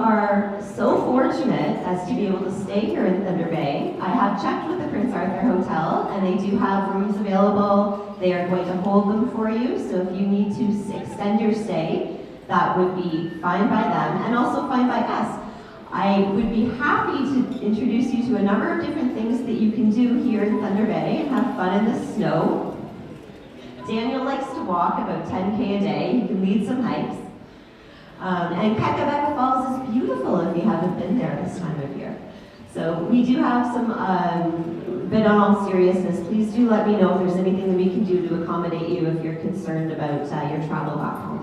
are so fortunate as to be able to stay here in Thunder Bay, I have checked with the Prince Arthur Hotel, and they do have rooms available. They are going to hold them for you, so if you need to extend your stay, that would be fine by them, and also fine by us. I would be happy to introduce you to a number of different things that you can do here in Thunder Bay and have fun in the snow. Daniel likes to walk about 10K a day. He can lead some hikes. And Kakabeka Falls is beautiful if you haven't been there this time of year. So we do have some, but on all seriousness, please do let me know if there's anything that we can do to accommodate you if you're concerned about your travel back home.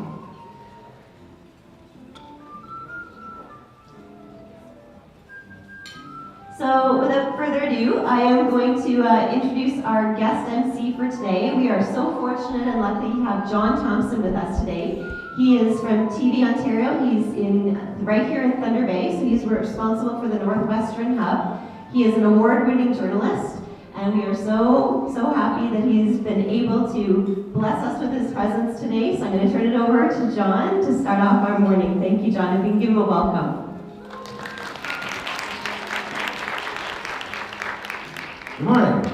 So without further ado, I am going to introduce our guest MC for today. We are so fortunate and lucky to have John Thompson with us today. He is from TV Ontario. He's right here in Thunder Bay, so he's responsible for the Northwestern hub. He is an award-winning journalist, and we are so happy that he's been able to bless us with his presence today. So I'm going to turn it over to John to start off our morning. Thank you, John, and we can give him a welcome. Good morning.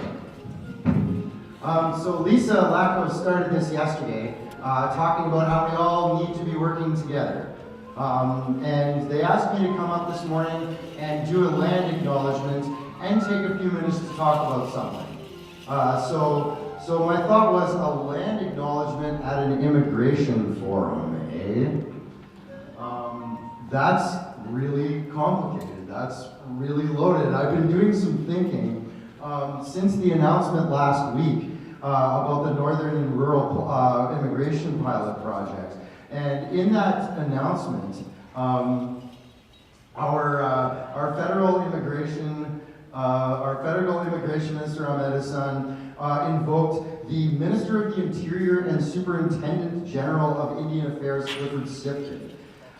So Lisa Lacko started this yesterday, talking about how we all need to be working together. And they asked me to come up this morning and do a land acknowledgement and take a few minutes to talk about something. So my thought was a land acknowledgement at an immigration forum, eh? That's really complicated. That's really loaded. I've been doing some thinking since the announcement last week about the Northern and Rural Immigration Pilot Project. And in that announcement, our federal immigration minister, Ahmed Hassan, invoked the Minister of the Interior and Superintendent General of Indian Affairs, Clifford Sifton.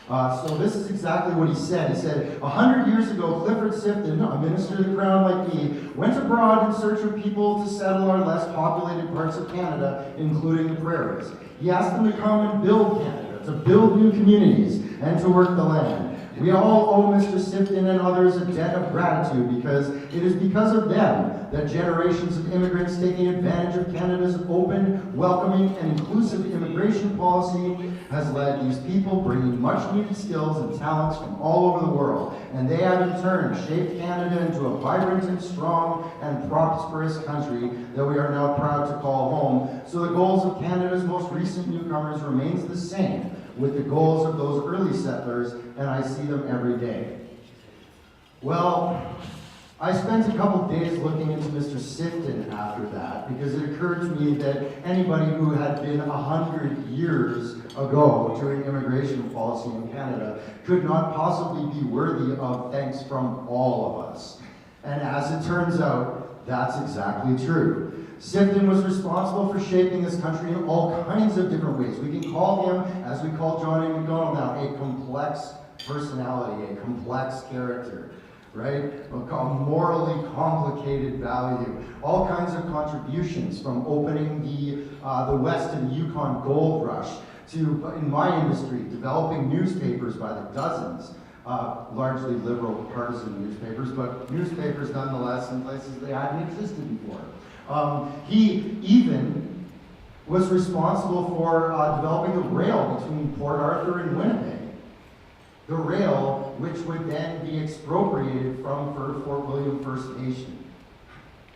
So this is exactly what he said. He said, 100 years ago, Clifford Sifton, a minister of the Crown like me, went abroad in search of people to settle our less populated parts of Canada, including the prairies. He asked them to come and build Canada, to build new communities, and to work the land. We all owe Mr. Sifton and others a debt of gratitude because it is because of them that generations of immigrants taking advantage of Canada's open, welcoming, and inclusive immigration policy has led these people bringing much needed skills and talents from all over the world. And they have in turn shaped Canada into a vibrant and strong and prosperous country that we are now proud to call home. So the goals of Canada's most recent newcomers remains the same with the goals of those early settlers, and I see them every day. Well, I spent a couple days looking into Mr. Sifton after that because it occurred to me that anybody who had been 100 years ago doing immigration policy in Canada could not possibly be worthy of thanks from all of us. And as it turns out, that's exactly true. Sifton was responsible for shaping this country in all kinds of different ways. We can call him, as we call John A. Macdonald now, a complex personality, a complex character, right? A morally complicated value. All kinds of contributions, from opening the West and Yukon gold rush to, in my industry, developing newspapers by the dozens. Largely liberal partisan newspapers, but newspapers nonetheless in places they hadn't existed before. He even was responsible for developing the rail between Port Arthur and Winnipeg. The rail, which would then be expropriated from Fort William First Nation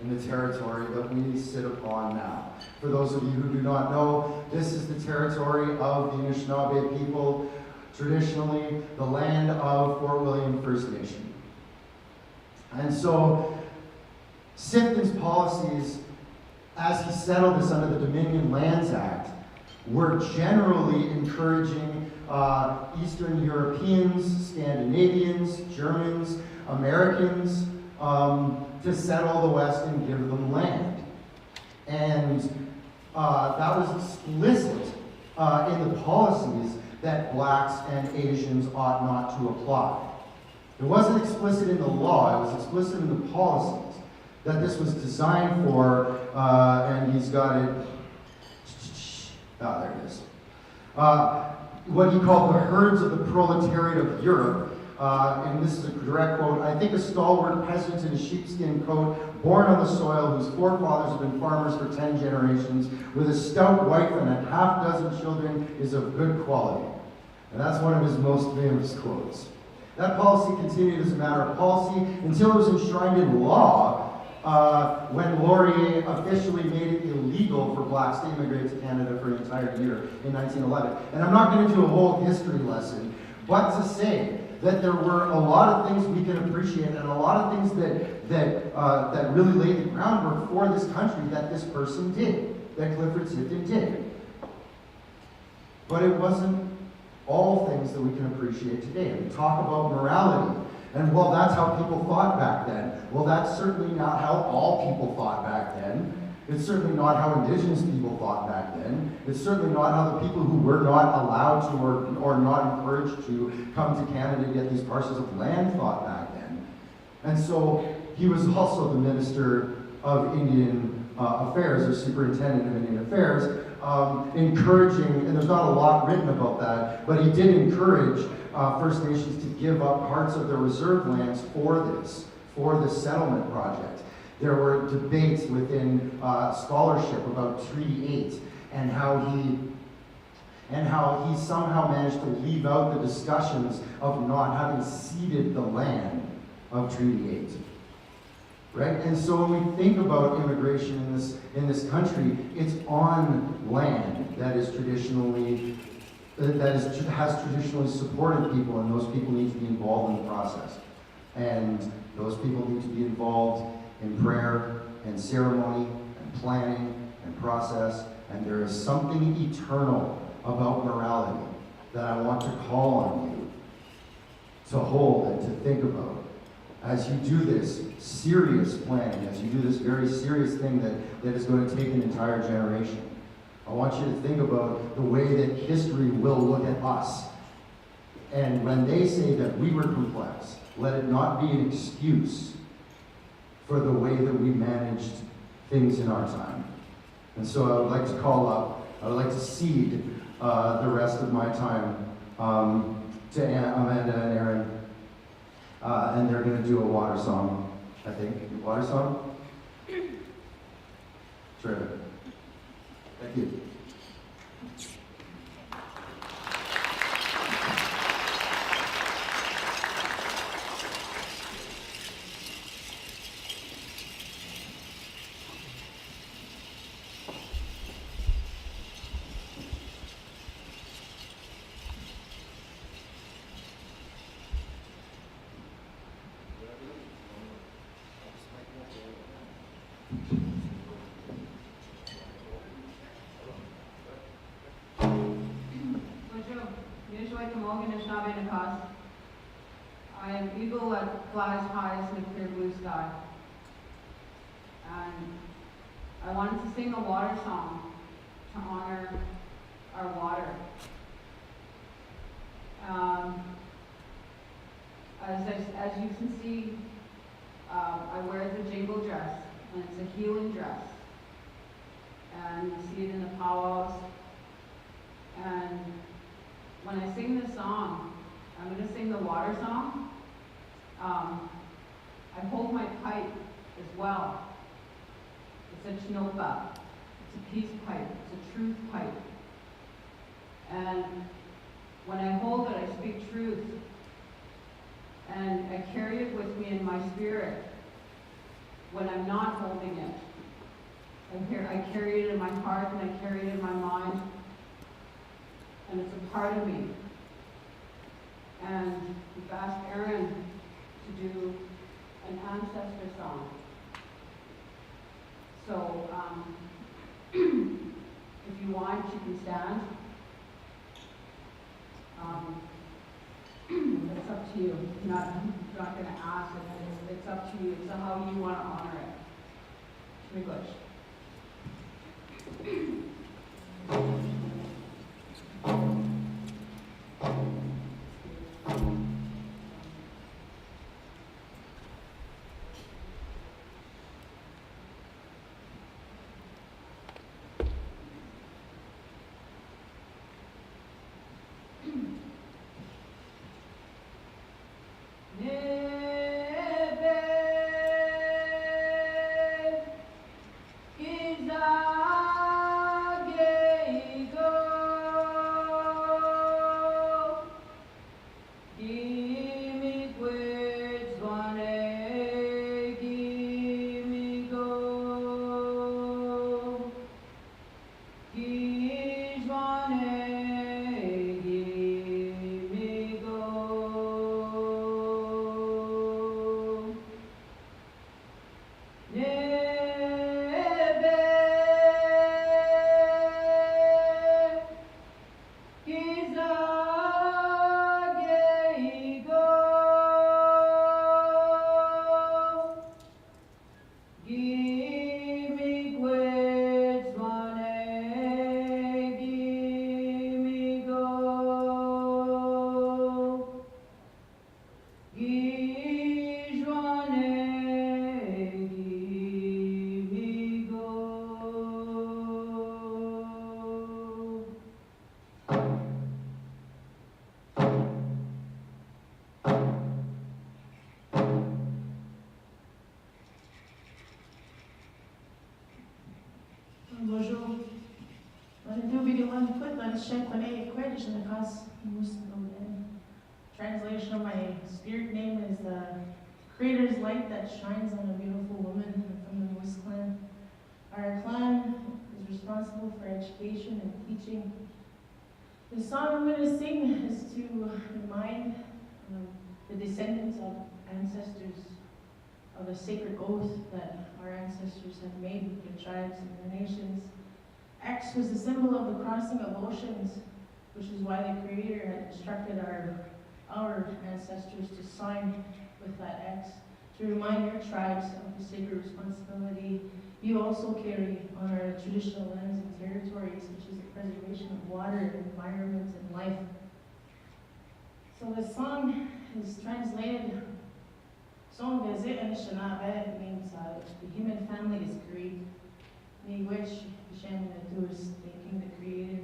in the territory that we sit upon now. For those of you who do not know, this is the territory of the Anishinaabe people, traditionally the land of Fort William First Nation. And so Sifton's policies, as he settled this under the Dominion Lands Act, were generally encouraging Eastern Europeans, Scandinavians, Germans, Americans to settle the West and give them land. And that was explicit in the policies that blacks and Asians ought not to apply. It wasn't explicit in the law, it was explicit in the policies that this was designed for, and he's got it, there it is. What he called the herds of the proletariat of Europe and this is a direct quote, "I think a stalwart peasant in a sheepskin coat, born on the soil, whose forefathers have been farmers for 10 generations, with a stout wife and a half dozen children, is of good quality." And that's one of his most famous quotes. That policy continued as a matter of policy until it was enshrined in law when Laurier officially made it illegal for blacks to immigrate to Canada for an entire year in 1911. And I'm not going to do a whole history lesson, but to say that there were a lot of things we can appreciate and a lot of things that really laid the groundwork for this country that this person did, that Clifford Sifton did. But it wasn't all things that we can appreciate today. We talk about morality, and well, that's how people thought back then. Well, that's certainly not how all people thought back then. It's certainly not how Indigenous people thought back then. It's certainly not how the people who were not allowed to or not encouraged to come to Canada to get these parcels of land thought back then. And so he was also the Minister of Indian Affairs, or Superintendent of Indian Affairs, encouraging, and there's not a lot written about that, but he did encourage First Nations to give up parts of their reserve lands for this settlement project. There were debates within scholarship about Treaty 8 and how he somehow managed to leave out the discussions of not having ceded the land of Treaty 8. Right? And so when we think about immigration in this country, it's on land that has traditionally supported people, and those people need to be involved in the process. And those people need to be involved in prayer and ceremony and planning and process. And there is something eternal about morality that I want to call on you to hold and to think about as you do this serious planning, as you do this very serious thing that is going to take an entire generation. I want you to think about the way that history will look at us. And when they say that we were complex, let it not be an excuse for the way that we managed things in our time. And so I would like to I would like to cede the rest of my time to Amanda and Aaron. And they're going to do a water song, I think. Water song? Terrific. Thank you. I am eagle that flies highest in a clear blue sky. And I wanted to sing a water song to honor our water. As you can see, I wear the jingle dress, and it's a healing dress. And you see it in the powwows. And when I sing this song, I'm going to sing the water song. I hold my pipe as well. It's a chinopa. It's a peace pipe. It's a truth pipe. And when I hold it, I speak truth. And I carry it with me in my spirit. When I'm not holding it, I carry it in my heart and I carry it in my mind. And it's a part of me. And we've asked Aaron to do an ancestor song. So, if you want, you can stand. It's up to you. I'm not going to ask it. It's up to you. It's how you want to honor it. English. Translation of my spirit name is the Creator's light that shines on a beautiful woman from the Moose clan. Our clan is responsible for education and teaching. The song I'm going to sing is to remind the descendants of ancestors of a sacred oath that our ancestors have made with their tribes and their nations. X was the symbol of the crossing of oceans, which is why the Creator had instructed our ancestors to sign with that X to remind your tribes of the sacred responsibility you also carry on our traditional lands and territories, which is the preservation of water, environment, and life. So the song is translated, Song Gazet and Shanabe means the human family is great. Me wish Hashem is thanking the Creator.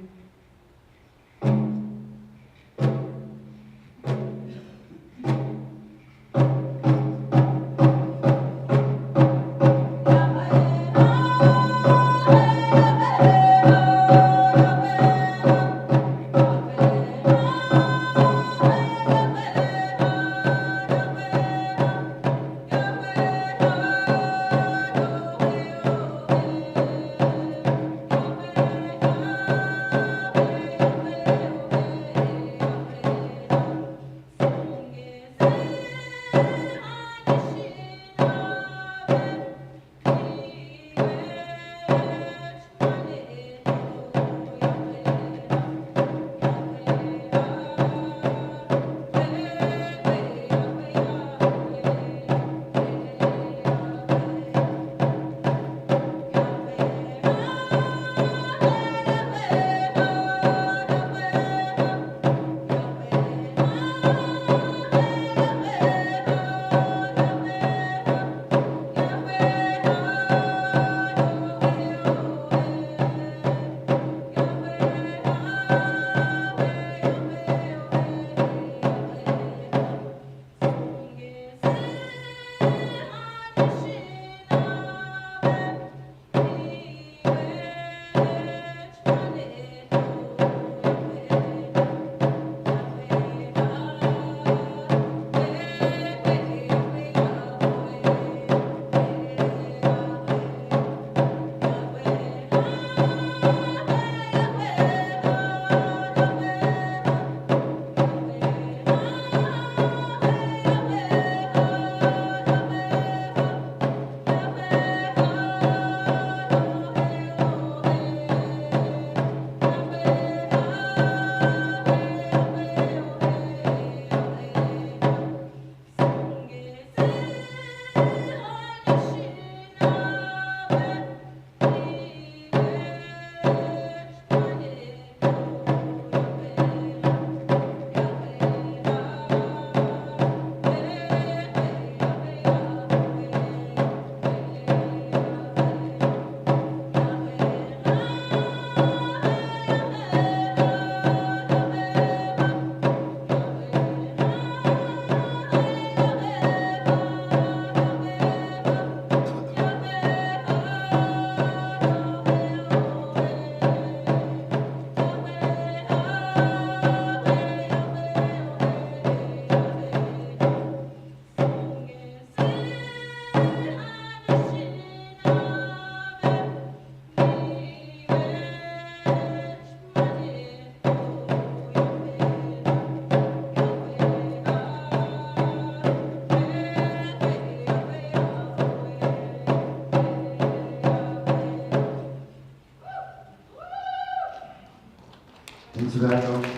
And tobacco. Good.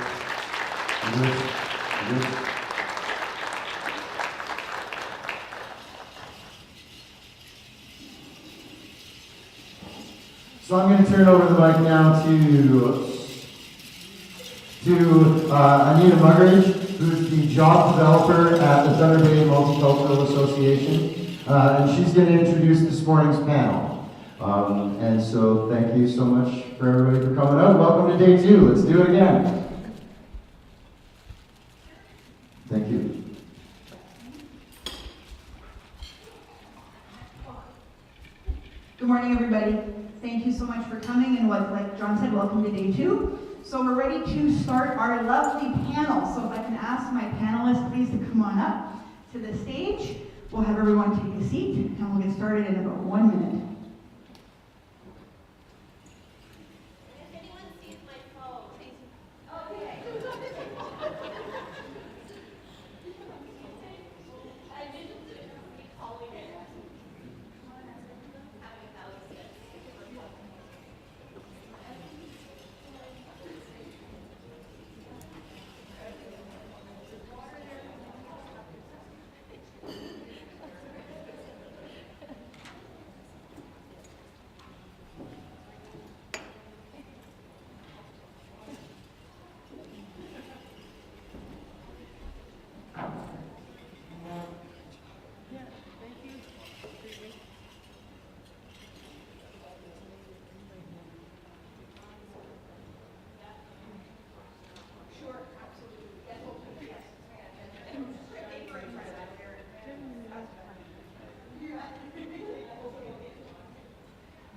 So I'm going to turn over the mic now to Anita Muggeridge, who's the job developer at the Thunder Bay Multicultural Association, and she's going to introduce this morning's panel. And so thank you so much for everybody for coming out. Welcome to day 2. Let's do it again. Thank you. Good morning, everybody. Thank you so much for coming, and like John said, welcome to day 2. So we're ready to start our lovely panel. So if I can ask my panelists please to come on up to the stage. We'll have everyone take a seat, and we'll get started in about 1 minute. If anyone sees my phone, okay. I didn't be calling it. Having a thousand.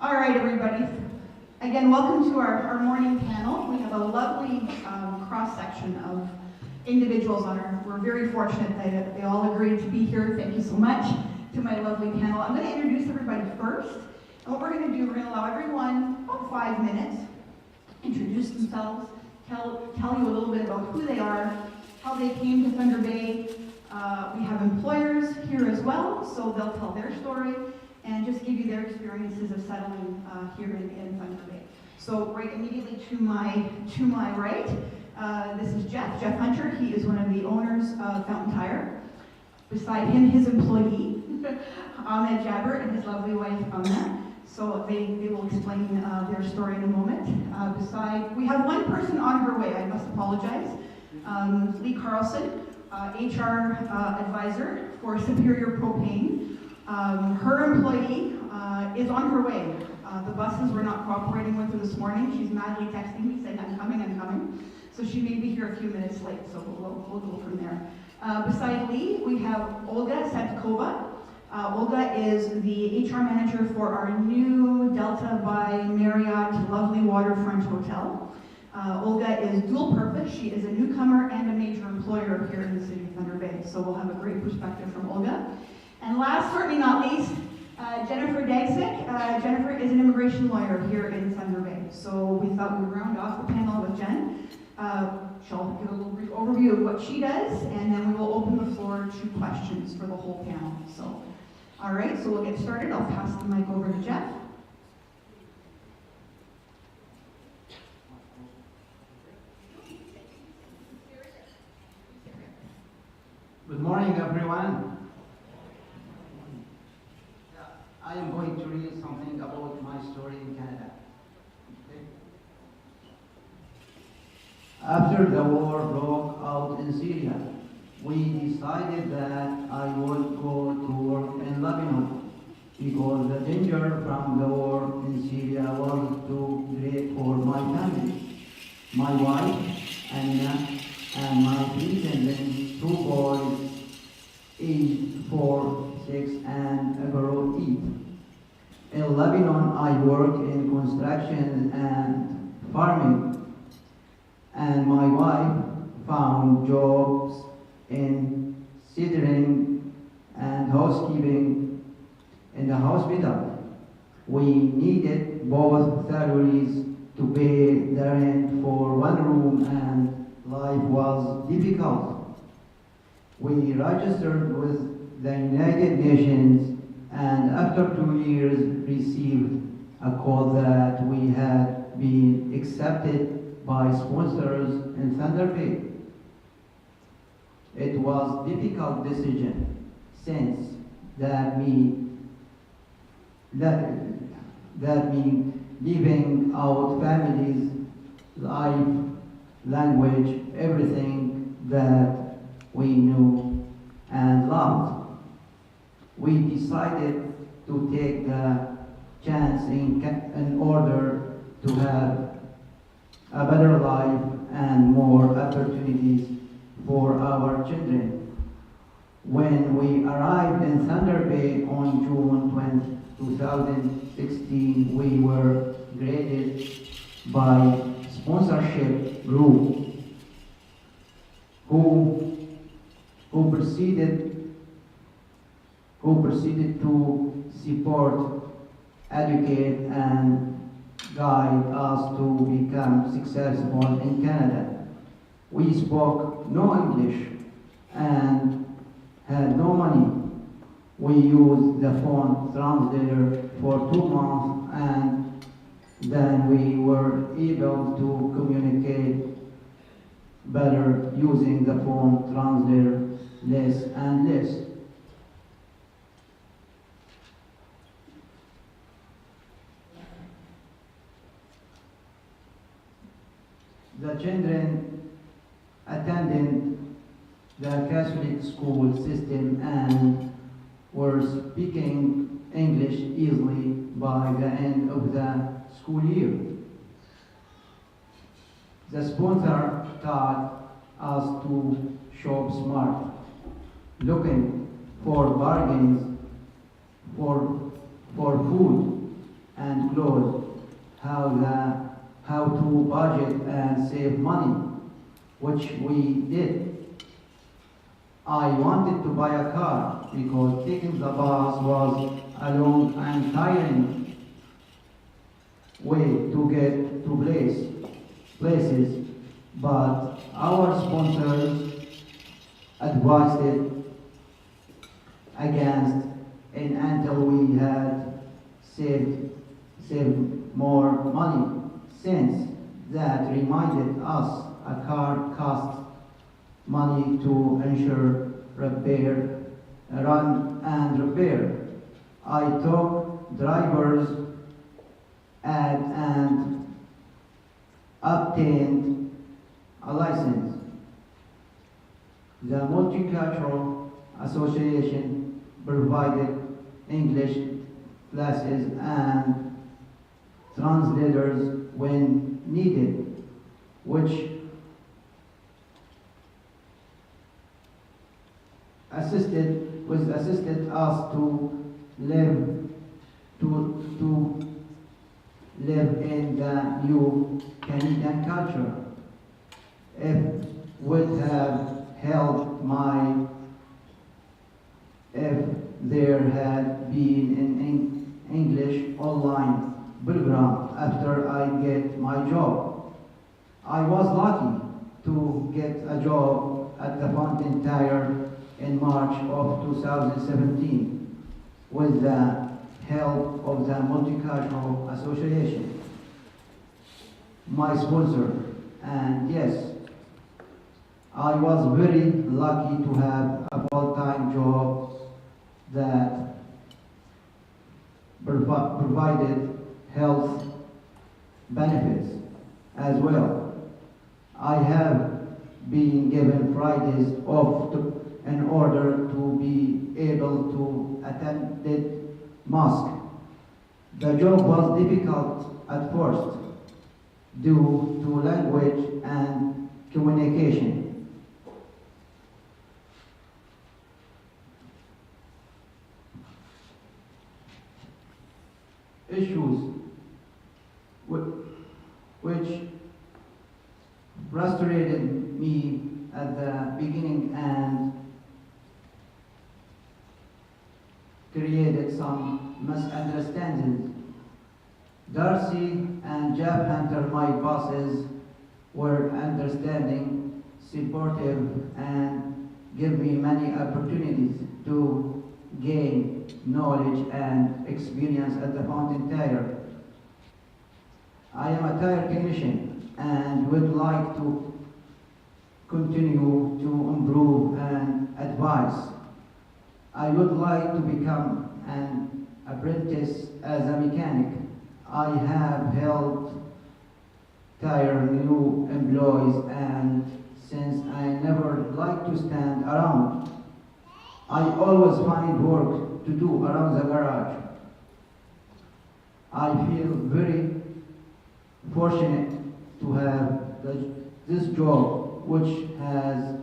All right, everybody. Again, welcome to our morning panel. We have a lovely cross-section of individuals on our, we're very fortunate that they all agreed to be here. Thank you so much to my lovely panel. I'm going to introduce everybody first. And what we're going to do, we're going to allow everyone about 5 minutes, introduce themselves, tell you a little bit about who they are, how they came to Thunder Bay. We have employers here as well, so they'll tell their story and just give you their experiences of settling here in Thunder Bay. So right immediately to my right, this is Jeff Hunter. He is one of the owners of Fountain Tire. Beside him, his employee, Ahmed Jabber, and his lovely wife, Amna. So they will explain their story in a moment. We have one person on her way, I must apologize. Lee Carlson, HR advisor for Superior Propane. Her employee is on her way. The buses were not cooperating with her this morning. She's madly texting me saying, I'm coming. So she may be here a few minutes late, so we'll go from there. Beside Lee, we have Olga Satkova. Olga is the HR manager for our new Delta by Marriott lovely waterfront hotel. Olga is dual purpose. She is a newcomer and a major employer here in the city of Thunder Bay. So we'll have a great perspective from Olga. And last, certainly not least, Jennifer Dagsick. Jennifer is an immigration lawyer here in Thunder Bay. So we thought we would round off the panel with Jen. She'll give a little brief overview of what she does, and then we will open the floor to questions for the whole panel. So, all right, so we'll get started. I'll pass the mic over to Jeff. Good morning, everyone. I am going to read something about my story in Canada. Okay. After the war broke out in Syria, we decided that I would go to work in Lebanon because the danger from the war in Syria was too great for my family. My wife, Anna, and my 3 siblings, 2 boys, aged 4, 6, and a girl 8. In Lebanon, I work in construction and farming, and my wife found jobs in catering and housekeeping in the hospital. We needed both salaries to pay the rent for one room, and life was difficult. We registered with the United Nations, and after 2 years received a call that we had been accepted by sponsors in Thunder Bay. It was a difficult decision since that means leaving out families, life, language, everything that we knew and loved. We decided to take the chance in order to have a better life and more opportunities for our children. When we arrived in Thunder Bay on June 20, 2016, we were graded by sponsorship group who proceeded to support, educate, and guide us to become successful in Canada. We spoke no English and had no money. We used the phone translator for 2 months, and then we were able to communicate better using the phone translator less and less. The children attended the Catholic school system and were speaking English easily by the end of the school year. The sponsor taught us to shop smart, looking for bargains for food and clothes, how to budget and save money, which we did. I wanted to buy a car because taking the bus was a long and tiring way to get to places, but our sponsors advised it against it until we had saved more money. Since that reminded us a car costs money to insure, repair, run and repair. I took driver's ed and obtained a license. The Multicultural Association provided English classes and translators when needed, which assisted us to live in the new Canadian culture. It would have helped if there had been an English online program after I get my job. I was lucky to get a job at the Fountain Tire in March of 2017 with the help of the Multicultural Association, my sponsor. And yes, I was very lucky to have a full-time job that provided health benefits as well. I have been given Fridays off in order to be able to attend the mosque. The job was difficult at first due to language and communication. Issues which frustrated me at the beginning and created some misunderstandings. Darcy and Jeff Hunter, my bosses, were understanding, supportive, and gave me many opportunities to gain knowledge and experience at the Fountain Tire. I am a tire technician and would like to continue to improve and advise. I would like to become an apprentice as a mechanic. I have helped tire new employees, and since I never like to stand around, I always find work to do around the garage. I feel very fortunate to have this job, which has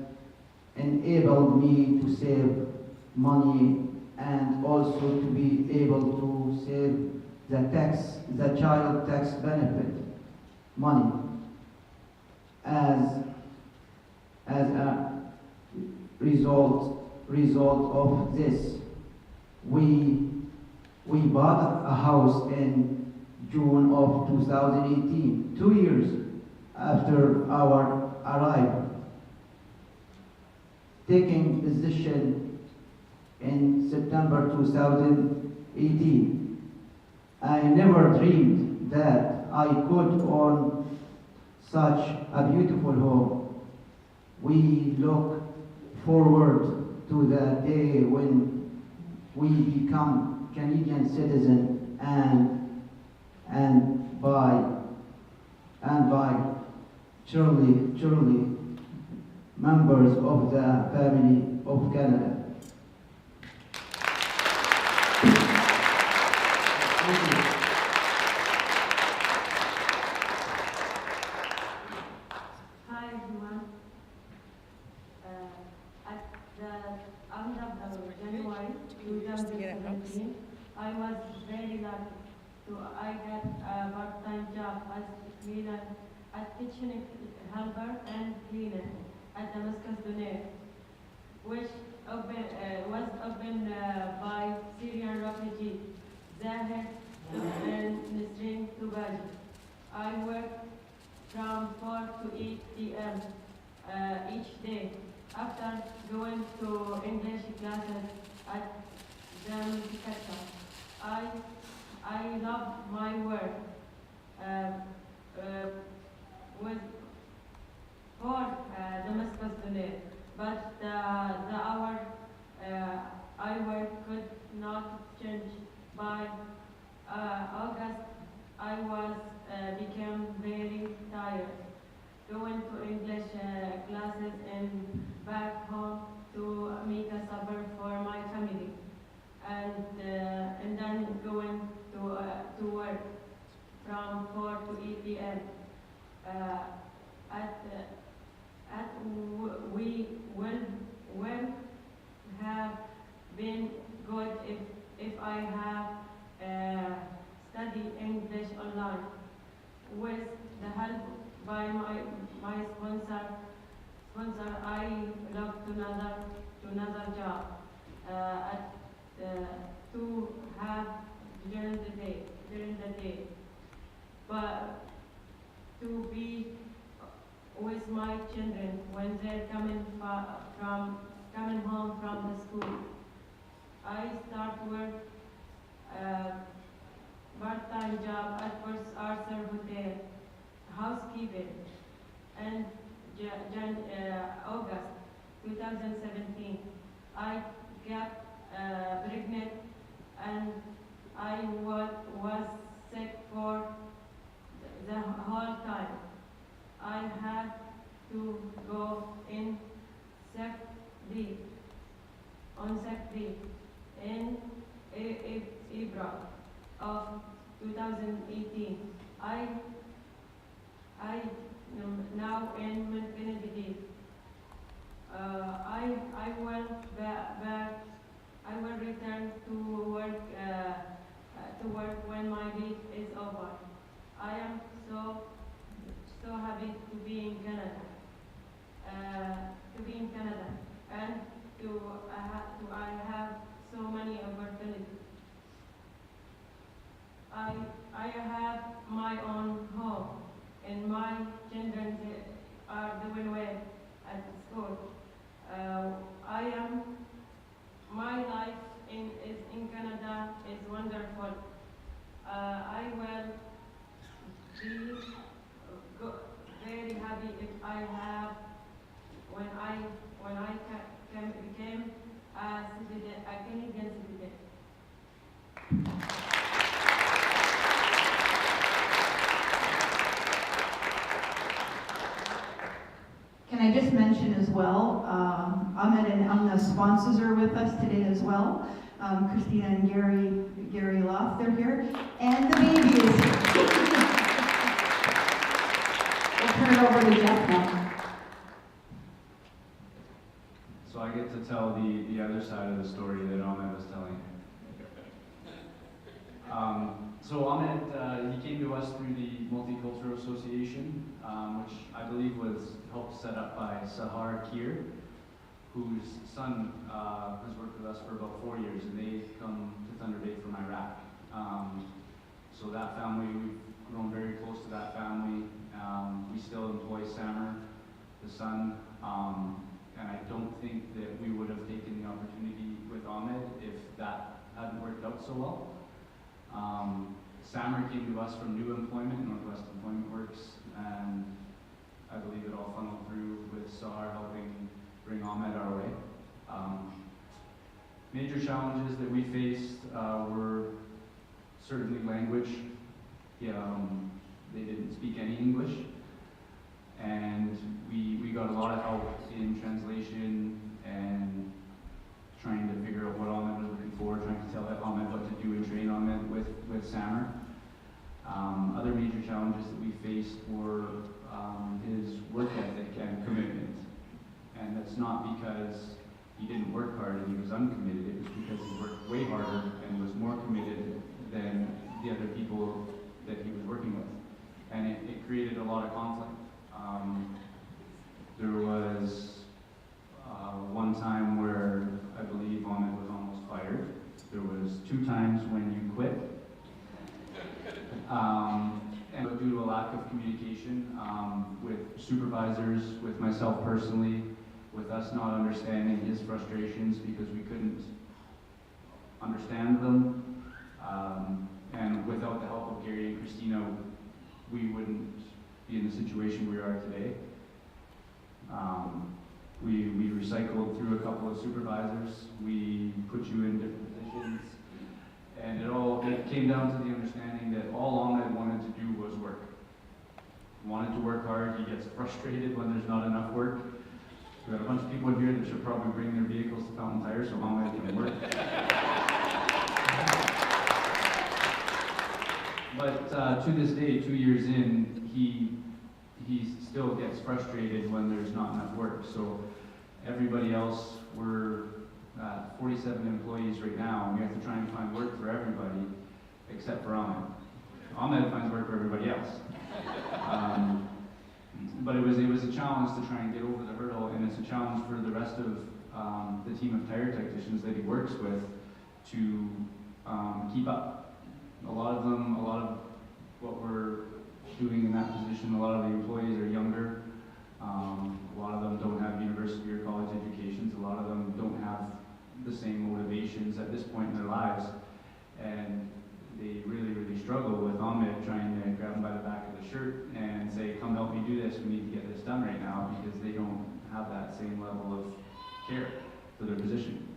enabled me to save money and also to be able to save the child tax benefit money. As a result of this, we bought a house in June of 2018, 2 years after our arrival, taking possession in September 2018. I never dreamed that I could own such a beautiful home. We look forward to the day when we become Canadian citizen and by truly members of the family of Canada. Thank you. Hi everyone. At the end of January 2017, I was very lucky I got a part-time job as cleaner, at kitchen helper and cleaner at Damascus Donair, which was opened by Syrian refugee Zahir and Nisrin Tubaji. I worked from 4 to 8 p.m. Each day. After going to English classes at the sector, I love my work. With for Damascus Donair, but the hour I work could not change. By August, I became very tired, going to English classes and back home to make a supper for my family, and then going to work from 4 to 8 p.m. We will have been good if I have studied English online. With the help by my sponsor, I looked to another job to have during the day, but to be with my children when they're coming home from the school. I start work part-time job at First Arthur Hotel, housekeeping, and August 2017, I got pregnant and I was sick for the whole time. I had to go in sick leave, in April of 2018. I am now in maternity leave. I will return to work when my leave is over. I am so happy to be in Canada. And I have so many opportunities. I have my own home, and my children are doing well at school. My life in Canada is wonderful. I will be very happy if I have when I became a Canadian citizen. Can I just mention as well, Ahmed and Amna sponsors are with us today as well. Christina and Gary Loft, they're here. And the baby is here. We'll turn it over to Jeff now. So I get to to tell the other side of the story that Ahmed was telling. So Ahmed, he came to us through the Multicultural Association, which I believe was helped set up by Sahar Kir, whose son has worked with us for about 4 years, and they come to Thunder Bay from Iraq. So that family, we've grown very close to that family. We still employ Samer, the son, and I don't think that we would have taken the opportunity with Ahmed if that hadn't worked out so well. Samer came to us from new employment, Northwest Employment Works, and I believe it all funneled through with Sahar helping bring Ahmed our way. Major challenges that we faced were certainly language. They didn't speak any English, and we got a lot of help in translation and trying to figure out what Ahmed was looking for, trying to tell Ahmed what to do and train Ahmed with Samer. Other major challenges that we faced were his work ethic and commitment. And that's not because he didn't work hard and he was uncommitted, it was because he worked way harder and was more committed than the other people that he was working with. And it created a lot of conflict. There was one time where I believe Ahmed was almost fired. There was 2 times when you quit. And due to a lack of communication with supervisors, with myself personally, with us not understanding his frustrations because we couldn't understand them, and without the help of Gary and Christina, we wouldn't be in the situation we are today. We recycled through a couple of supervisors. We put you in different positions. And it came down to the understanding that all Ahmed wanted to do was work. He wanted to work hard. He gets frustrated when there's not enough work. We got a bunch of people in here that should probably bring their vehicles to Fountain Tire so Ahmed can work. But to this day, 2 years in, he still gets frustrated when there's not enough work. So everybody else, we're 47 employees right now, and we have to try and find work for everybody except for Ahmed. Ahmed finds work for everybody else. But it was a challenge to try and get over the hurdle, and it's a challenge for the rest of the team of tire technicians that he works with to keep up. A lot of what we're doing in that position, a lot of the employees are younger. A lot of them don't have university or college educations. A lot of them don't have the same motivations at this point in their lives. And they really, really struggle with Ahmed trying to grab them by the back of the shirt and say, come help me do this, we need to get this done right now, because they don't have that same level of care for their position.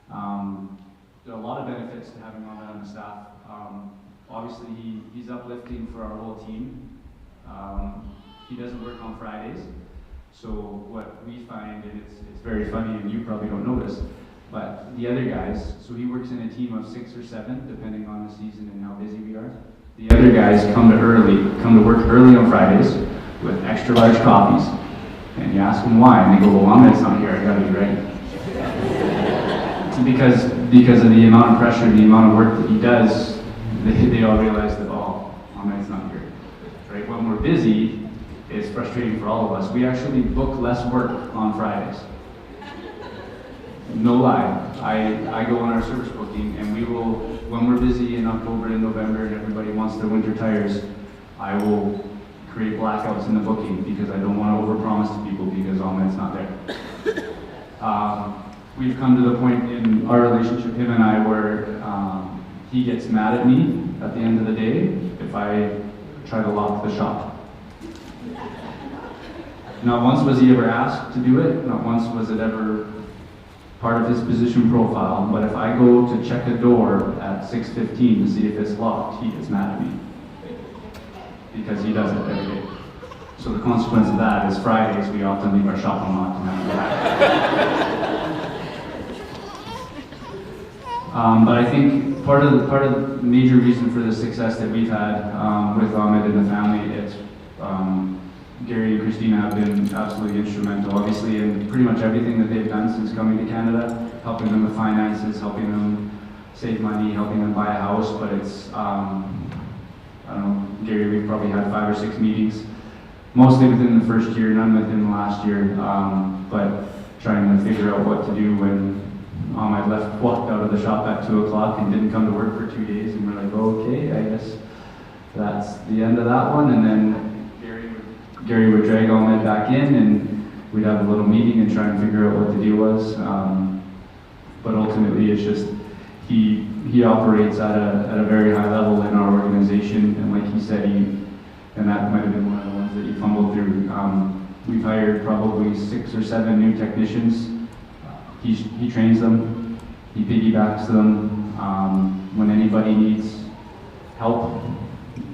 There are a lot of benefits to having Ahmed on the staff. Obviously, he's uplifting for our whole team. He doesn't work on Fridays, so what we find, and it's very funny, and you probably don't notice, but the other guys, so he works in a team of 6 or 7, depending on the season and how busy we are. The other guys come to work early on Fridays with extra large coffees. And you ask them why, and they go, well, Ahmed's not here, I gotta be ready. Because of the amount of pressure and the amount of work that he does, they all realize that, oh, Ahmed's not here. Right? When we're busy, it's frustrating for all of us. We actually book less work on Fridays. No lie. I go on our service booking, and we will, when we're busy in October and November and everybody wants their winter tires, I will create blackouts in the booking because I don't want to overpromise to people because Ahmed's not there. We've come to the point in our relationship, him and I, where he gets mad at me at the end of the day if I try to lock the shop. Not once was he ever asked to do it, not once was it ever part of his position profile, but if I go to check a door at 6:15 to see if it's locked, he gets mad at me. Because he does it every day. So the consequence of that is Fridays we often leave our shop unlocked and have to go back. But I think part of the major reason for the success that we've had with Ahmed and the family, it's Gary and Christina have been absolutely instrumental, obviously, in pretty much everything that they've done since coming to Canada, helping them with finances, helping them save money, helping them buy a house. But it's, I don't know, Gary, we've probably had 5 or 6 meetings, mostly within the first year, none within the last year, but trying to figure out what to do when I walked out of the shop at 2 o'clock and didn't come to work for 2 days, and we're like, okay, I guess that's the end of that one. And then Gary would drag Ahmed back in, and we'd have a little meeting and try and figure out what the deal was. But ultimately, it's just he operates at a very high level in our organization, and like he said, and that might have been one of the ones that you fumbled through. We've hired probably 6 or 7 new technicians. He trains them, he piggybacks them. When anybody needs help,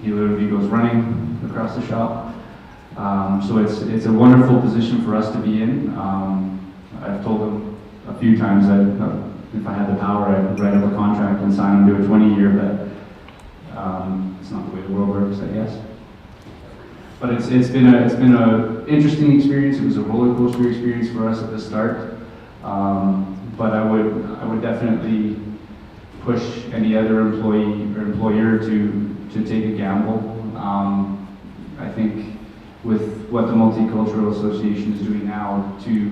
he literally goes running across the shop. So it's a wonderful position for us to be in. I've told him a few times that if I had the power, I'd write up a contract and sign him to a 20-year, but it's not the way the world works, I guess. But it's been a interesting experience. It was a roller coaster experience for us at the start. But I would definitely push any other employee or employer to take a gamble. I think with what the Multicultural Association is doing now to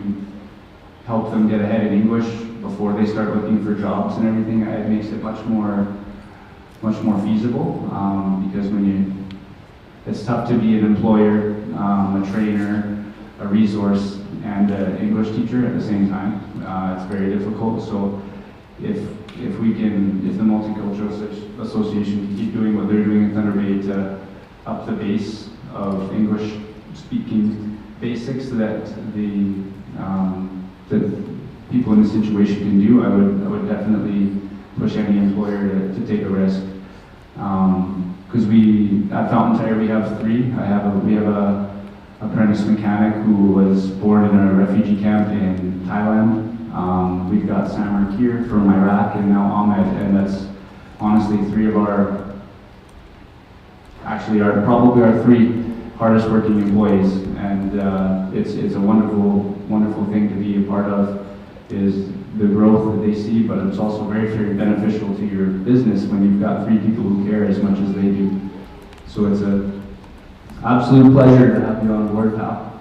help them get ahead in English before they start looking for jobs and everything, it makes it much more feasible. Because it's tough to be an employer, a trainer, a resource, and an English teacher at the same time. It's very difficult. So if the Multicultural Association can keep doing what they're doing in Thunder Bay to up the base of English speaking basics that the people in this situation can do, I would definitely push any employer to take a risk. Because at Fountain Tire we have 3. We have a apprentice mechanic who was born in a refugee camp in Thailand. We've got Samar Kir from Iraq, and now Ahmed, and that's honestly 3 of probably our 3 hardest working employees, and it's a wonderful thing to be a part of, is the growth that they see, but it's also very, very beneficial to your business when you've got 3 people who care as much as they do. So it's an absolute pleasure to have you on board, pal.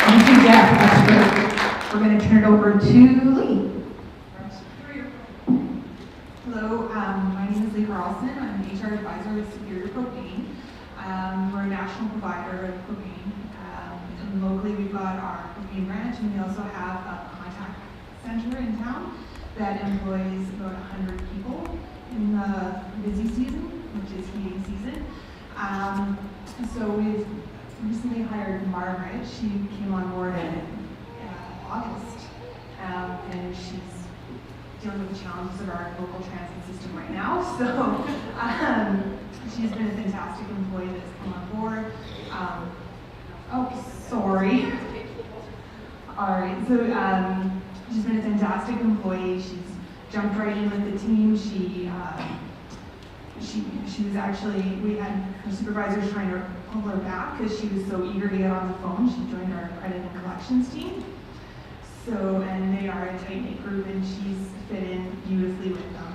Thank you, Jeff. That's great. We're going to turn it over to Lee. Hello, my name is Lee Carlson. I'm an HR advisor with Superior Propane. We're a national provider of propane. And locally, we've got our propane branch, and we also have a contact center in town that employs about 100 people in the busy season, which is heating season. So we've recently hired Margaret. She came on board in August, and she's dealing with the challenges of our local transit system right now. So she's been a fantastic employee that's come on board. Sorry. All right, so she's been a fantastic employee. She's jumped right in with the team. She was actually, we had her supervisors trying to pull her back because she was so eager to get on the phone. She joined our credit and collections team. So, and they are a tight-knit group, and she's fit in beautifully with them.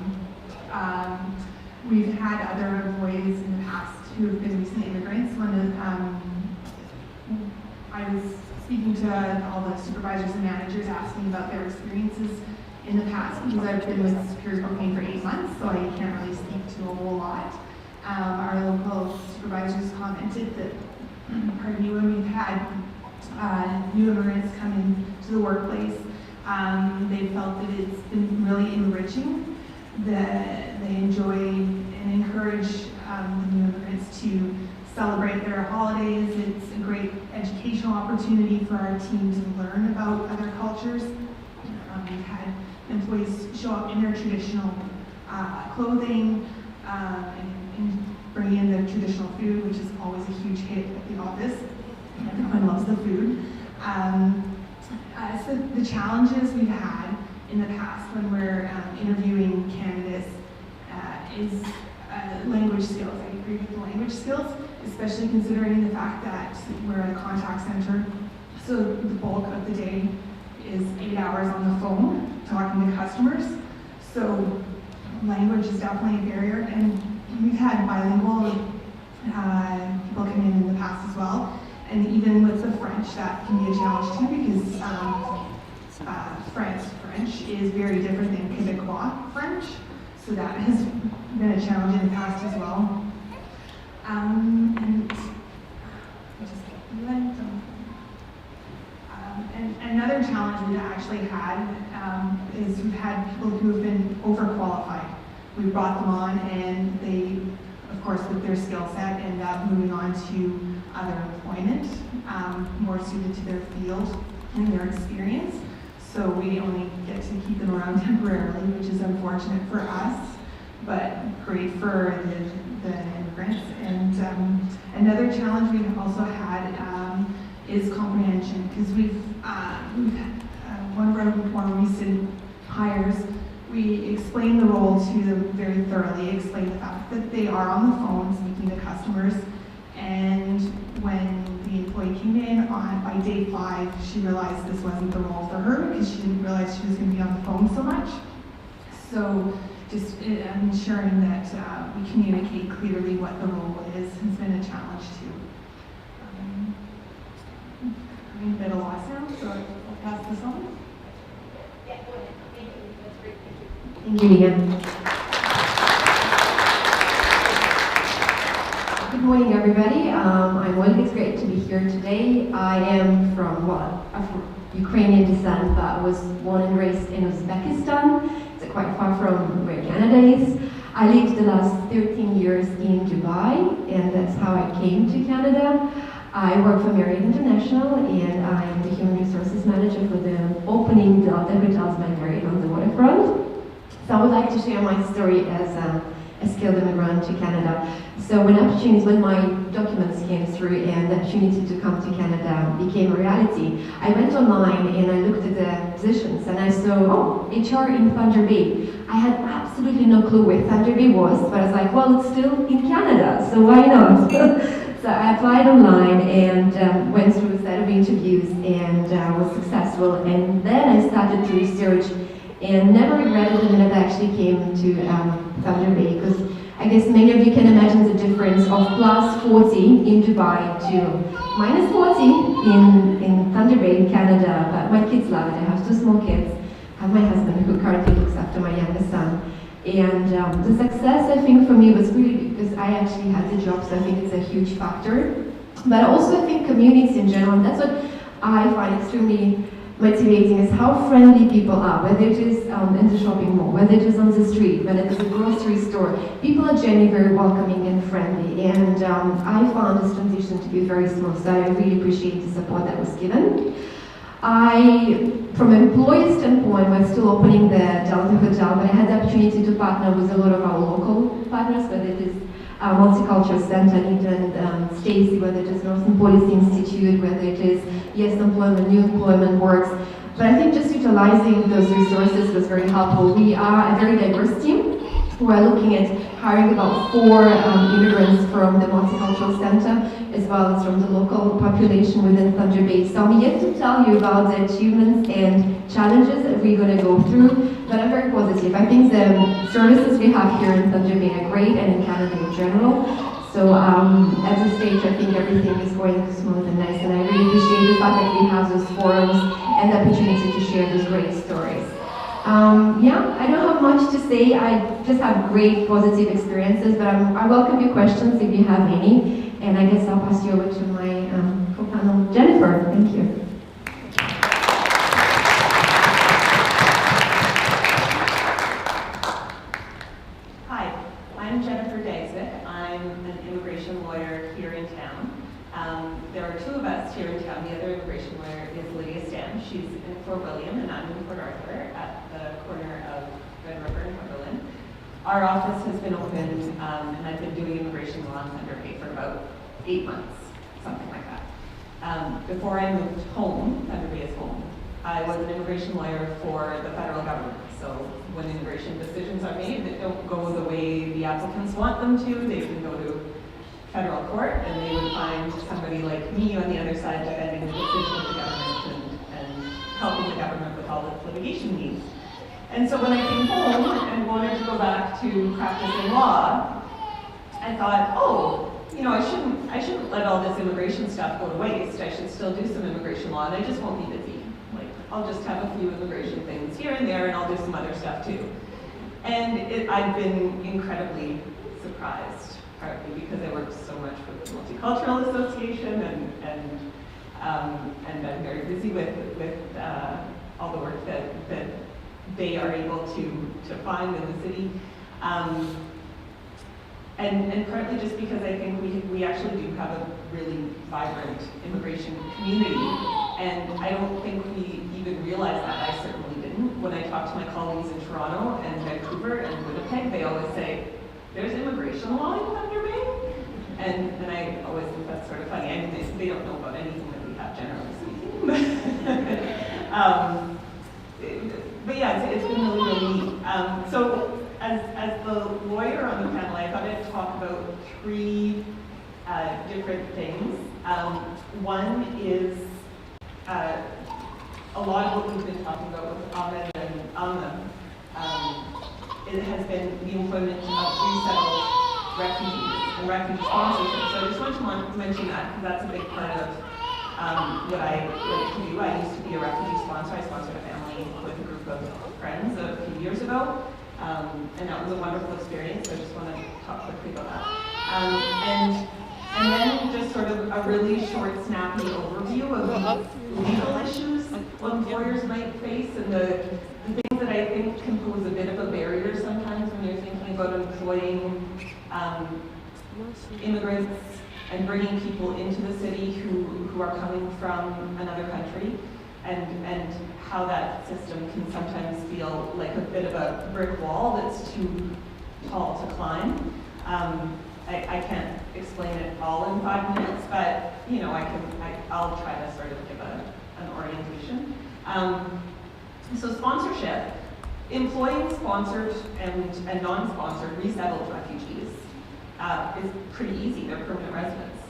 We've had other employees in the past who have been recent immigrants. I was speaking to all the supervisors and managers asking about their experiences in the past, because I've been with Superior Propane for 8 months, so I can't really speak to a whole lot. Our local supervisors commented that, when we've had new immigrants come into the workplace, they felt that it's been really enriching, that they enjoy and encourage the new immigrants to celebrate their holidays. It's a great educational opportunity for our team to learn about other cultures. We've had employees show up in their traditional clothing and bring in their traditional food, which is always a huge hit at the office. Everyone loves the food. So the challenges we've had in the past when we're interviewing candidates is language skills. I agree with the language skills, especially considering the fact that we're a contact center. So the bulk of the day is 8 hours on the phone talking to customers. So language is definitely a barrier, and we've had bilingual people come in the past as well. And even with the French, that can be a challenge too, because French is very different than Quebecois French. So that has been a challenge in the past as well. And another challenge we've actually had is we've had people who have been overqualified. We brought them on, and they, of course, with their skill set, end up moving on to other employment, more suited to their field and their experience. So we only get to keep them around temporarily, which is unfortunate for us, but great for the immigrants. And another challenge we've also had is comprehension, because we've one of our more recent hires, we explain the role to them very thoroughly, explain the fact that they are on the phone speaking to customers, and when the employee came in by day 5, she realized this wasn't the role for her because she didn't realize she was going to be on the phone so much. So just ensuring that we communicate clearly what the role is has been a challenge too. I'm a bit of loss now, so I'll pass this on. Yeah, go ahead. Thank you. That's great. Thank you. Thank you, Megan. Good morning, everybody. I'm Olga. It's great to be here today. I am from Ukrainian descent, but I was born and raised in Uzbekistan. It's quite far from where Canada is. I lived the last 13 years in Dubai, and that's how I came to Canada. I work for Marriott International, and I'm the human resources manager for the opening Delta Hotels by Marriott on the waterfront. So I would like to share my story as a skilled immigrant to Canada. So when my documents came through and the opportunity to come to Canada became a reality, I went online and I looked at the positions and I saw, HR in Thunder Bay. I had absolutely no clue where Thunder Bay was, but I was like, well, it's still in Canada, so why not? So I applied online and went through a set of interviews and was successful. And then I started to research and never regretted the minute I actually came to Thunder Bay, because I guess many of you can imagine the difference of plus 40 in Dubai to minus 40 in Thunder Bay in Canada. But my kids love it. I have 2 small kids. I have my husband who currently looks after my youngest son. And the success, I think, for me was really because I actually had the job, so I think it's a huge factor. But I also think communities in general, and that's what I find extremely motivating, is how friendly people are, whether it is in the shopping mall, whether it is on the street, whether it is a grocery store. People are generally very welcoming and friendly, and I found this transition to be very smooth, so I really appreciate the support that was given. From an employee standpoint, we're still opening the Delta Hotel, but I had the opportunity to partner with a lot of our local partners, whether it is Multicultural Center, England, Stacy, whether it is Northern Policy Institute, whether it is Yes Employment, New Employment Works. But I think just utilizing those resources was very helpful. We are a very diverse team. We're looking at hiring about 4 immigrants from the Multicultural Center, as well as from the local population within Thunder Bay. So I'm yet to tell you about the achievements and challenges that we're going to go through, but I'm very positive. I think the services we have here in Thunder Bay are great, and in Canada in general. So at this stage, I think everything is going smooth and nice, and I really appreciate the fact that we have those forums and the opportunity to share those great stories. I don't have much to say. I just have great positive experiences, but I welcome your questions if you have any. And I guess I'll pass you over to my co-panel, Jennifer. Thank you. Hi, I'm Jennifer Dagsvik. I'm an immigration lawyer here in town. There are 2 of us here in town. The other immigration lawyer is Lydia Stam. She's in Fort William, and I'm in Port Arthur at the corner of Red River and Cumberland. Our office has been open, and I've been doing immigration law in Thunder Bay for about 8 months, something like that. Before I moved home, Thunder Bay is home, I was an immigration lawyer for the federal government. So when immigration decisions are made that don't go the way the applicants want them to. They can go to federal court, and they would find somebody like me on the other side defending the decision of the government and helping the government with all its litigation needs. And so when I came home and wanted to go back to practicing law, I thought, oh, you know, I shouldn't let all this immigration stuff go to waste. I should still do some immigration law, and I just won't be busy. Like, I'll just have a few immigration things here and there, and I'll do some other stuff too. And I've been incredibly surprised, partly because I worked so much with the Multicultural Association, and I'm very busy with all the work that they are able to find in the city. And partly just because I think we actually do have a really vibrant immigration community, and I don't think we even realize that. I certainly didn't. When I talk to my colleagues in Toronto and Vancouver and Winnipeg, they always say, there's immigration law in Thunder Bay? And I always think that's sort of funny. I mean, they don't know about anything that we have, generally speaking. But yeah, it's been really, really neat. So as the lawyer on the panel, I thought I'd talk about three different things. One is a lot of what we've been talking about with Ahmed and Amna. It has been the employment of resettled refugees and refugee sponsorship. So I just want to mention that because that's a big part of what I like to do. I used to be a refugee sponsor. I sponsored a family with a group of friends a few years ago. And that was a wonderful experience, so I just want to talk quickly about that. And then just sort of a really short, snappy overview of legal issues employers might face and the things that I think can pose a bit of a barrier sometimes when you're thinking about employing immigrants and bringing people into the city who are coming from another country. And how that system can sometimes feel like a bit of a brick wall that's too tall to climb. I can't explain it all in 5 minutes, but you know, I'll try to sort of give an orientation. So sponsorship, employing sponsored and non-sponsored resettled refugees is pretty easy. They're permanent residents.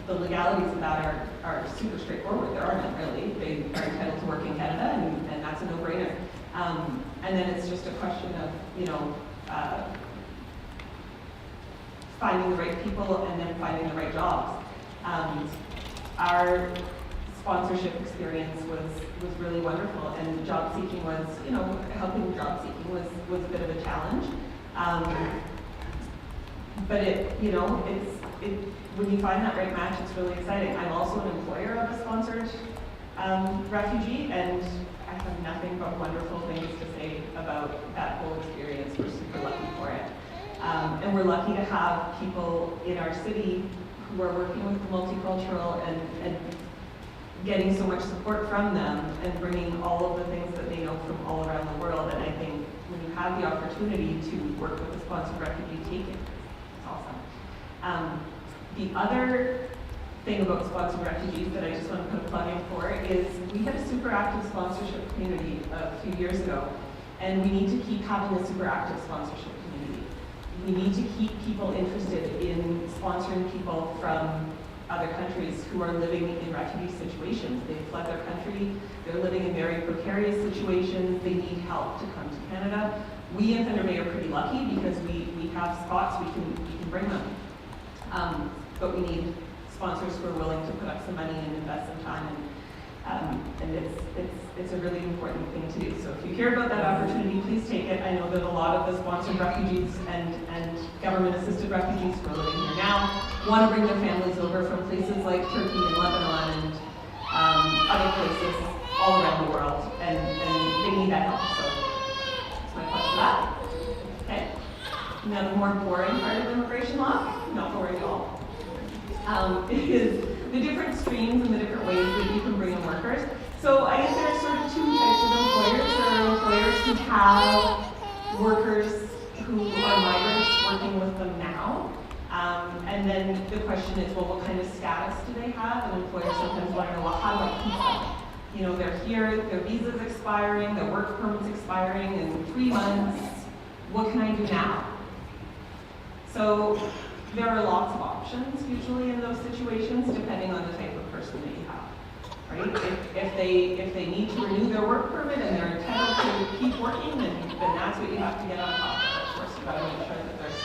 The legalities of that are super straightforward. There are none really. They are entitled to work in Canada, and that's a no-brainer. And then it's just a question of, you know, finding the right people and then finding the right jobs. Our sponsorship experience was really wonderful, and job seeking was, you know, helping job seeking was a bit of a challenge. But when you find that right match, it's really exciting. I'm also an employer of a sponsored refugee, and I have nothing but wonderful things to say about that whole experience. We're super lucky for it. And we're lucky to have people in our city who are working with the multicultural and getting so much support from them and bringing all of the things that they know from all around the world. And I think when you have the opportunity to work with a sponsored refugee, take it. It's awesome. The other thing about sponsored refugees that I just want to put a plug in for is we had a super active sponsorship community a few years ago, and we need to keep having a super active sponsorship community. We need to keep people interested in sponsoring people from other countries who are living in refugee situations. They've fled their country, they're living in very precarious situations, they need help to come to Canada. We in Thunder Bay are pretty lucky because we have spots we can bring them. But we need sponsors who are willing to put up some money and invest some time, and it's a really important thing to do. So if you hear about that opportunity, please take it. I know that a lot of the sponsored refugees and government-assisted refugees who are living here now want to bring their families over from places like Turkey and Lebanon and other places all around the world, and they need that help. So that's my plug for that. Okay. Now the more boring part of immigration law, not boring at all, is the different streams and the different ways that you can bring in workers. So I guess there are sort of two types of employers. There are employers who have workers who are migrants working with them now. And then the question is, well, what kind of status do they have? And employers sometimes want to know, well, how do I keep them? You know, they're here, their visa's expiring, their work permit's expiring in 3 months. What can I do now? So there are lots of options usually in those situations, depending on the type of person that you have, right? If they need to renew their work permit and they're entitled to keep working, then that's what you have to get on top of. Of course, you gotta make sure that they're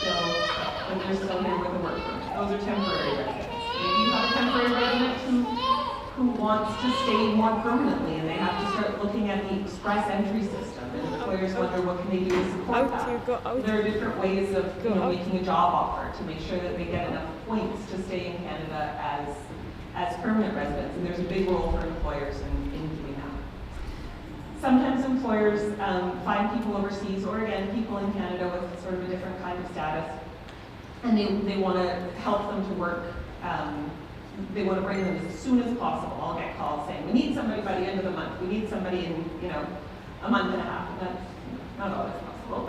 still here with a work permit. Those are temporary residents. Maybe you have a temporary resident who wants to stay more permanently, and they have to start looking at the express entry system, and employers wonder what can they do to support that. There are different ways of making a job offer to make sure that they get enough points to stay in Canada as permanent residents, and there's a big role for employers in doing that. Sometimes employers find people overseas, or again, people in Canada with sort of a different kind of status, and they want to help them to work. They want to bring them as soon as possible. I'll get calls saying, we need somebody by the end of the month. We need somebody in, a month and a half. And that's not always possible,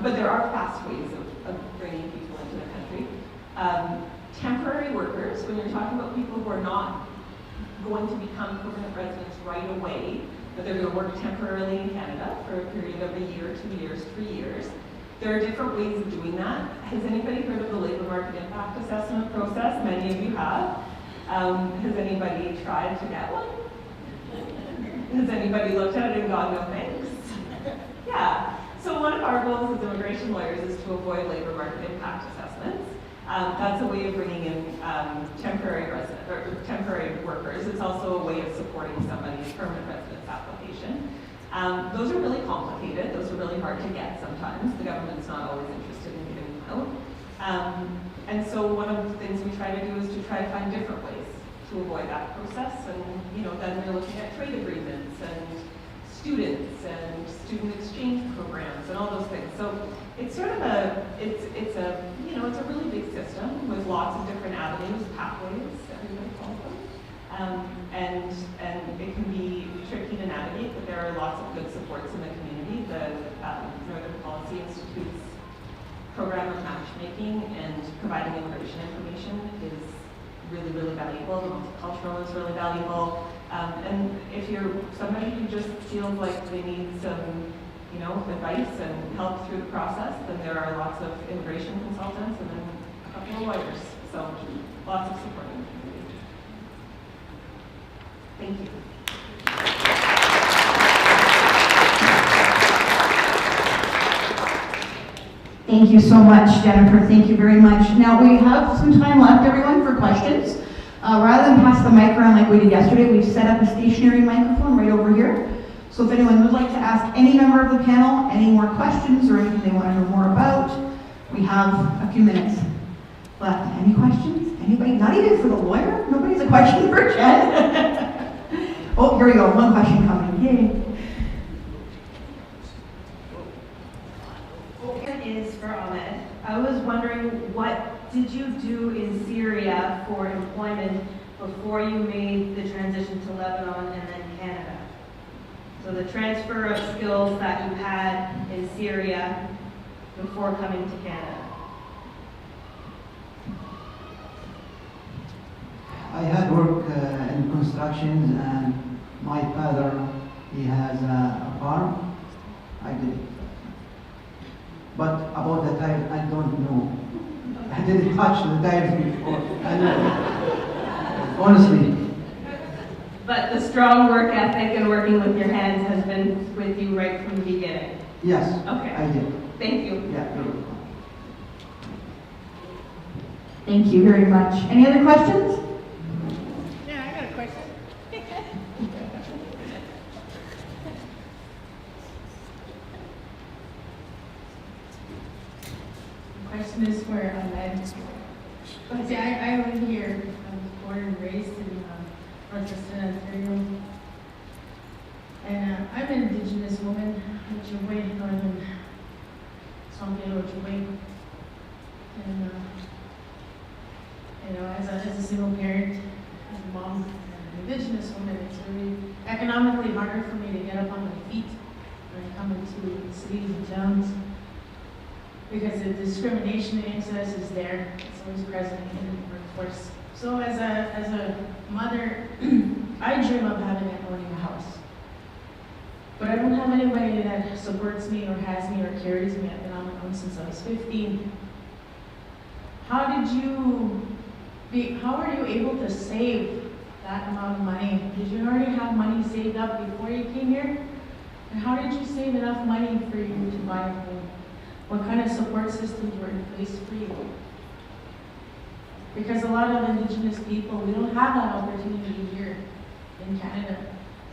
but there are fast ways of bringing people into the country. Temporary workers, when you're talking about people who are not going to become permanent residents right away, but they're going to work temporarily in Canada for a period of a year, 2 years, 3 years, there are different ways of doing that. Has anybody heard of the labor market impact assessment process? Many of you have. Has anybody tried to get one? Has anybody looked at it and gone, no thanks? Yeah. So one of our goals as immigration lawyers is to avoid labor market impact assessments. That's a way of bringing in temporary workers. It's also a way of supporting somebody's permanent residence application. Those are really complicated. Those are really hard to get sometimes. The government's not always interested in giving them out. And so one of the things we try to do is to try to find different ways to avoid that process. And then we're looking at trade agreements and students and student exchange programs and all those things. So it's sort of it's a really big system with lots of different avenues, pathways, everybody calls them. And it can be tricky to navigate, but there are lots of good supports in the community. The Northern Policy Institute's program of matchmaking and providing immigration information is really, really valuable. The multicultural is really valuable. And if you're somebody who just feels like they need some, advice and help through the process, then there are lots of immigration consultants and then a couple of lawyers. So lots of support in the community. Thank you. Thank you so much, Jennifer. Thank you very much. Now we have some time left, everyone, for questions. Rather than pass the mic around like we did yesterday, we've set up a stationary microphone right over here. So if anyone would like to ask any member of the panel any more questions or anything they want to know more about, we have a few minutes left. Any questions? Anybody? Not even for the lawyer? Nobody's a question for Jen? Oh, here we go. One question coming. Yay. Is for Ahmed. I was wondering, what did you do in Syria for employment before you made the transition to Lebanon and then Canada? So the transfer of skills that you had in Syria before coming to Canada. I had work in construction, and my father, he has a farm. I did. But about the tires, I don't know. I didn't touch the tires before. I know. Honestly. But the strong work ethic and working with your hands has been with you right from the beginning? Yes, okay. I did. Thank you. Yeah, you're welcome. Thank you very much. Any other questions? Yeah, I got a question. The question is for Ahmed. See, I live here. I was born and raised in Northwestern, Ontario. And I'm an Indigenous woman, Ojibwe, Northern Swampy Ojibwe. And as a single parent, as a mom, and an Indigenous woman, it's really economically harder for me to get up on my feet when I come into cities and towns, because the discrimination and access is there. It's always present in the workforce. So as a mother, I dream of owning a house. But I don't have anybody that supports me or has me or carries me. I've been on my own since I was 15. how were you able to save that amount of money? Did you already have money saved up before you came here? And how did you save enough money for you to buy a home? What kind of support systems were in place for you? Because a lot of Indigenous people, we don't have that opportunity here in Canada.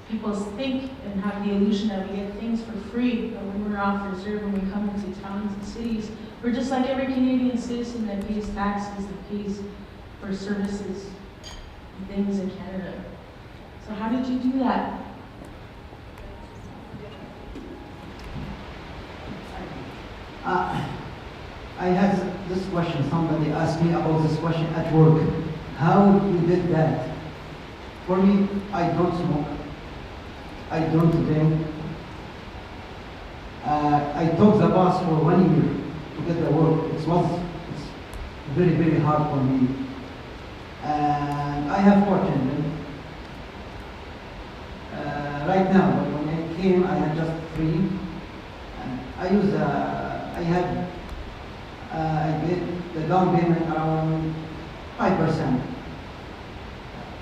People think and have the illusion that we get things for free, but when we're off reserve, when we come into towns and cities, we're just like every Canadian citizen that pays taxes, that pays for services and things in Canada. So how did you do that? I had this question, somebody asked me about this question at work. How you did that? For me, I don't smoke. I don't drink. I took the bus for 1 year to get the work. It's very, very hard for me. And I have 4 children. Right now, but when I came, I had just 3. And I did the down payment around 5%.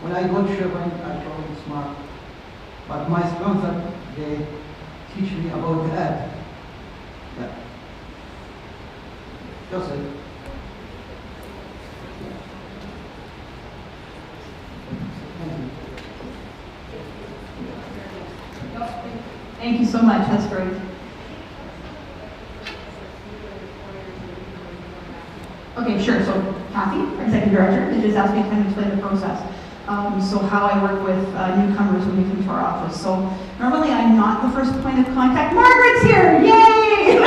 When I go shopping, I go smart. But my sponsor, they teach me about that. Yeah. Just it. Thank you so much, that's great. Okay, sure, so Kathy, our executive director, has just asked me to kind of explain the process. So how I work with newcomers when they come to our office. So normally I'm not the first point of contact. Margaret's here, yay!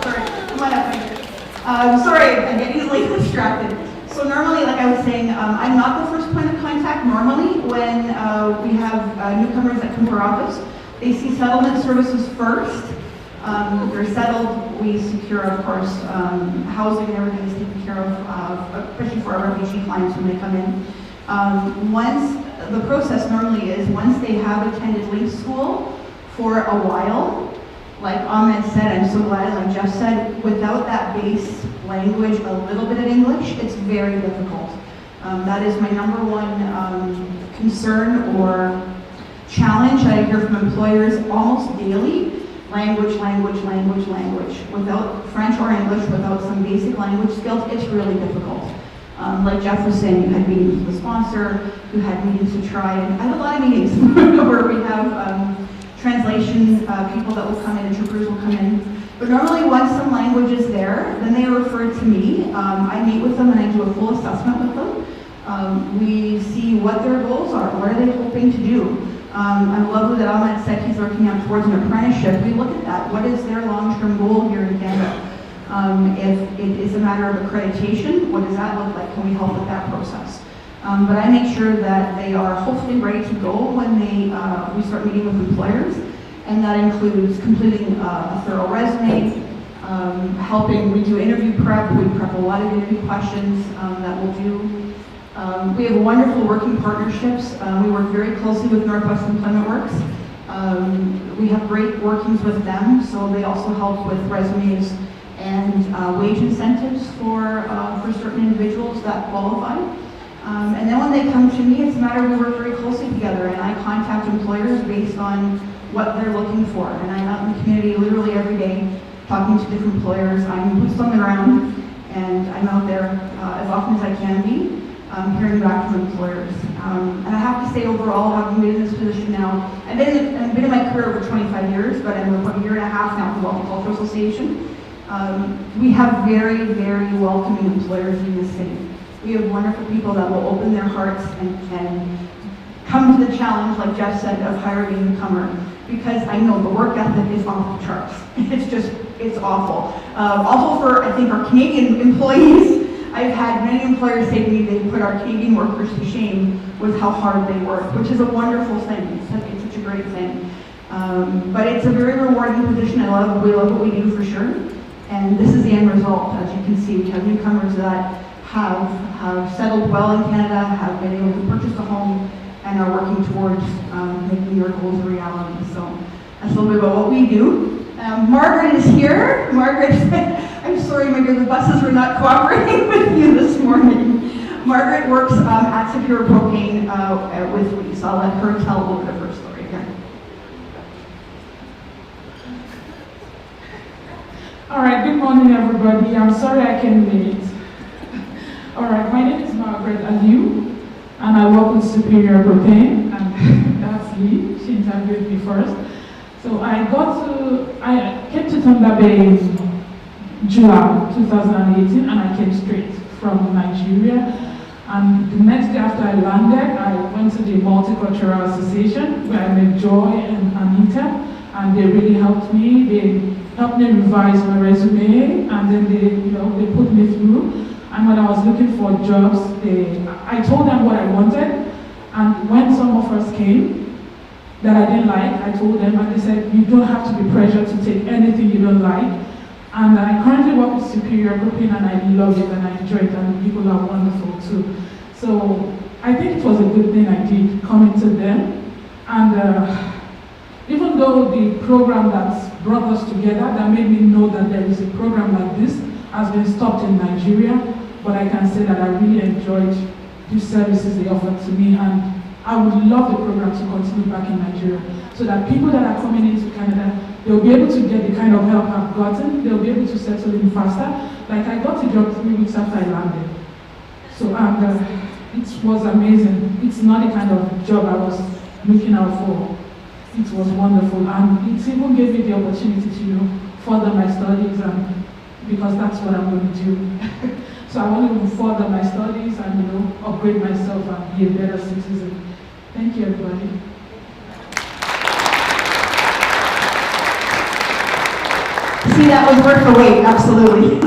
Sorry, come on up. Sorry, I get easily distracted. So normally, like I was saying, I'm not the first point of contact. Normally, when we have newcomers that come to our office, they see settlement services first. They're settled, we secure, of course, housing and everything is taken care of, especially for our refugee clients when they come in. The process normally is, once they have attended LINK school for a while, like Ahmed said, I'm so glad, like Jeff said, without that base language, a little bit of English, it's very difficult. That is my number one concern or challenge I hear from employers almost daily. Language. Without French or English, without some basic language skills, it's really difficult. Like Jeff was saying, you had meetings with the sponsor, you had meetings to try, and I have a lot of meetings where we have translation people that will come in, interpreters will come in. But normally once some language is there, then they are referred to me. I meet with them and I do a full assessment with them. We see what their goals are, what are they hoping to do. I love that Ahmed said he's working out towards an apprenticeship. We look at that. What is their long-term goal here in Canada? If it is a matter of accreditation, what does that look like? Can we help with that process? But I make sure that they are hopefully ready to go when we start meeting with employers. And that includes completing a thorough resume, we do interview prep. We prep a lot of interview questions that we'll do. We have wonderful working partnerships. We work very closely with Northwestern Employment Works. We have great workings with them, so they also help with resumes and wage incentives for certain individuals that qualify. And then when they come to me, it's a matter we work very closely together, and I contact employers based on what they're looking for. And I'm out in the community literally every day talking to different employers. I'm boots on the ground, and I'm out there as often as I can be. Hearing back from employers. And I have to say overall, having been in this position now, I've been in my career over 25 years, but I'm about a year and a half now at the Multicultural Association. We have very, very welcoming employers in this city. We have wonderful people that will open their hearts and come to the challenge, like Jeff said, of hiring a newcomer. Because I know the work ethic is off the charts. It's awful. Awful for, I think, our Canadian employees. I've had many employers say to me they put our Canadian workers to shame with how hard they work, which is a wonderful thing. It's such a great thing. But it's a very rewarding position. We love what we do for sure. And this is the end result. As you can see, we have newcomers that have settled well in Canada, have been able to purchase a home, and are working towards making their goals a reality. So that's a little bit about what we do. Margaret is here. Margaret, I'm sorry, my reminder, the buses were not cooperating with you this morning. Margaret works at Superior Propane with me, so I'll let her tell a little bit of her story here. All right, good morning, everybody. I'm sorry I came late. All right, my name is Margaret Aliu, and I work with Superior Propane, and that's Lee. She interviewed me first. So I came to Thunder Bay in July 2018, and I came straight from Nigeria. And the next day after I landed, I went to the Multicultural Association where I met Joy and Anita, and they really helped me. They helped me revise my resume, and then they put me through. And when I was looking for jobs, I told them what I wanted. And when some offers came that I didn't like, I told them, and they said, you don't have to be pressured to take anything you don't like. And I currently work with Superior Propane, and I love it, and I enjoy it, and the people are wonderful too. So I think it was a good thing I did coming to them. And even though the program that brought us together, that made me know that there is a program like this, has been stopped in Nigeria, but I can say that I really enjoyed the services they offered to me, and I would love the program to continue back in Nigeria, so that people that are coming into Canada, they'll be able to get the kind of help I've gotten, they'll be able to settle in faster. Like I got a job 3 weeks after I landed. So it was amazing. It's not the kind of job I was looking out for. It was wonderful, and it even gave me the opportunity to further my studies, and because that's what I'm going to do. So I want to further my studies and upgrade myself and be a better citizen. Thank you, everybody. See, that was worth the wait, absolutely.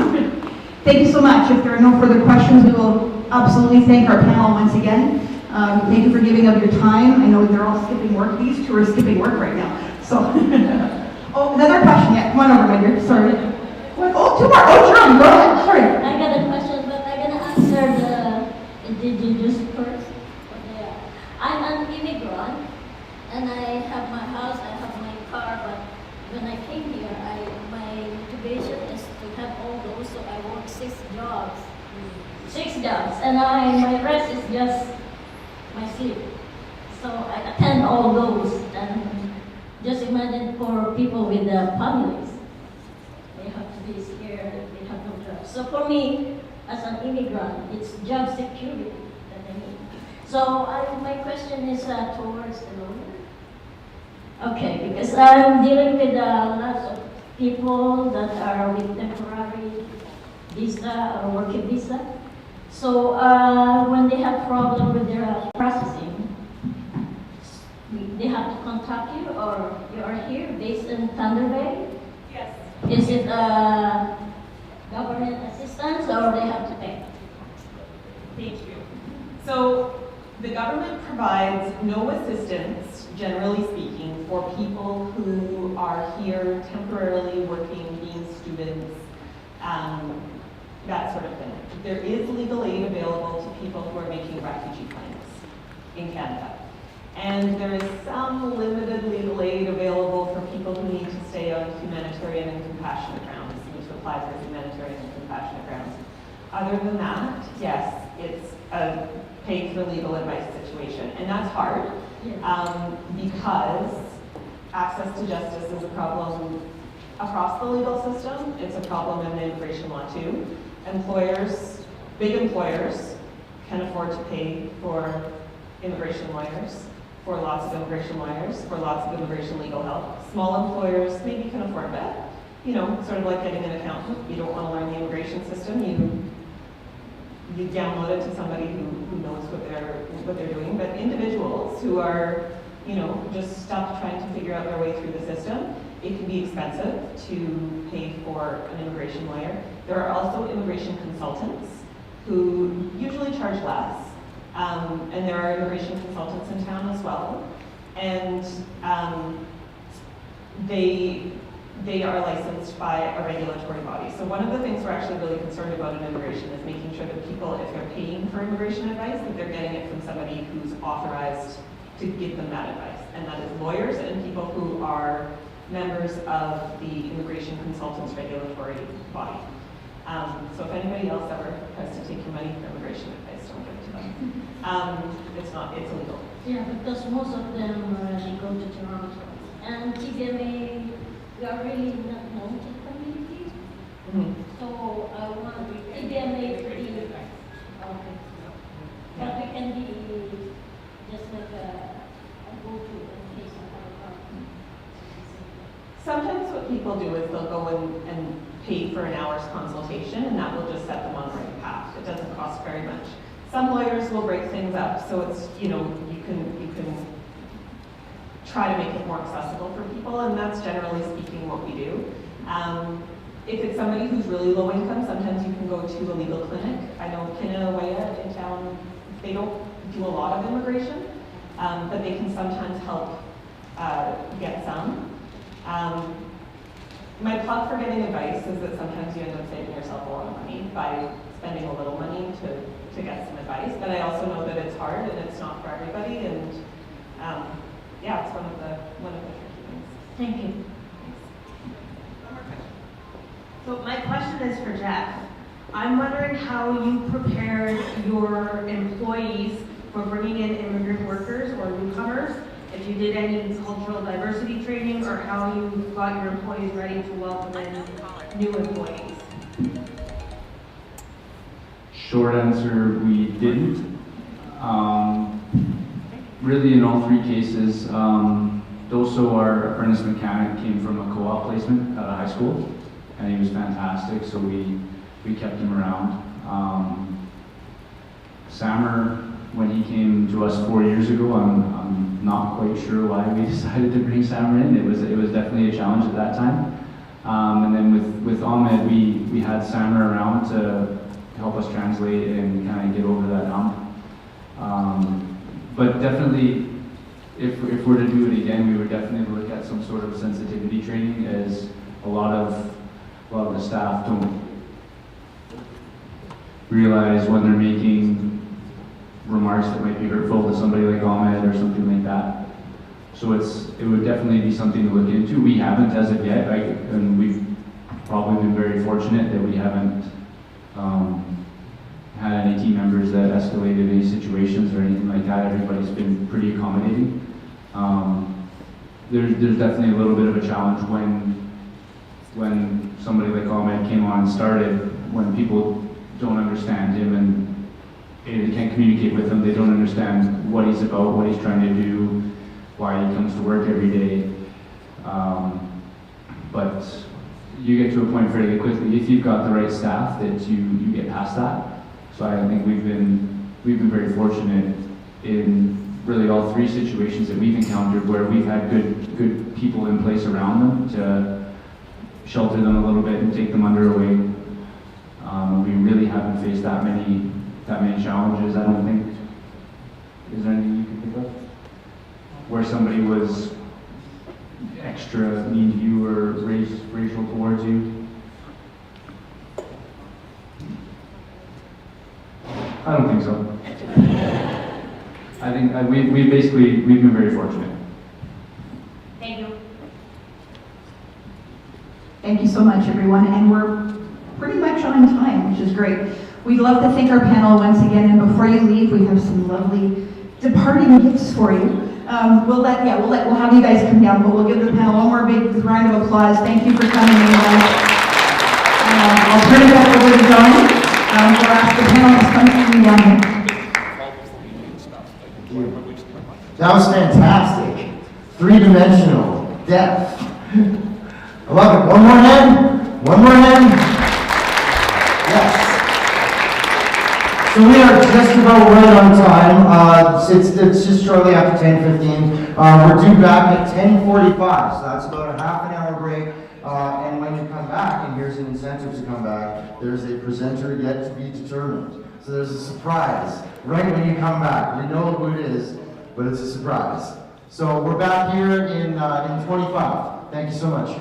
Thank you so much. If there are no further questions, we will absolutely thank our panel once again. Thank you for giving up your time. I know they're all skipping work. These two are skipping work right now. So, oh, another question. Yeah, come on over, my dear. Sorry. Oh, two more. Oh, John, go ahead. Sorry. I got a question, but I'm gonna answer the indigenous first. I'm an immigrant, and I have my house, I have my car, but when I came here, my motivation is to have all those, so I work 6 jobs. 6 jobs, and my rest is just my sleep. So I attend all those, and just imagine for people with families, they have to be scared, they have no jobs. So for me, as an immigrant, it's job security that I need. So my question is towards the lawyer. Okay, because I'm dealing with lots of people that are with temporary visa or working visa. So when they have problem with their processing, they have to contact you, or you are here based in Thunder Bay? Yes. Is it government assistance, or they have to pay? Thank you. So the government provides no assistance, generally speaking, for people who are here temporarily working, being students, that sort of thing. There is legal aid available to people who are making refugee claims in Canada. And there is some limited legal aid available for people who need to stay on humanitarian and compassionate grounds, need to apply for humanitarian and compassionate grounds. Other than that, yes, it's a pay for legal advice situation. And that's hard because access to justice is a problem across the legal system. It's a problem in immigration law too. Employers, big employers, can afford to pay for immigration lawyers, for lots of immigration lawyers, for lots of immigration legal help. Small employers maybe can afford that. Sort of like getting an accountant. You don't want to learn the immigration system. You download it to somebody who knows what they're doing. But individuals who are, just stuck trying to figure out their way through the system, it can be expensive to pay for an immigration lawyer. There are also immigration consultants who usually charge less. And there are immigration consultants in town as well. And they are licensed by a regulatory body. So one of the things we're actually really concerned about in immigration is making sure that people, if they're paying for immigration advice, that they're getting it from somebody who's authorized to give them that advice. And that is lawyers and people who are members of the immigration consultants regulatory body. So if anybody else ever tries to take your money for immigration advice, don't give it to them. It's illegal. Yeah, because most of them they go to Toronto. And TBMA, we are really not known to the community. So I want TBMA to be, okay. But we can be just like a go-to in case of our problem. Sometimes what people do is they'll go and pay for an hour's consultation, and that will just set them on the right path. It doesn't cost very much. Some lawyers will break things up, so it's, you can try to make it more accessible for people, and that's generally speaking what we do. If it's somebody who's really low income, sometimes you can go to a legal clinic. I know Kinawaya in town, they don't do a lot of immigration, but they can sometimes help get some. My plug for getting advice is that sometimes you end up saving yourself a lot of money by spending a little money to get some advice, but I also know that it's hard and it's not for everybody, and yeah, it's one of the tricky things. Thank you. So my question is for Jeff. I'm wondering how you prepared your employees for bringing in immigrant workers or newcomers, if you did any cultural diversity training, or how you got your employees ready to welcome in new employees. Short answer, we didn't. Really, in all three cases, Doso, our apprentice mechanic, came from a co-op placement at a high school, and he was fantastic, so we kept him around. Sammer, when he came to us 4 years ago, I'm not quite sure why we decided to bring Sammer in. It was definitely a challenge at that time. And then with Ahmed, we had Sammer around to help us translate and kind of get over that hump. But definitely, if we're to do it again, we would definitely look at some sort of sensitivity training, as a lot of the staff don't realize when they're making remarks that might be hurtful to somebody like Ahmed or something like that. So it would definitely be something to look into. We haven't as of yet, and we've probably been very fortunate that we haven't had any team members that escalated any situations or anything like that. Everybody's been pretty accommodating. There's definitely a little bit of a challenge when somebody like Ahmed came on and started, when people don't understand him and they can't communicate with him, they don't understand what he's about, what he's trying to do, why he comes to work every day. But you get to a point fairly quickly, if you've got the right staff, that you get past that. So I think we've been very fortunate in really all three situations that we've encountered, where we've had good people in place around them to shelter them a little bit and take them under our wing. We really haven't faced that many challenges, I don't think. Is there anything you can think of? Where somebody was extra mean to you or racial towards you? I don't think so. I think we've been very fortunate. Thank you. Thank you so much, everyone, and we're pretty much on time, which is great. We'd love to thank our panel once again, and before you leave, we have some lovely departing gifts for you. We'll have you guys come down, but we'll give the panel one more big round of applause. Thank you for coming in, guys. I'll turn it back over to John. We'll ask the panelists to come down here. That was fantastic. Three-dimensional depth. I love it. One more hand. One more hand. Yes. So we are just about right on time. It's just shortly after 10:15. We're due back at 10:45, so that's about a half an hour break. And when you come back, and here's an incentive to come back, there's a presenter yet to be determined. So there's a surprise right when you come back. We know who it is, but it's a surprise. So we're back here in 25. Thank you so much.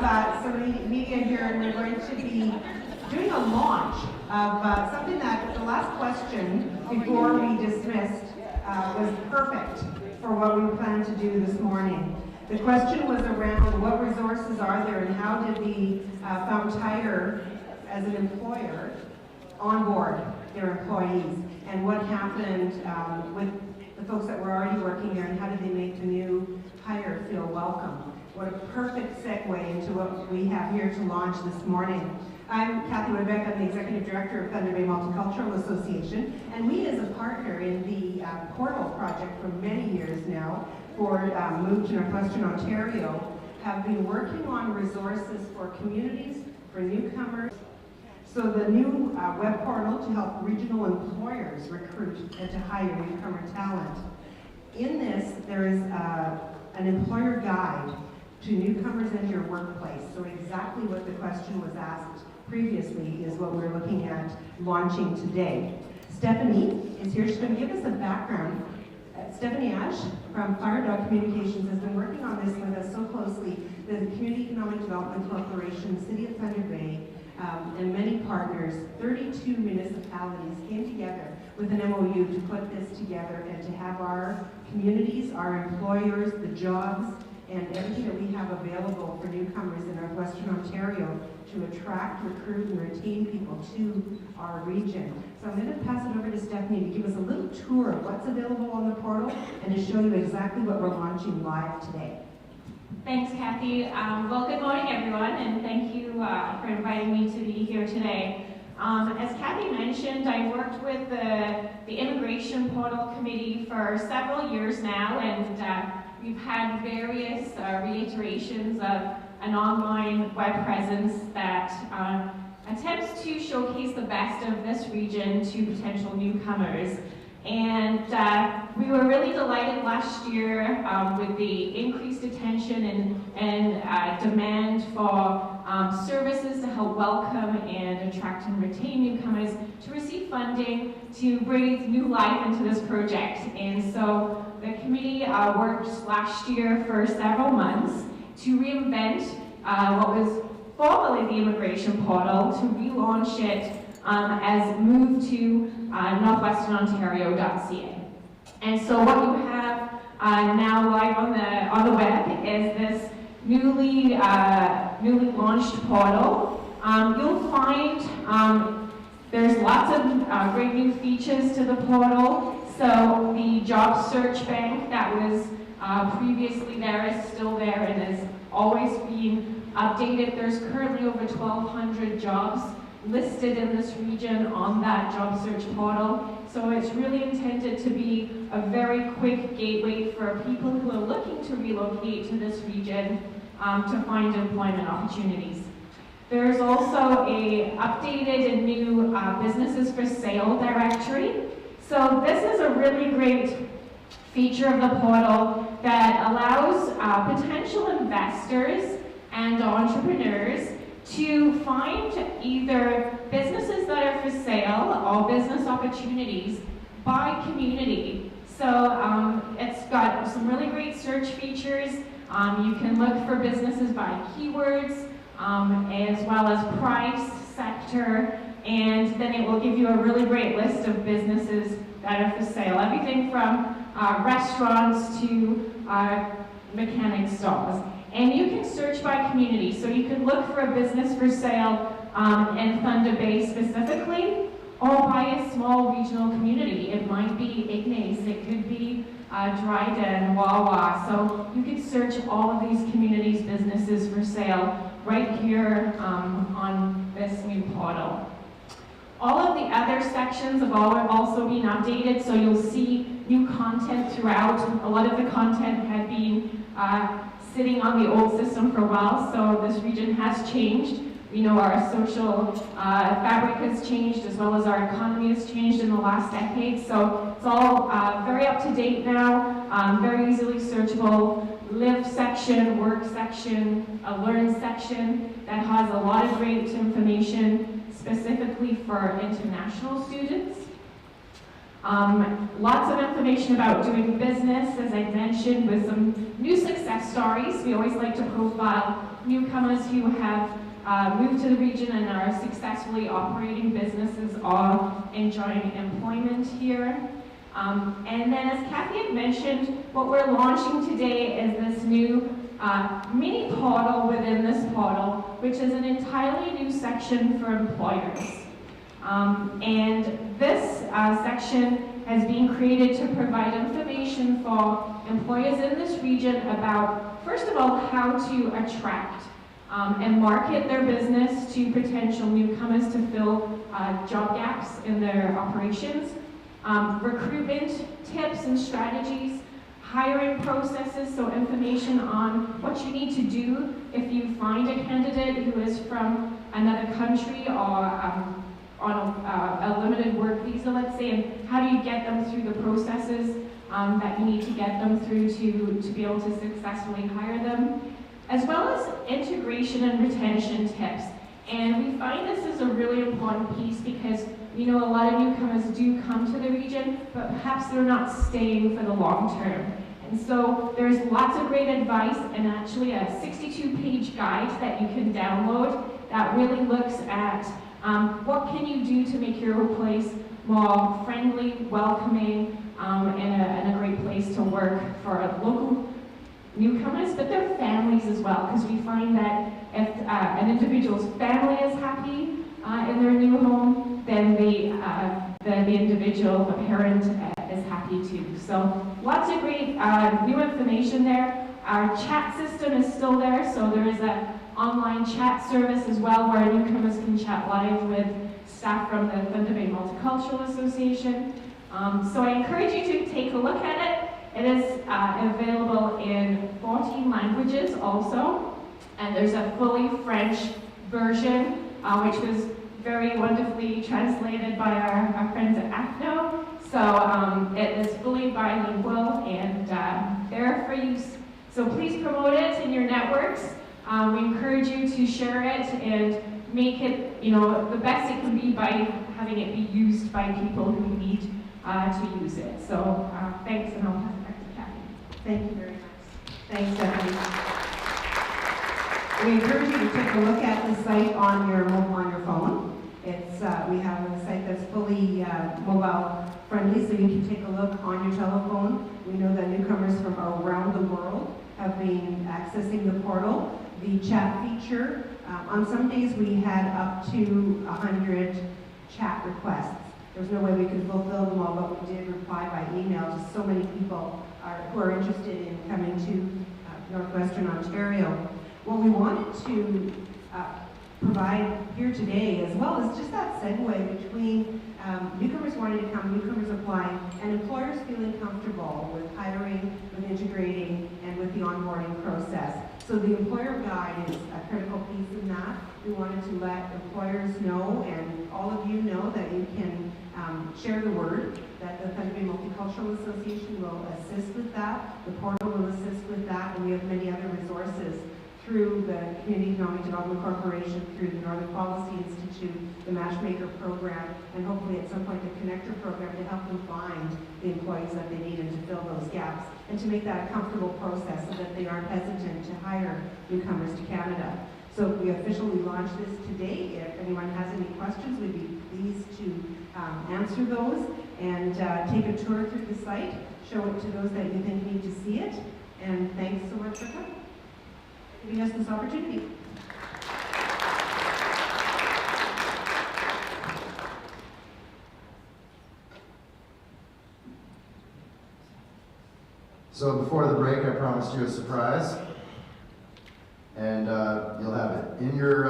have some media here, and we're going to be doing a launch of something that the last question before we dismissed was perfect for what we plan to do this morning. The question was around what resources are there and how did the Fountain Tire, as an employer, onboard their employees, and what happened with the folks that were already working there, and how did they make the new hire feel welcome. What a perfect segue into what we have here to launch this morning. I'm Kathy Woodbeck, I'm the Executive Director of Thunder Bay Multicultural Association, and we as a partner in the Portal project for many years now for Move to Northwestern Ontario have been working on resources for communities, for newcomers. So the new web portal to help regional employers recruit and to hire newcomer talent. In this, there is an employer guide to newcomers into your workplace. So exactly what the question was asked previously is what we're looking at launching today. Stephanie is here. She's going to give us a background. Stephanie Ash from Firedog Communications has been working on this with us so closely. The Community Economic Development Corporation, City of Thunder Bay, and many partners, 32 municipalities came together with an MOU to put this together and to have our communities, our employers, the jobs, and everything that we have available for newcomers in Northwestern Ontario to attract, recruit, and retain people to our region. So I'm going to pass it over to Stephanie to give us a little tour of what's available on the portal and to show you exactly what we're launching live today. Thanks, Kathy. Well, good morning, everyone, and thank you for inviting me to be here today. As Kathy mentioned, I worked with the Immigration Portal Committee for several years now, and we've had various reiterations of an online web presence that attempts to showcase the best of this region to potential newcomers. And we were really delighted last year with the increased attention and demand for services to help welcome and attract and retain newcomers to receive funding to breathe new life into this project. And so the committee worked last year for several months to reinvent what was formerly the Immigration Portal, to relaunch it as Move to northwesternontario.ca. And so what you have now live on the web is this newly launched portal. You'll find there's lots of great new features to the portal. So the job search bank that was previously there is still there and is always being updated. There's currently over 1,200 jobs listed in this region on that job search portal. So it's really intended to be a very quick gateway for people who are looking to relocate to this region to find employment opportunities. There's also a updated and new businesses for sale directory. So this is a really great feature of the portal that allows potential investors and entrepreneurs to find either businesses that are for sale or business opportunities by community. So it's got some really great search features. You can look for businesses by keywords, as well as price, sector, and then it will give you a really great list of businesses that are for sale. Everything from restaurants to mechanic stores. And you can search by community. So you can look for a business for sale in Thunder Bay specifically, or by a small regional community. It might be Ignace, it could be Dryden, Wawa. So you can search all of these communities' businesses for sale right here on this new portal. All of the other sections have also been updated, so you'll see new content throughout. A lot of the content had been sitting on the old system for a while, so this region has changed. We know our social fabric has changed, as well as our economy has changed in the last decade, so it's all very up to date now, very easily searchable. Live section, work section, a learn section that has a lot of great information specifically for international students. Lots of information about doing business, as I mentioned, with some new success stories. We always like to profile newcomers who have moved to the region and are successfully operating businesses are enjoying employment here. And then as Kathy had mentioned, what we're launching today is this new mini portal within this portal, which is an entirely new section for employers. And this section has been created to provide information for employers in this region about, first of all, how to attract and market their business to potential newcomers to fill job gaps in their operations, recruitment tips and strategies, hiring processes, so information on what you need to do if you find a candidate who is from another country or on a limited work visa, let's say, and how do you get them through the processes that you need to get them through to be able to successfully hire them, as well as integration and retention tips. And we find this is a really important piece because we know a lot of newcomers do come to the region, but perhaps they're not staying for the long term. And so there's lots of great advice and actually a 62-page guide that you can download that really looks at what can you do to make your place more friendly, welcoming, and a great place to work for local newcomers, but their families as well, because we find that if an individual's family is happy in their new home, then the individual, the parent, is happy too. So lots of great new information there. Our chat system is still there, so there is an online chat service as well where newcomers can chat live with staff from the Thunder Bay Multicultural Association. So I encourage you to take a look at it. It is available in 14 languages also, and there's a fully French version, which was very wonderfully translated by our friends at ACNO. So it is fully bilingual and there for use. So please promote it in your networks. We encourage you to share it and make it, the best it can be by having it be used by people who need to use it. So thanks, and I'll pass it back to Kathy. Thank you very much. Thanks, Stephanie. We encourage you to take a look at the site on your phone. It's we have a site that's fully mobile friendly, so you can take a look on your telephone. We know that newcomers from around the world have been accessing the portal. The chat feature, on some days we had up to 100 chat requests. There's no way we could fulfill them all, but we did reply by email to so many people who are interested in coming to Northwestern Ontario. What we wanted to provide here today, as well as just that segue between newcomers wanting to come, newcomers applying, and employers feeling comfortable with hiring, with integrating, and with the onboarding process. So the employer guide is a critical piece in that. We wanted to let employers know, and all of you know, that you can share the word, that the Thunder Bay Multicultural Association will assist with that, the portal will assist with that, and we have many other resources through the Community Economic Development Corporation, through the Northern Policy Institute, the Matchmaker Program, and hopefully at some point the Connector Program to help them find the employees that they need and to fill those gaps, and to make that a comfortable process so that they aren't hesitant to hire newcomers to Canada. So we officially launched this today. If anyone has any questions, we'd be pleased to answer those, and take a tour through the site, show it to those that you think need to see it, and thanks so much for coming. Giving us this opportunity. So before the break, I promised you a surprise, and you'll have it. In your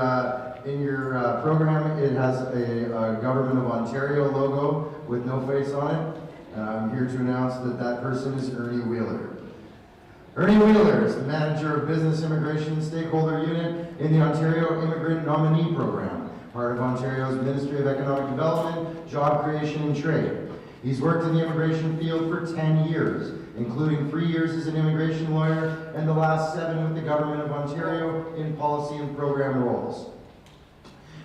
program, it has a Government of Ontario logo with no face on it, and I'm here to announce that that person is Ernie Wheeler. Ernie Wheeler is the Manager of Business Immigration Stakeholder Unit in the Ontario Immigrant Nominee Program, part of Ontario's Ministry of Economic Development, Job Creation and Trade. He's worked in the immigration field for 10 years, including 3 years as an immigration lawyer and the last 7 with the Government of Ontario in policy and program roles.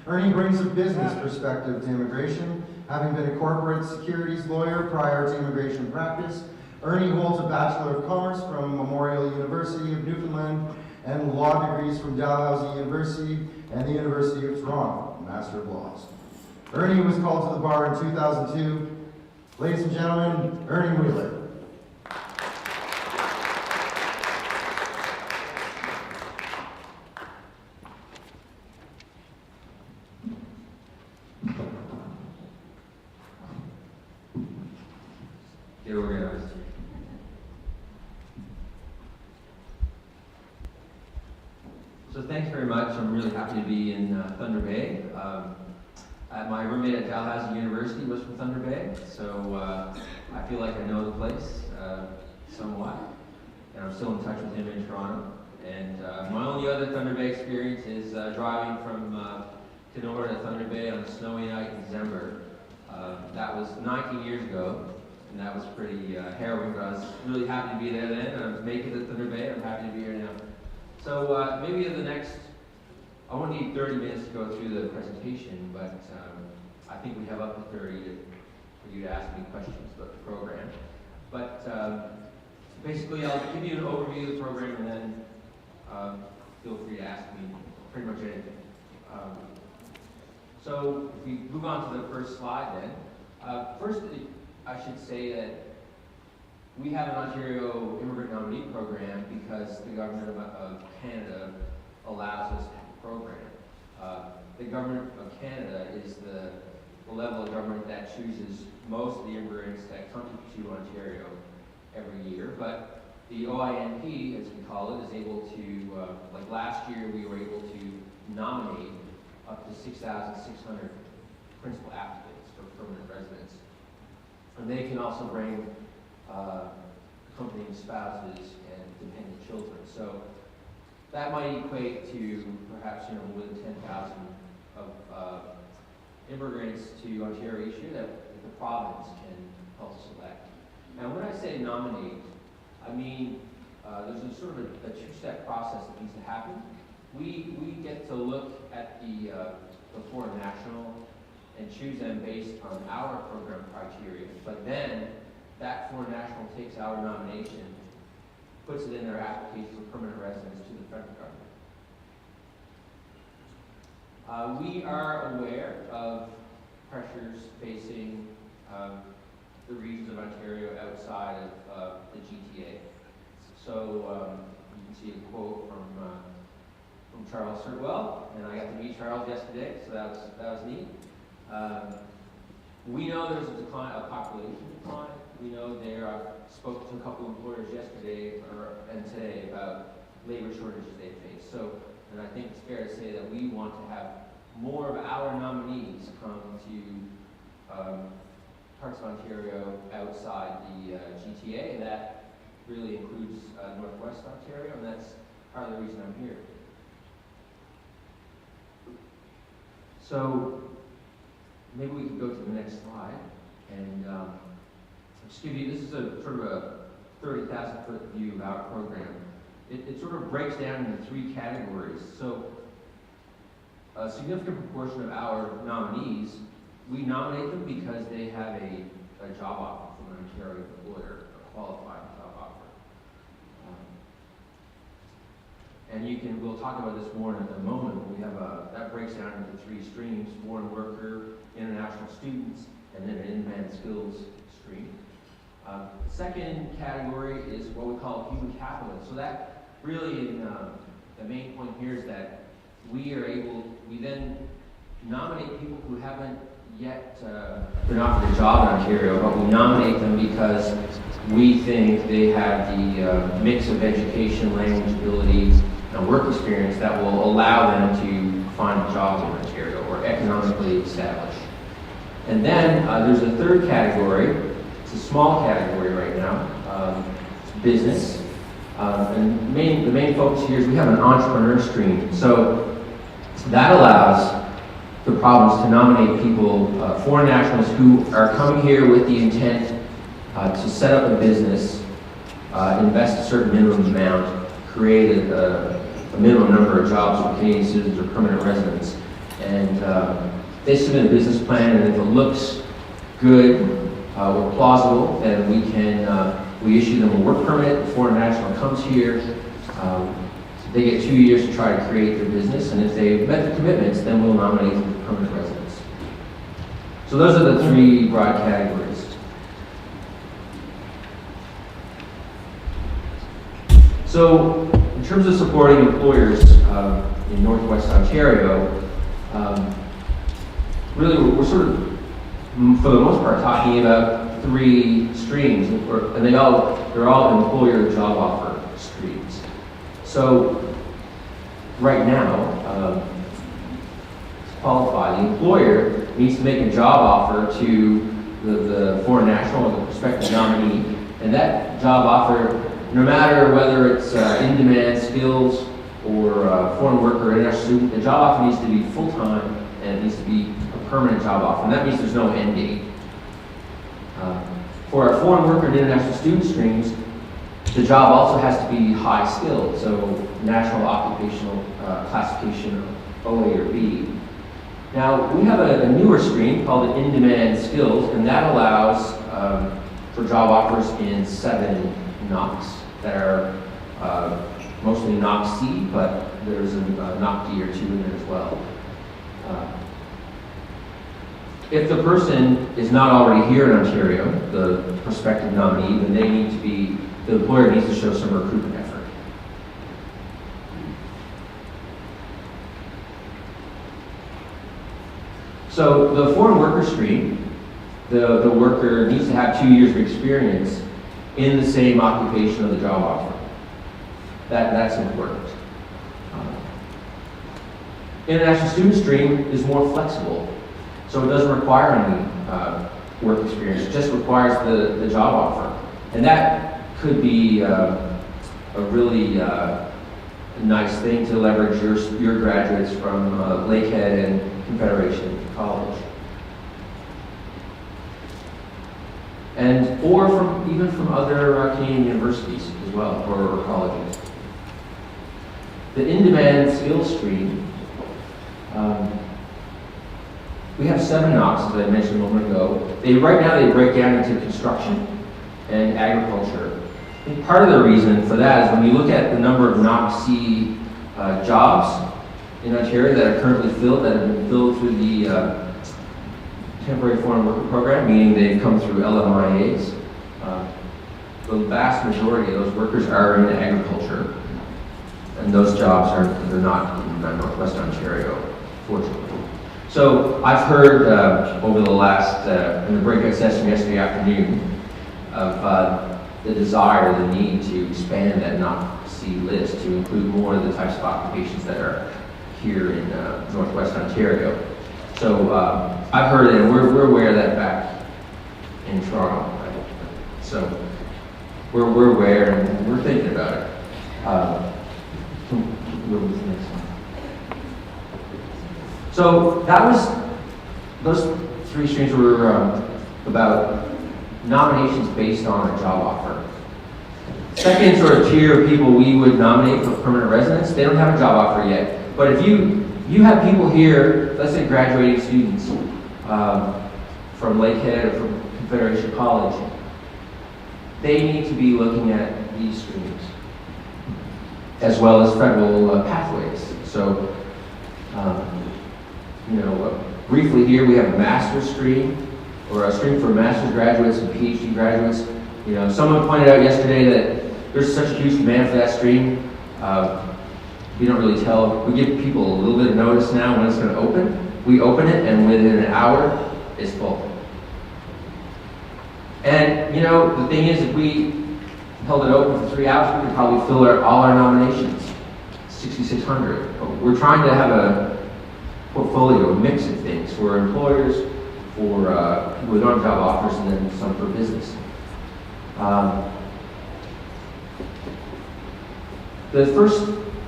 Ernie brings a business perspective to immigration, having been a corporate securities lawyer prior to immigration practice. Ernie holds a Bachelor of Commerce from Memorial University of Newfoundland and law degrees from Dalhousie University and the University of Toronto, Master of Laws. Ernie was called to the bar in 2002. Ladies and gentlemen, Ernie Wheeler. Get organized. So thanks very much. I'm really happy to be in Thunder Bay. My roommate at Dalhousie University was from Thunder Bay, so I feel like I know the place somewhat. And I'm still in touch with him in Toronto. And my only other Thunder Bay experience is driving from Kenora to Thunder Bay on a snowy night in December. That was 19 years ago. And that was pretty harrowing, but I was really happy to be there then, and I'm making it to Thunder Bay. I'm happy to be here now. So maybe in the next, I won't need 30 minutes to go through the presentation, but I think we have up to 30 for you to ask me questions about the program. But basically, I'll give you an overview of the program, and then feel free to ask me pretty much anything. So if we move on to the first slide then. First, I should say that we have an Ontario immigrant nominee program because the government of Canada allows us to have a program. The government of Canada is the level of government that chooses most of the immigrants that come to Ontario every year, but the OINP, as we call it, is able to, like last year, we were able to nominate up to 6,600 principal applicants for permanent residence. And they can also bring accompanying spouses and dependent children. So that might equate to perhaps more than 10,000 of immigrants to Ontario each year that the province can help select. Now, when I say nominate, I mean there's a sort of a two-step process that needs to happen. We get to look at the foreign national and choose them based on our program criteria. But then that foreign national takes our nomination, puts it in their application for permanent residence to the federal government. We are aware of pressures facing the regions of Ontario outside of the GTA. So you can see a quote from Charles Sirtwell, and I got to meet Charles yesterday, so that was neat. We know there's a population decline. We know I spoke to a couple of employers yesterday and today about labor shortages they face. So, and I think it's fair to say that we want to have more of our nominees come to parts of Ontario outside the GTA, and that really includes Northwest Ontario, and that's part of the reason I'm here. So, maybe we could go to the next slide, and just give you, this is a sort of a 30,000-foot view of our program. It sort of breaks down into three categories. So a significant proportion of our nominees, we nominate them because they have a job offer from an Ontario employer, a qualified job offer. And we'll talk about this more in a moment. We have that breaks down into three streams: foreign worker, international students, and then an in-demand skills stream. Second category is what we call human capital. So that really, the main point here is that we then nominate people who haven't yet been offered a job in Ontario, but we nominate them because we think they have the mix of education, language ability, and work experience that will allow them to find a job in Ontario or economically establish. And then there's a third category. It's a small category right now. It's business. And the main focus here is we have an entrepreneur stream. So that allows the province to nominate people, foreign nationals who are coming here with the intent to set up a business, invest a certain minimum amount, create a minimum number of jobs for Canadian citizens or permanent residents. And they submit a business plan, and if it looks good or plausible, then we issue them a work permit. The foreign national comes here, They get 2 years to try to create their business, and if they've met the commitments, then we'll nominate them for permanent residence. So those are the three broad categories. So in terms of supporting employers in Northwest Ontario, really we're sort of, for the most part, talking about three streams, and they're all employer job offer streams. So right now, to qualify, the employer needs to make a job offer to the foreign national or the prospective nominee, and that job offer, no matter whether it's in-demand skills or foreign worker or international student, the job offer needs to be full-time and it needs to be a permanent job offer, and that means there's no end date. For our foreign worker and international student streams, the job also has to be high skilled, so National Occupational Classification OA or B. Now, we have a newer stream called the in-demand skills, and that allows for job offers in 7 NOCs that are mostly NOC C, but there's a NOC D or 2 in there as well. If the person is not already here in Ontario, the prospective nominee, then the employer needs to show some recruitment effort. So the foreign worker stream, the worker needs to have 2 years of experience in the same occupation of the job offer. That's important. International student stream is more flexible, so it doesn't require any work experience. It just requires the job offer, and that could be a really nice thing to leverage your graduates from Lakehead and Confederation College, or even from other Canadian universities as well, or colleges. The in-demand skills stream, we have 7 NOCs, as I mentioned a moment ago. Right now they break down into construction and agriculture. I think part of the reason for that is when you look at the number of NOC C jobs in Ontario that are currently filled, that have been filled through the temporary foreign worker program, meaning they've come through LMIAs. The vast majority of those workers are in agriculture, and those jobs they're not in Northwest Ontario, fortunately. So I've heard over the last, in the breakout session yesterday afternoon, of the desire, the need to expand that NOC C list to include more of the types of occupations that are here in Northwest Ontario. So I've heard it, and we're aware of that back in Toronto. Right? So we're aware, and we're thinking about it. We'll move to the next one. So those 3 streams were about nominations based on a job offer. Second sort of tier of people we would nominate for permanent residence, they don't have a job offer yet. But if you have people here, let's say graduating students from Lakehead or from Confederation College, they need to be looking at these streams, as well as federal pathways. So, briefly here we have a master's stream, or a stream for master's graduates and PhD graduates. Someone pointed out yesterday that there's such a huge demand for that stream. We don't really tell, we give people a little bit of notice now when it's going to open. We open it, and within an hour, it's full. And, the thing is, if we held it open for 3 hours, we could probably fill all our nominations, 6,600. But we're trying to have a portfolio, a mix of things for employers, for people who don't have job offers, and then some for business.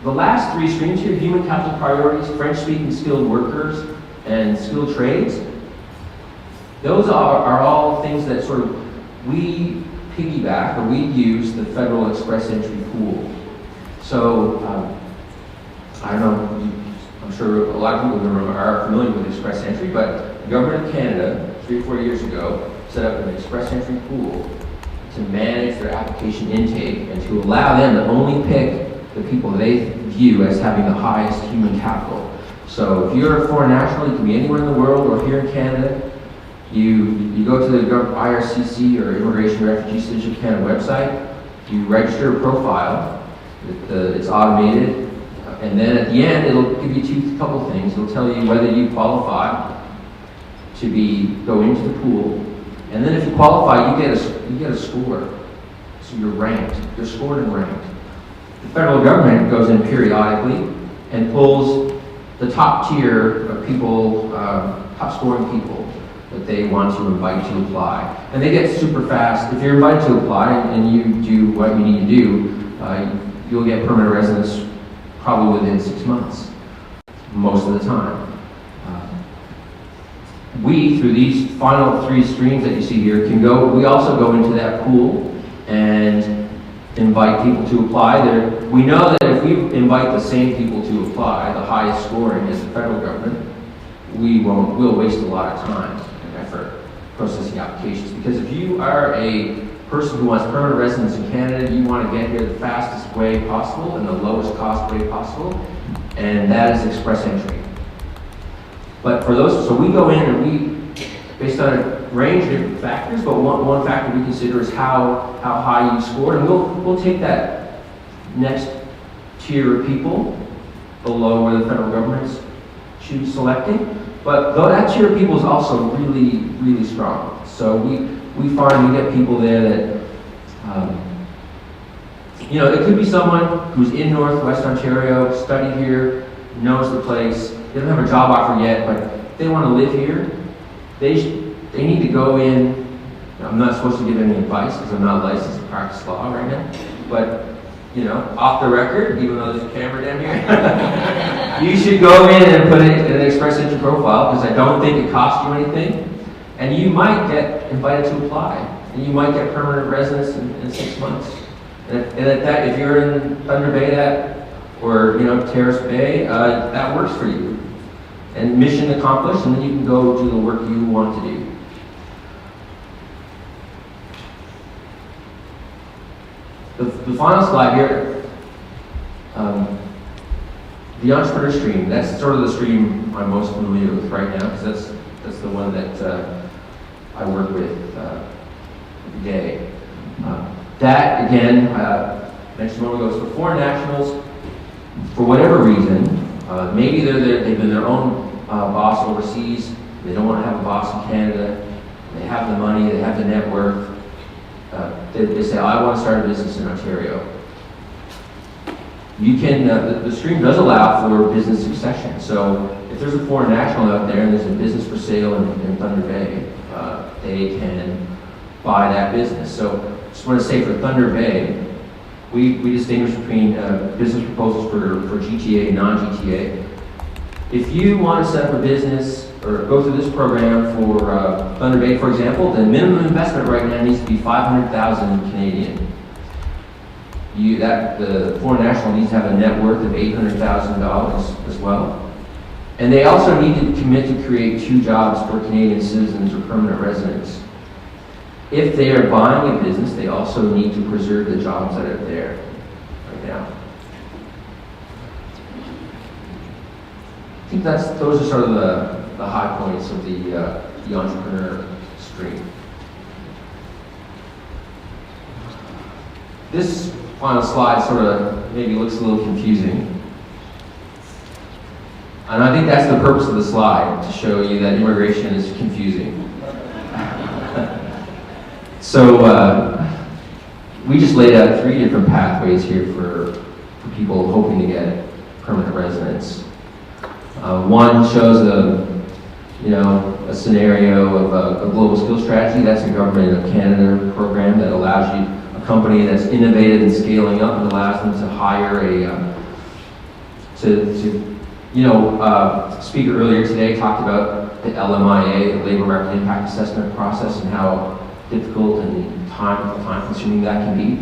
The last 3 streams here, human capital priorities, French-speaking skilled workers, and skilled trades, those are all things that sort of we piggyback, or we use the federal express entry pool. So, I don't know, I'm sure a lot of people are familiar with express entry, but the government of Canada, 3 or 4 years ago, set up an express entry pool to manage their application intake and to allow them to only pick the people they view as having the highest human capital. So if you're a foreign national, you can be anywhere in the world or here in Canada, you go to the IRCC or Immigration and Refugee Citizenship Canada website, you register a profile, it's automated, and then at the end it'll give you a couple things. It'll tell you whether you qualify to go into the pool, and then if you qualify, you get a score. So you're ranked, you're scored and ranked. The federal government goes in periodically and pulls the top tier of people, top scoring people that they want to invite to apply. And they get super fast. If you're invited to apply and you do what you need to do, you'll get permanent residence probably within 6 months, most of the time. We, through these final 3 streams that you see here, we also go into that pool and invite people to apply. We know that if we invite the same people to apply, the highest scoring as the federal government, we'll waste a lot of time and effort processing applications. Because if you are a person who wants permanent residence in Canada, you want to get here the fastest way possible and the lowest cost way possible, and that is express entry. But for those, so we go in and based on a range of different factors, but one factor we consider is how high you scored, and we'll take that next tier of people below where the federal government's selecting. But though that tier of people is also really, really strong. So we find we get people there that, it could be someone who's in Northwest Ontario, studied here, knows the place, they don't have a job offer yet, but they want to live here. They need to go in. I'm not supposed to give any advice because I'm not licensed to practice law right now, but off the record, even though there's a camera down here, you should go in and put it in an express entry profile because I don't think it costs you anything, and you might get invited to apply, and you might get permanent residence in 6 months. And if you're in Thunder Bay or Terrace Bay, that works for you. And mission accomplished, and then you can go do the work you want to do. The final slide here, the entrepreneur stream, that's sort of the stream I'm most familiar with right now, because that's the one that I work with every day. That, again, mentioned a moment ago, is for foreign nationals, for whatever reason, maybe they've been their own boss overseas, they don't want to have a boss in Canada, they have the money, they have the net worth, they say, I want to start a business in Ontario. You can, the stream does allow for business succession. So if there's a foreign national out there and there's a business for sale in Thunder Bay, they can buy that business. So I just want to say for Thunder Bay, we distinguish between business proposals for GTA and non-GTA. If you want to set up a business or go through this program for Thunder Bay, for example, the minimum investment right now needs to be 500,000 Canadian. The foreign national needs to have a net worth of $800,000 as well. And they also need to commit to create 2 jobs for Canadian citizens or permanent residents. If they are buying a business, they also need to preserve the jobs that are there right now. I think those are sort of the high points of the entrepreneur stream. This final slide sort of maybe looks a little confusing. And I think that's the purpose of the slide, to show you that immigration is confusing. So we just laid out 3 different pathways here for people hoping to get permanent residence. One shows a scenario of a global skills strategy. That's a Government of Canada program that allows you, a company that's innovative and scaling up, and allows them to hire speaker earlier today talked about the LMIA, the Labor Market Impact Assessment process, and how difficult and time-consuming that can be.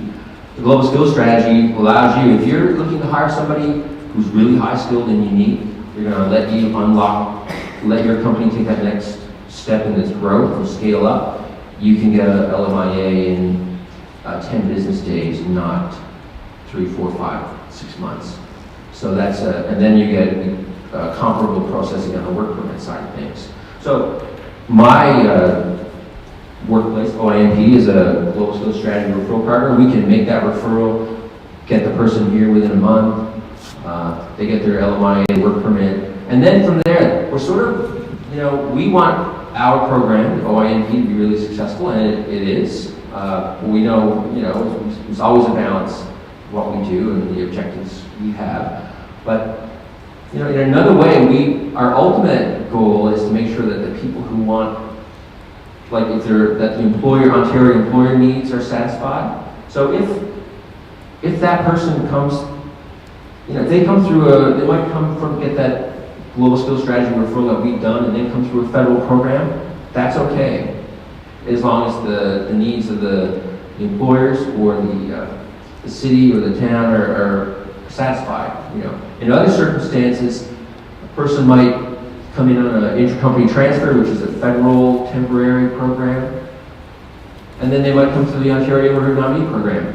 The global skills strategy allows you, if you're looking to hire somebody who's really high-skilled and unique, they're going to let your company take that next step in its growth and scale up. You can get a LMIA in 10 business days, not 3, 4, 5, 6 months. So that's and then you get comparable processing on the work permit side of things. So my workplace, OIMP, is a global skills strategy referral partner. We can make that referral, get the person here within a month. They get their LMIA work permit, and then from there, we're sort of, we want our program, the OIMP, to be really successful, and it is. We know, there's always a balance what we do and the objectives we have. But, in another way, our ultimate goal is to make sure that the people who want, that the Ontario employer needs are satisfied. So if that person comes, if they come through they might get that global skills strategy referral that we've done and then come through a federal program, that's okay. As long as the needs of the employers or the city or the town are satisfied. In other circumstances, a person might come in on an intercompany transfer, which is a federal temporary program, and then they might come through the Ontario Immigrant Nominee Program.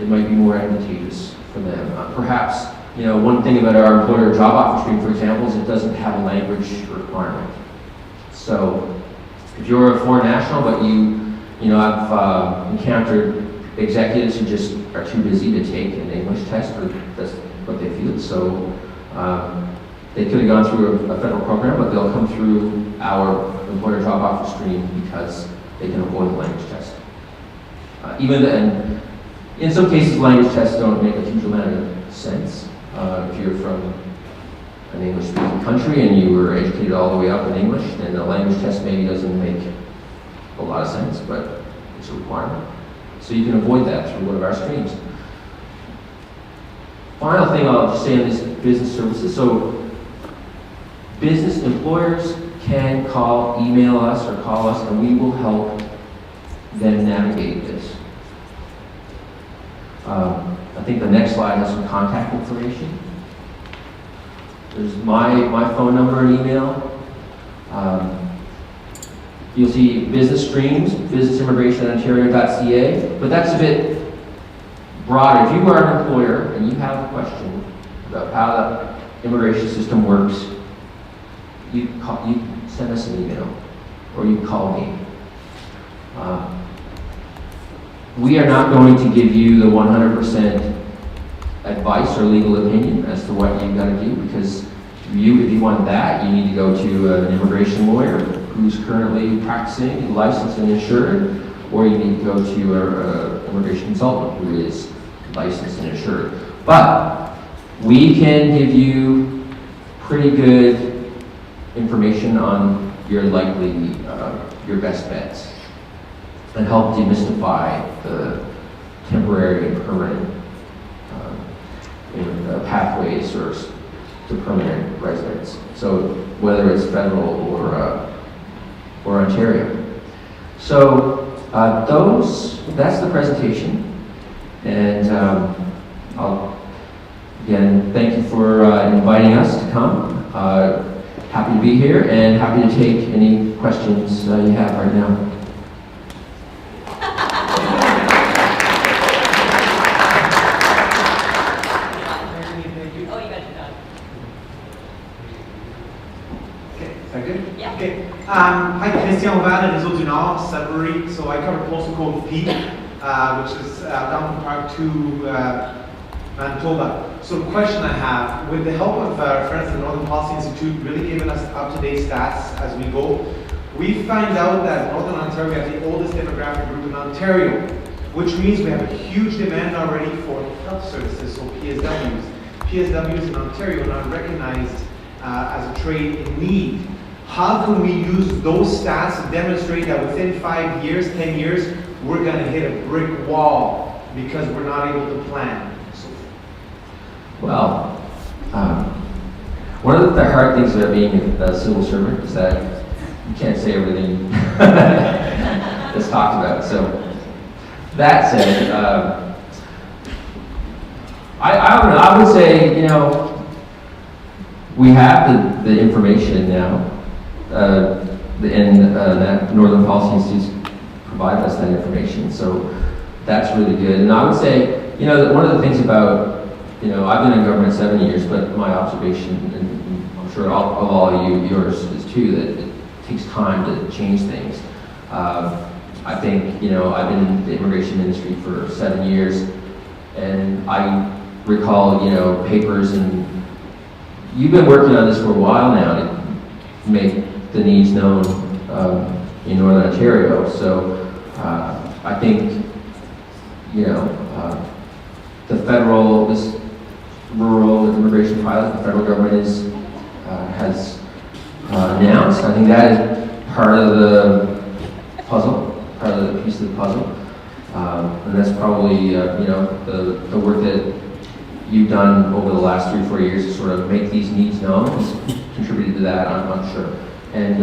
It might be more advantageous for them. Perhaps, one thing about our employer job offer stream, for example, is it doesn't have a language requirement. So if you're a foreign national, but I've encountered executives who just are too busy to take an English test, or that's what they feel. So they could have gone through a federal program, but they'll come through our employer job offer stream because they can avoid the language test. And in some cases, language tests don't make a huge amount of sense. If you're from an English-speaking country and you were educated all the way up in English, then the language test maybe doesn't make a lot of sense, but it's a requirement. So you can avoid that through one of our streams. Final thing I'll just say on this business services. So business employers can email us or call us, and we will help them navigate this. I think the next slide has some contact information. There's my phone number and email. You'll see business streams, businessimmigrationontario.ca, but that's a bit broader. If you are an employer and you have a question about how the immigration system works, you send us an email or you call me. We are not going to give you the 100% advice or legal opinion as to what you've got to do, because if you want that, you need to go to an immigration lawyer who's currently practicing, licensed and insured, or you need to go to an immigration consultant who is licensed and insured. But we can give you pretty good information on your your best bets, and help demystify the temporary and permanent pathways to permanent residence. So whether it's federal or Ontario. So that's the presentation, and I'll again thank you for inviting us to come. Happy to be here and happy to take any questions you have right now. Hi, Christian Aubert, Réseau du Nord, Sudbury. So I cover postal code P, which is down from Park to Manitoba. So the question I have, with the help of our friends at the Northern Policy Institute really giving us up-to-date stats as we go, we find out that Northern Ontario, we have the oldest demographic group in Ontario, which means we have a huge demand already for health services, so PSWs. PSWs in Ontario are not recognized as a trade in need. How can we use those stats to demonstrate that within 5 years, 10 years, we're going to hit a brick wall because we're not able to plan? Well, one of the hard things about being a civil servant is that you can't say everything that's talked about. So that said, I don't know. I would say, we have the information now. That Northern Policy Institute provided us that information, so that's really good. And I would say, one of the things about you know, I've been in government 7 years, but my observation, and I'm sure of all of you, yours is too, that it takes time to change things. I think, you know, I've been in the immigration industry for 7 years, and I recall, you know, papers, and you've been working on this for a while now to make the needs known in Northern Ontario. So I think, you know, the federal, this rural immigration pilot, the federal government has announced. I think that is part of the puzzle, part of the piece of the puzzle, and that's probably you know, the work that you've done over the last 3 or 4 years to sort of make these needs known has contributed to that, I'm sure. And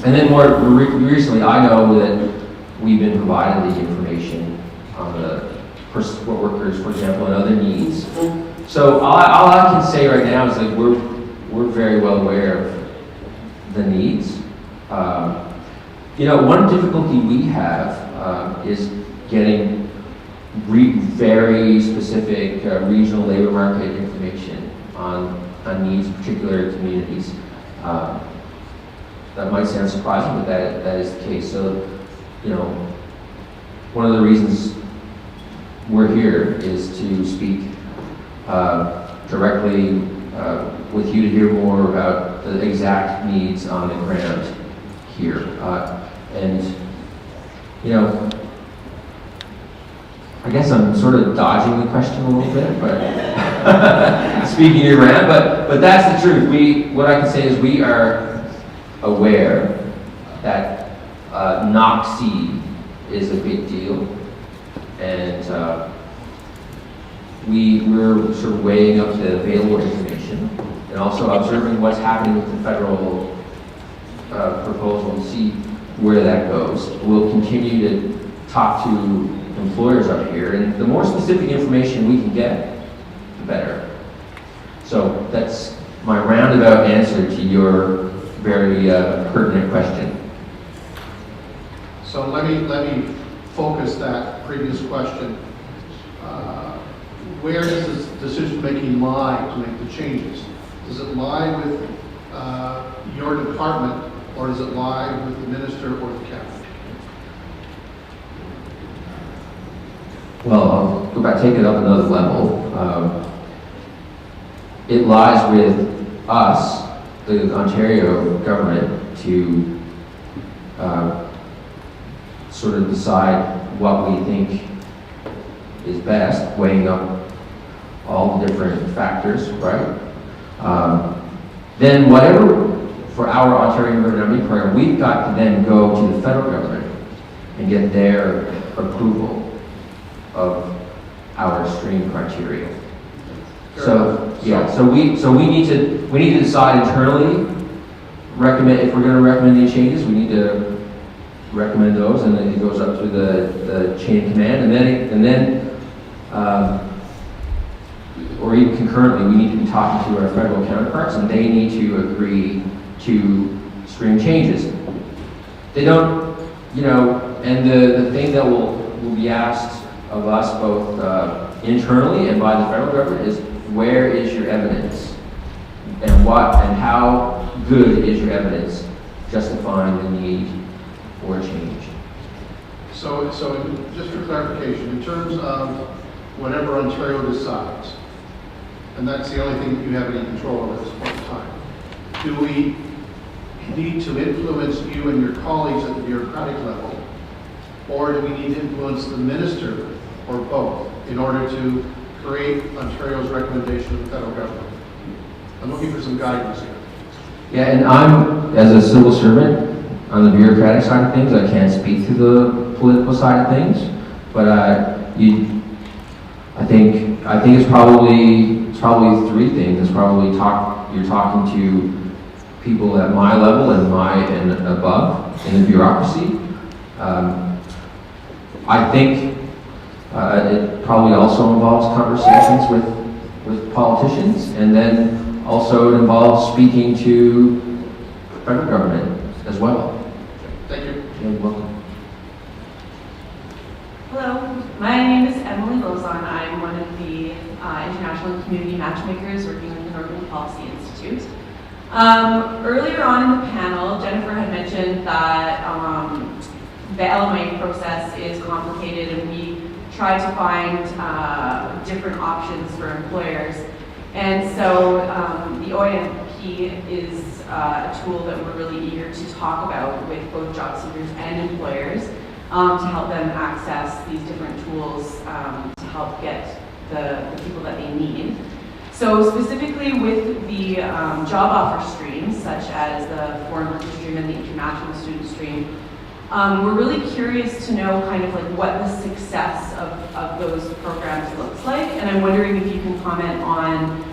then more recently, I know that we've been provided the information on the support workers, for example, and other needs. So all I can say right now is that we're very well aware of the needs. You know, one difficulty we have is getting very specific regional labor market information on needs of particular communities. That might sound surprising, but that is the case. So, you know, one of the reasons we're here is to speak directly with you to hear more about the exact needs on the ground here. And, you know, I guess I'm sort of dodging the question a little bit, but speaking your rant, but that's the truth. What I can say is we are aware that NOC is a big deal, and we're sort of weighing up the available information and also observing what's happening with the federal proposal and see where that goes. We'll continue to talk to employers up here, and the more specific information we can get, the better. So that's my roundabout answer to your very pertinent question. So let me focus that previous question. Where does this decision-making lie to make the changes? Does it lie with your department, or does it lie with the minister or the cabinet? Well, I'll go back, take it up another level. It lies with us, the Ontario government, to sort of decide what we think is best, weighing up all the different factors, right? Then whatever, for our Ontario Urban Equity Program, we've got to then go to the federal government and get their approval of our stream criteria. So yeah, so we need to decide internally, recommend, if we're going to recommend any changes, we need to recommend those, and then it goes up through the chain of command, and then or even concurrently, we need to be talking to our federal counterparts, and they need to agree to stream changes. They don't, you know, and the thing that will be asked of us both internally and by the federal government is, where is your evidence, and what and how good is your evidence justifying the need for change? So just for clarification, in terms of whatever Ontario decides, and that's the only thing that you have any control over at this point in time, do we need to influence you and your colleagues at the bureaucratic level, or do we need to influence the minister, or both, in order to create Ontario's recommendation to the federal government? I'm looking for some guidance here. Yeah, and I'm, as a civil servant, on the bureaucratic side of things, I can't speak to the political side of things, but I think it's probably three things. It's probably you're talking to people at my level and above in the bureaucracy. I think it probably also involves conversations with politicians, and then also it involves speaking to the federal government as well. Thank you. You're welcome. Hello, my name is Emily Lozon. I'm one of the international International and Community Matchmakers working with the Northern Policy Institute. Earlier on in the panel, Jennifer had mentioned that the LMI process is complicated and we try to find different options for employers. And so the OIMP is a tool that we're really eager to talk about with both job seekers and employers to help them access these different tools to help get the people that they need. So specifically with the job offer streams, such as the foreign worker stream and the international student stream, we're really curious to know kind of like what the success of those programs looks like. And I'm wondering if you can comment on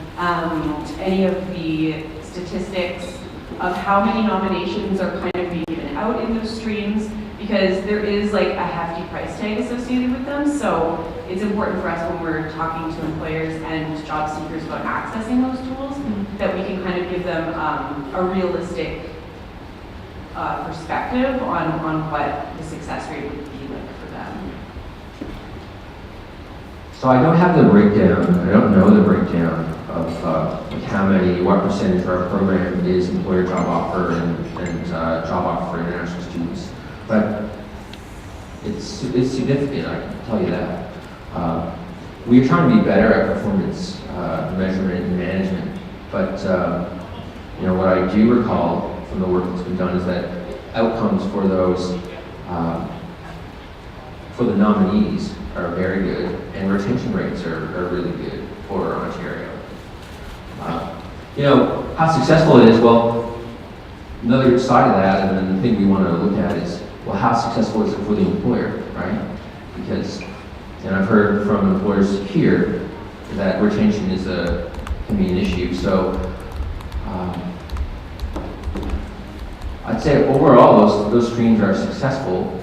any of the statistics of how many nominations are kind of being given out in those streams, because there is like a hefty price tag associated with them. So it's important for us when we're talking to employers and job seekers about accessing those tools that we can kind of give them a realistic perspective on what the success rate would be like for them. So I don't have the breakdown, I don't know the breakdown of like how many, what percentage of our program is employer job offer and job offer for international students. But it's significant, I can tell you that. We're trying to be better at performance measurement and management, but you know, what I do recall from the work that's been done is that outcomes for those, for the nominees are very good, and retention rates are really good for Ontario. You know, how successful it is, well, another side of that, and then the thing we want to look at is, well, how successful is it for the employer, right? Because, and I've heard from employers here that retention can be an issue. So I'd say overall those streams are successful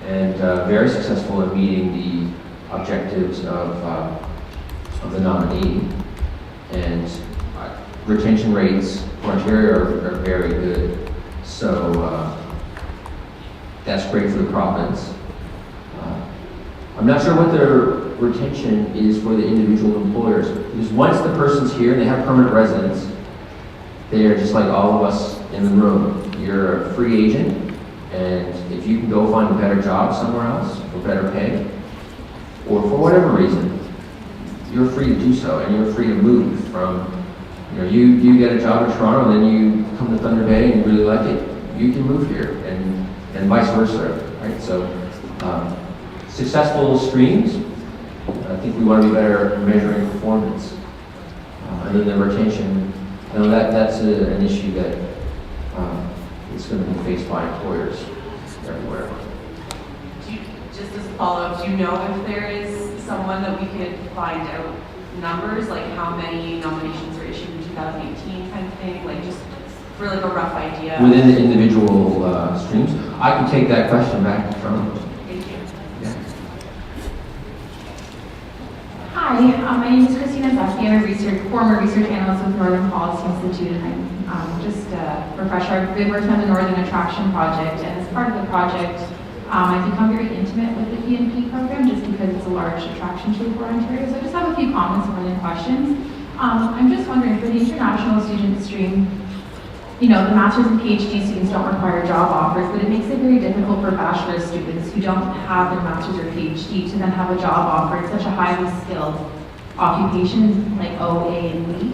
and very successful in meeting the objectives of the nominee. And retention rates for Ontario are very good. So that's great for the province. I'm not sure what the retention is for the individual employers, because once the person's here and they have permanent residence, they are just like all of us in the room. You're a free agent, and if you can go find a better job somewhere else for better pay, or for whatever reason, you're free to do so, and you're free to move from, you know, you get a job in Toronto, and then you come to Thunder Bay and you really like it, you can move here, and vice versa, right? So successful streams, I think we want to be better at measuring performance. And then the retention, you know, that's an issue that is going to be faced by employers everywhere. Just as a follow-up, do you know if there is someone that we could find out numbers, like how many nominations were issued in 2018 kind of thing, like just for like a rough idea? Within the individual streams, I can take that question back to Toronto. Thank you. Yeah. Hi, my name is Christina Zesky. I'm a former research analyst with Northern Policy Institute, and I'm just a refresher. I've been working on the Northern Attraction Project, and as part of the project, I've become very intimate with the PNP program just because it's a large attraction tool for Ontario. So I just have a few comments more than questions. I'm just wondering, for the international student stream, you know, the master's and PhD students don't require job offers, but it makes it very difficult for bachelor students who don't have their master's or PhD to then have a job offer. It's such a highly skilled occupation like O, A, and B.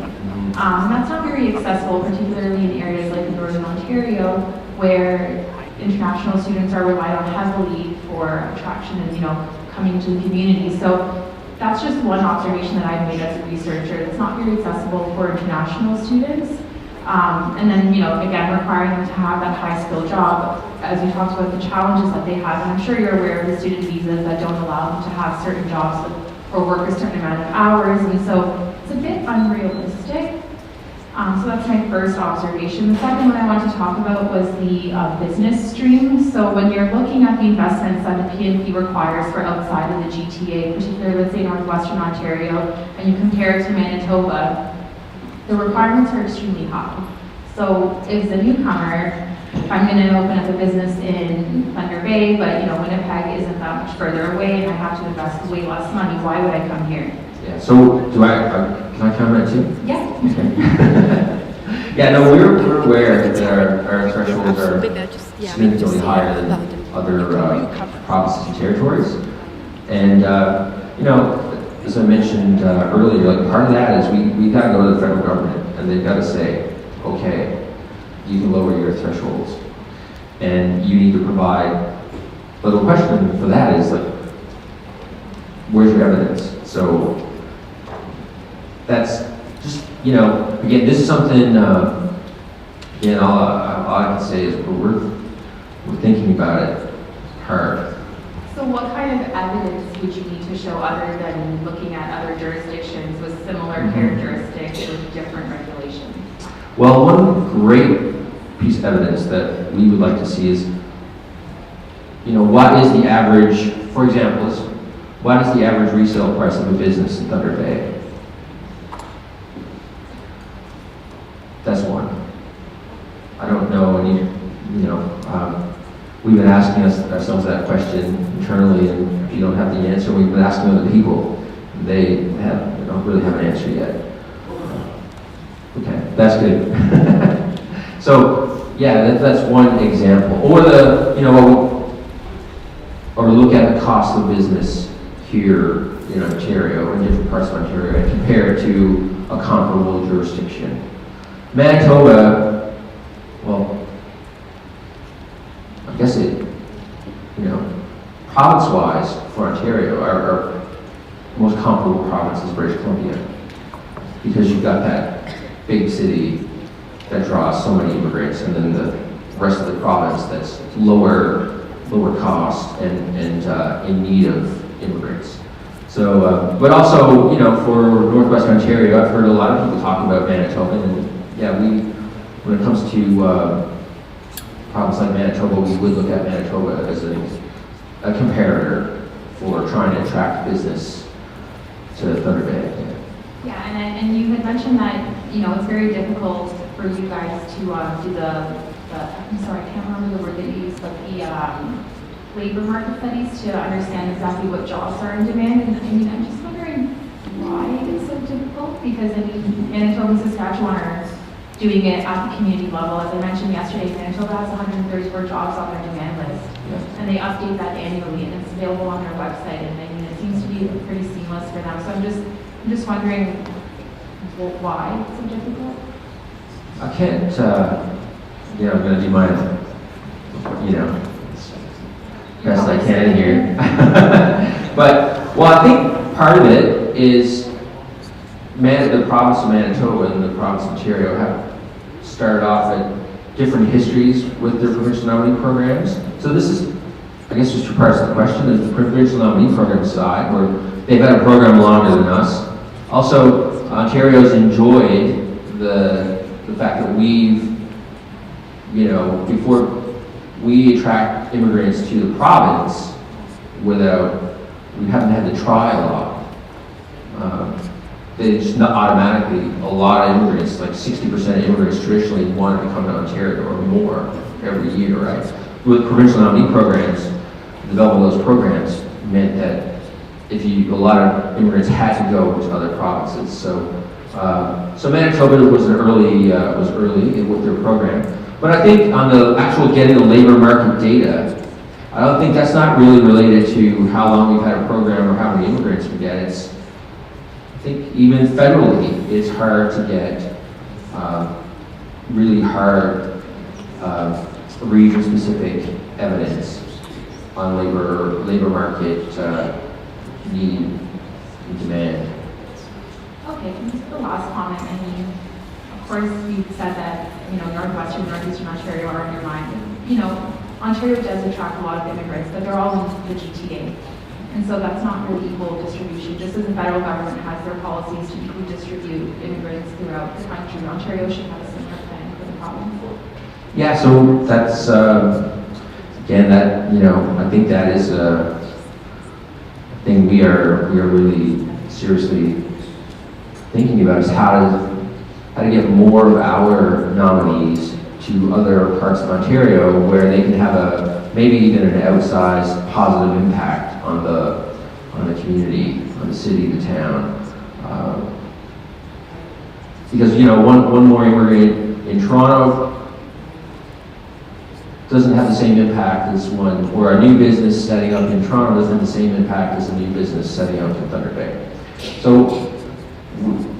That's not very accessible, particularly in areas like Northern Ontario, where international students are relied on heavily for attraction and, you know, coming to the community. So that's just one observation that I've made as a researcher. It's not very accessible for international students. And then, you know, again, requiring them to have that high-skill job, as we talked about the challenges that they have, and I'm sure you're aware of the student visas that don't allow them to have certain jobs or work a certain amount of hours, and so it's a bit unrealistic. So that's my first observation. The second one I wanted to talk about was the business stream. So when you're looking at the investments that the PNP requires for outside of the GTA, particularly let's say Northwestern Ontario, and you compare it to Manitoba, the requirements are extremely high. So as a newcomer, if I'm going to open up a business in Thunder Bay, but you know Winnipeg isn't that much further away, and I have to invest way less money, why would I come here? Yeah, so can I comment too? Yes. Okay. Yeah, no, we're aware that our thresholds are significantly higher than other provinces and territories. And, you know, as I mentioned earlier, like part of that is we got to go to the federal government and they've got to say, okay, you can lower your thresholds. And you need to provide, but the question for that is like, where's your evidence? So that's just, you know, again, this is something, again, all I can say is we're thinking about it hard. So what kind of evidence would you need to show other than looking at other jurisdictions with similar characteristics with different regulations? Well, one great piece of evidence that we would like to see is, you know, what is the average, for example, what is the average resale price of a business in Thunder Bay? That's one. I don't know any, you know, we've been asking ourselves that question internally, and if you don't have the answer, we've been asking other people. They don't really have an answer yet. Okay, that's good. So, yeah, that's one example. Or or look at the cost of business here in Ontario, in different parts of Ontario, and compare it to a comparable jurisdiction. Manitoba, well, I guess it, you know, province-wise for Ontario, our most comparable province is British Columbia, because you've got that big city that draws so many immigrants, and then the rest of the province that's lower cost and in need of immigrants. So, but also, you know, for Northwestern Ontario, I've heard a lot of people talking about Manitoba, and yeah, when it comes to a province like Manitoba, we would look at Manitoba as a comparator for trying to attract business to Thunder Bay. Yeah, and you had mentioned that, you know, it's very difficult for you guys to do I'm sorry, I can't remember the word that you used, but the labor market studies to understand exactly what jobs are in demand. And I mean, I'm just wondering why it's so difficult, because I mean, Manitoba and Saskatchewan are doing it at the community level. As I mentioned yesterday, Manitoba has 134 jobs on their demand list, and they update that annually, and it's available on their website. And I mean, it seems to be pretty seamless for them. So I'm just wondering why it's so difficult. I can't, I'm going to do my, best I can here. But, well, I think part of it is the province of Manitoba and the province of Ontario have started off at different histories with their provincial nominee programs. So this is, I guess, just two parts of the question. There's the provincial nominee program side, where they've had a program longer than us. Also, Ontario's enjoyed the fact that we've, before we attract immigrants to the province we haven't had to try a lot. They just not automatically, a lot of immigrants, like 60% of immigrants traditionally wanted to come to Ontario or more every year, right? With provincial nominee programs, developing those programs meant that a lot of immigrants had to go to other provinces. So Manitoba was early with their program. But I think on the actual getting the labor market data, I don't think that's not really related to how long we've had a program or how many immigrants we get. I think even federally, it's hard to get really hard region-specific evidence on labor market need and demand. Okay, and just the last comment. I mean, of course, you said that Northwestern, Northeastern Ontario are in your mind. Ontario does attract a lot of immigrants, but they're all in the GTA. And so that's not really equal distribution. Just as the federal government has their policies to equally distribute immigrants throughout the country, Ontario should have a similar plan for the province. Yeah, so that's, again, I think that is a thing we are really seriously thinking about, is how to get more of our nominees to other parts of Ontario where they can have maybe even an outsized positive impact on the community, on the city, the town. Because, you know, one more immigrant in Toronto doesn't have the same impact as one, or a new business setting up in Toronto doesn't have the same impact as a new business setting up in Thunder Bay. So,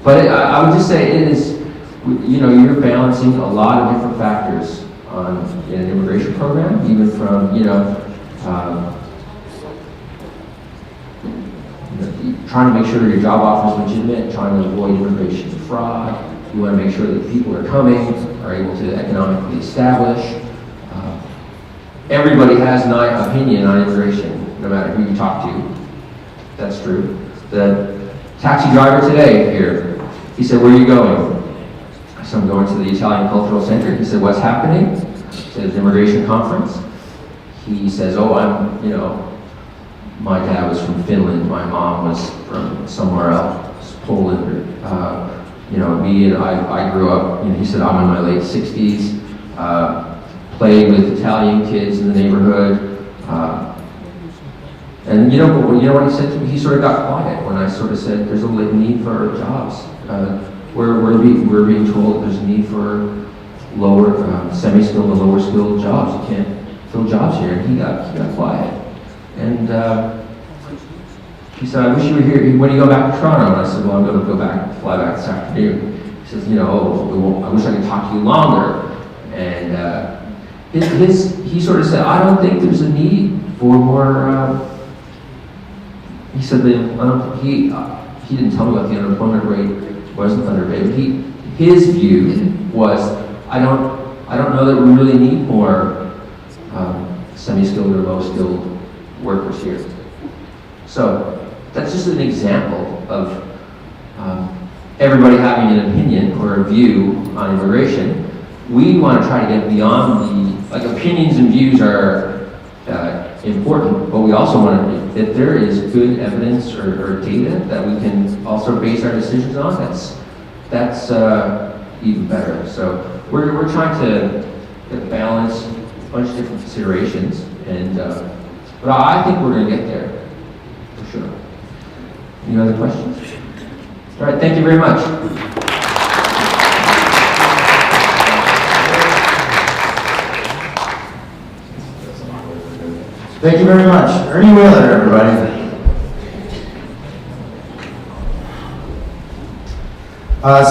but I would just say it is, you know, you're balancing a lot of different factors in an immigration program, even from, you know, trying to make sure your job offer is legitimate, trying to avoid immigration fraud. You want to make sure that people are coming, are able to economically establish. Everybody has an opinion on immigration, no matter who you talk to. That's true. The taxi driver today here, he said, "Where are you going?" I said, "I'm going to the Italian Cultural Center." He said, "What's happening?" I said, "It's an immigration conference." He says, "Oh, you know, my dad was from Finland, my mom was from somewhere else, Poland, or, you know, I grew up," you know, he said, "I'm in my late 60s, played with Italian kids in the neighborhood." And you know what he said to me? He sort of got quiet when I sort of said, "There's a need for jobs. We're being told there's a need for lower, semi-skilled and lower skilled jobs. You can't fill jobs here." And he got quiet. And he said, "I wish you were here. When do you go back to Toronto?" And I said, "Well, I'm going to fly back this afternoon." He says, "You know, I wish I could talk to you longer." And he sort of said, "I don't think there's a need for more." He said he didn't tell me what the unemployment rate was in Thunder Bay, but his view was, I don't know that we really need more semi-skilled or low-skilled workers here. So that's just an example of everybody having an opinion or a view on immigration. We want to try to get beyond opinions and views are important, but we also want to, if there is good evidence or data that we can also base our decisions on, that's even better. So we're trying to balance a bunch of different considerations, and but I think we're going to get there, for sure. Any other questions? All right, thank you very much. Thank you very much. Ernie Whaler, everybody.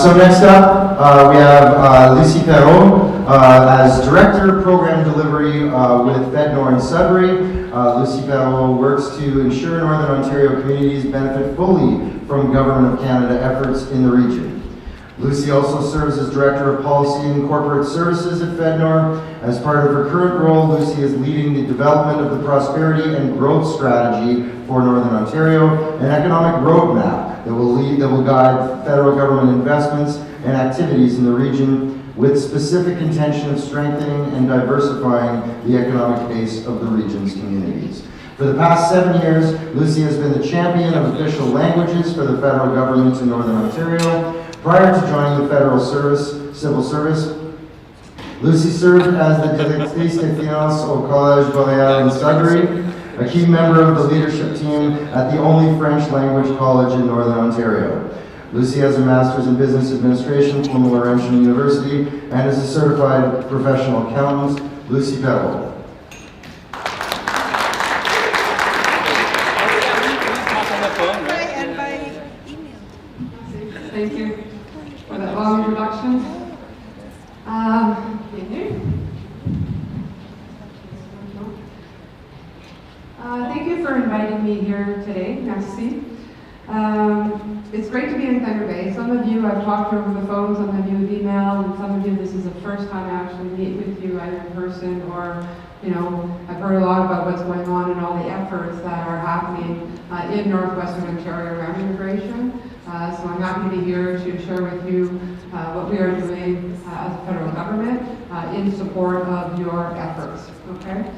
So next up, we have Lucie Perrault as Director of Program Delivery with FedNor in Sudbury. Lucie Perrault works to ensure Northern Ontario communities benefit fully from Government of Canada efforts in the region. Lucie also serves as Director of Policy and Corporate Services at FedNor. As part of her current role, Lucie is leading the development of the Prosperity and Growth Strategy for Northern Ontario, an economic roadmap that will guide federal government investments and activities in the region with specific intention of strengthening and diversifying the economic base of the region's communities. For the past 7 years, Lucie has been the champion of official languages for the federal government in Northern Ontario. Prior to joining the federal civil service, Lucie served as the Directrice des Finances au Collège Boréal in Sudbury, a key member of the leadership team at the only French language college in Northern Ontario. Lucie has a master's in business administration from Laurentian University and is a certified professional accountant. Lucie Perrault. Thank you for that long introduction. Thank you for inviting me here today. Merci. It's great to be in Thunder Bay. Some of you I've talked to over the phone, some of you have emailed, and some of you this is the first time I actually meet with you either in person or, you know, I've heard a lot about what's going on and all the efforts that are happening in Northwestern Ontario around immigration. So I'm happy to be here to share with you what we are doing as a federal government in support of your efforts, okay?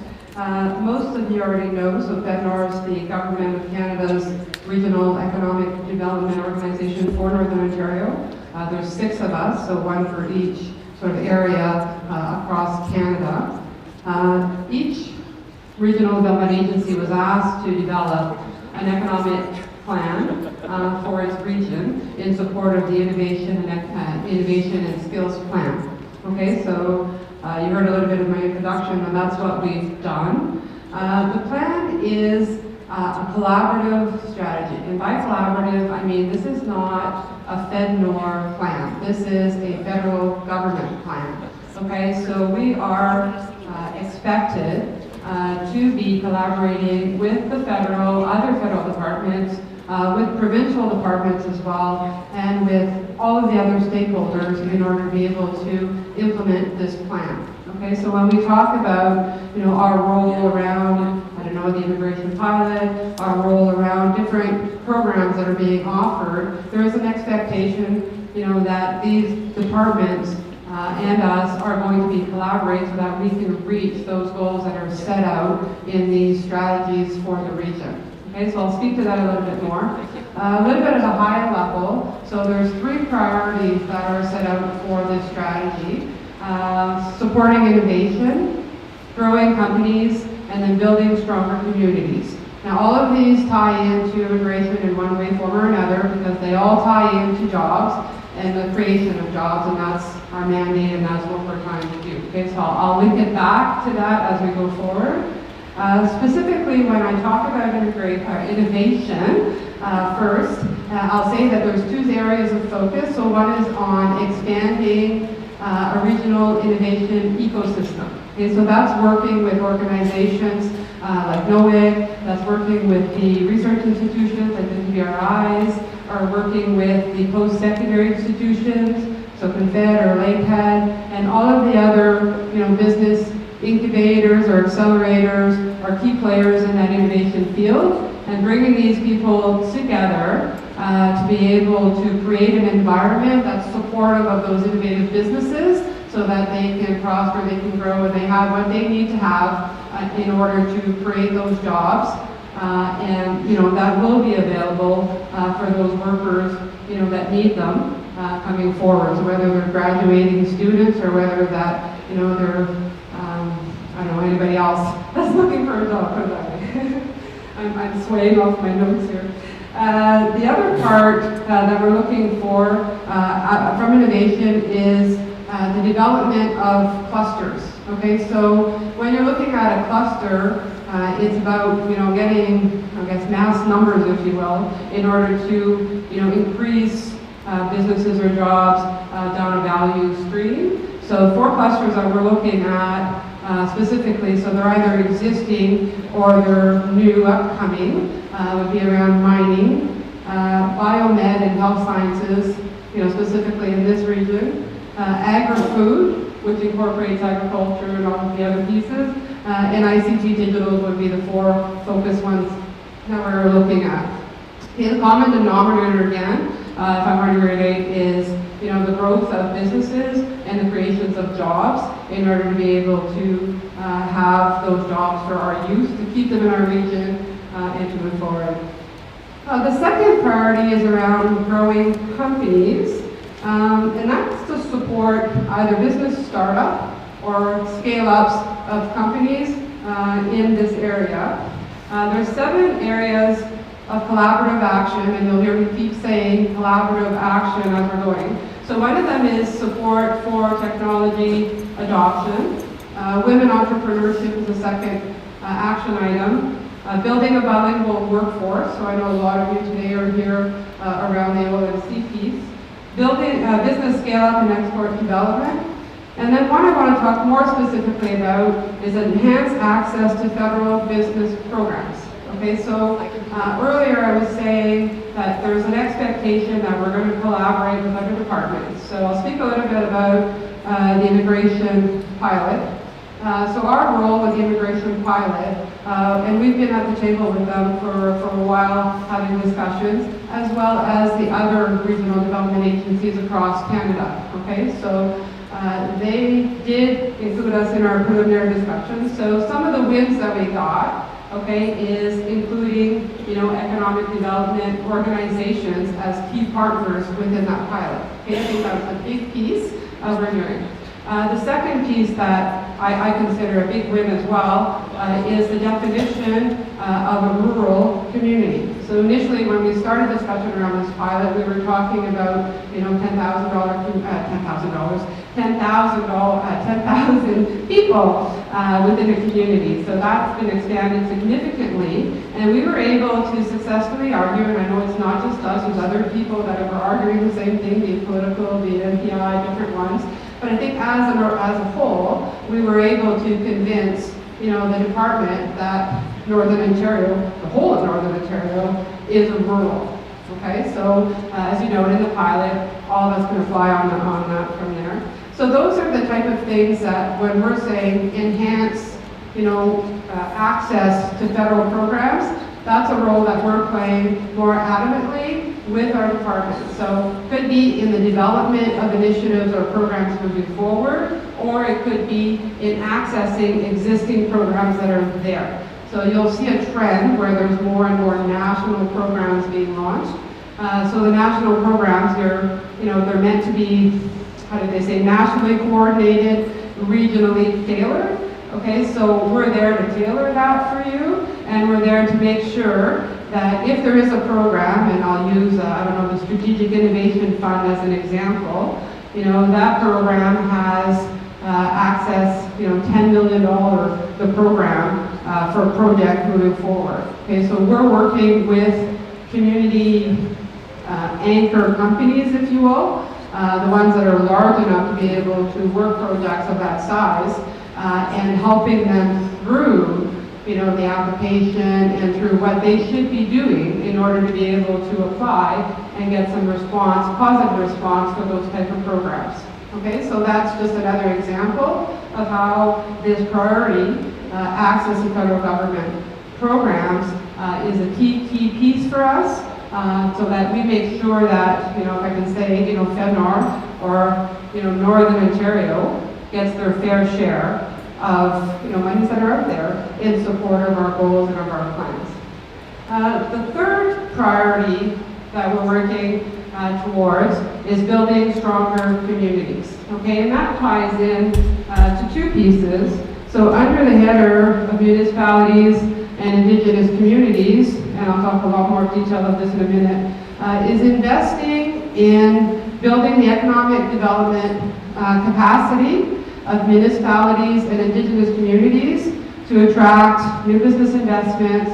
Most of you already know, so FedNor is the Government of Canada's regional economic development organization for Northern Ontario. There's 6 of us, so 1 for each sort of area across Canada. Each regional development agency was asked to develop an economic plan for its region in support of the innovation and skills plan. Okay, so you heard a little bit of my introduction, and that's what we've done. The plan is a collaborative strategy, and by collaborative, I mean this is not a FedNor plan. This is a federal government plan. Okay, so we are expected to be collaborating with the other federal departments, with provincial departments as well, and with all of the other stakeholders in order to be able to implement this plan. Okay, so when we talk about, our role around, the immigration pilot, our role around different programs that are being offered, there is an expectation, that these departments and us are going to be collaborating so that we can reach those goals that are set out in these strategies for the region. Okay, so I'll speak to that a little bit more. A little bit at a high level, so there's 3 priorities that are set out for this strategy. Supporting innovation, growing companies, and then building stronger communities. Now all of these tie into immigration in one way, form, or another because they all tie into jobs and the creation of jobs, and that's our mandate and that's what we're trying to do. Okay, so I'll link it back to that as we go forward. Specifically, when I talk about innovation, first, I'll say that there's 2 areas of focus. So one is on expanding a regional innovation ecosystem. Okay, so that's working with organizations like NOIC, that's working with the research institutions like the PRIs, or working with the post-secondary institutions, so ConFed or LAPED, and all of the other business incubators or accelerators are key players in that innovation field, and bringing these people together to be able to create an environment that's supportive of those innovative businesses so that they can prosper, they can grow, and they have what they need to have in order to create those jobs. And that will be available for those workers that need them coming forward. So whether they're graduating students or whether that they're I don't know anybody else that's looking for a job. Put it that way. I'm swaying off my notes here. The other part that we're looking for from innovation is the development of clusters. Okay, so when you're looking at a cluster, it's about getting, I guess, mass numbers, if you will, in order to increase businesses or jobs down a value stream. So 4 clusters that we're looking at specifically, so they're either existing or they're new, upcoming, would be around mining, biomed and health sciences, specifically in this region, agri-food, which incorporates agriculture and all of the other pieces, and ICT digital would be the 4 focus ones that we're looking at. The common denominator again, if I were to relate, is the growth of businesses and the creations of jobs in order to be able to have those jobs for our youth, to keep them in our region and to move forward. The second priority is around growing companies, and that's to support either business startup or scale-ups of companies in this area. There's 7 areas of collaborative action, and you'll hear me keep saying collaborative action as we're going. So one of them is support for technology adoption. Women entrepreneurship is the second action item. Building a bilingual workforce, so I know a lot of you today are here around the OMC piece. Building business scale-up and export development. And then one I want to talk more specifically about is enhanced access to federal business programs. Okay, so earlier I was saying that there's an expectation that we're going to collaborate with other departments. So I'll speak a little bit about the immigration pilot. So our role with the immigration pilot, and we've been at the table with them for a while having discussions, as well as the other regional development agencies across Canada. Okay, so they did include us in our preliminary discussions. So some of the wins that we got, okay, is including, economic development organizations as key partners within that pilot. Okay, I think that's a big piece of what we're doing. The second piece that I consider a big win as well is the definition of a rural community. So initially, when we started discussion around this pilot, we were talking about, you know, 10,000 people within a community. So that's been expanded significantly, and we were able to successfully argue, and I know it's not just us, there's other people that are arguing the same thing, be it political, be it MPI, different ones. But I think as a whole, we were able to convince, you know, the department that Northern Ontario, the whole of Northern Ontario, is rural. Okay, so as you know, in the pilot, all of us can apply on that from there. So those are the type of things that when we're saying enhance, you know, access to federal programs, that's a role that we're playing more adamantly with our department. So could be in the development of initiatives or programs moving forward, or it could be in accessing existing programs that are there. So you'll see a trend where there's more and more national programs being launched. So the national programs, they're meant to be, how do they say, nationally coordinated, regionally tailored. Okay, so we're there to tailor that for you, and we're there to make sure that if there is a program, and I'll use, the Strategic Innovation Fund as an example, you know, that program has access, you know, $10 million, the program, for a project moving forward. Okay, so we're working with community anchor companies, if you will, the ones that are large enough to be able to work projects of that size, and helping them through, you know, the application and through what they should be doing in order to be able to apply and get some response, positive response for those type of programs. Okay, so that's just another example of how this priority, access to federal government programs, is a key piece for us, so that we make sure that, you know, if I can say, you know, FedNor or, you know, Northern Ontario gets their fair share of, you know, monies that are out there in support of our goals and of our plans. The third priority that we're working towards is building stronger communities. Okay, and that ties in to two pieces. So under the header of municipalities and Indigenous communities, and I'll talk a lot more detail of this in a minute, is investing in building the economic development capacity of municipalities and Indigenous communities to attract new business investments,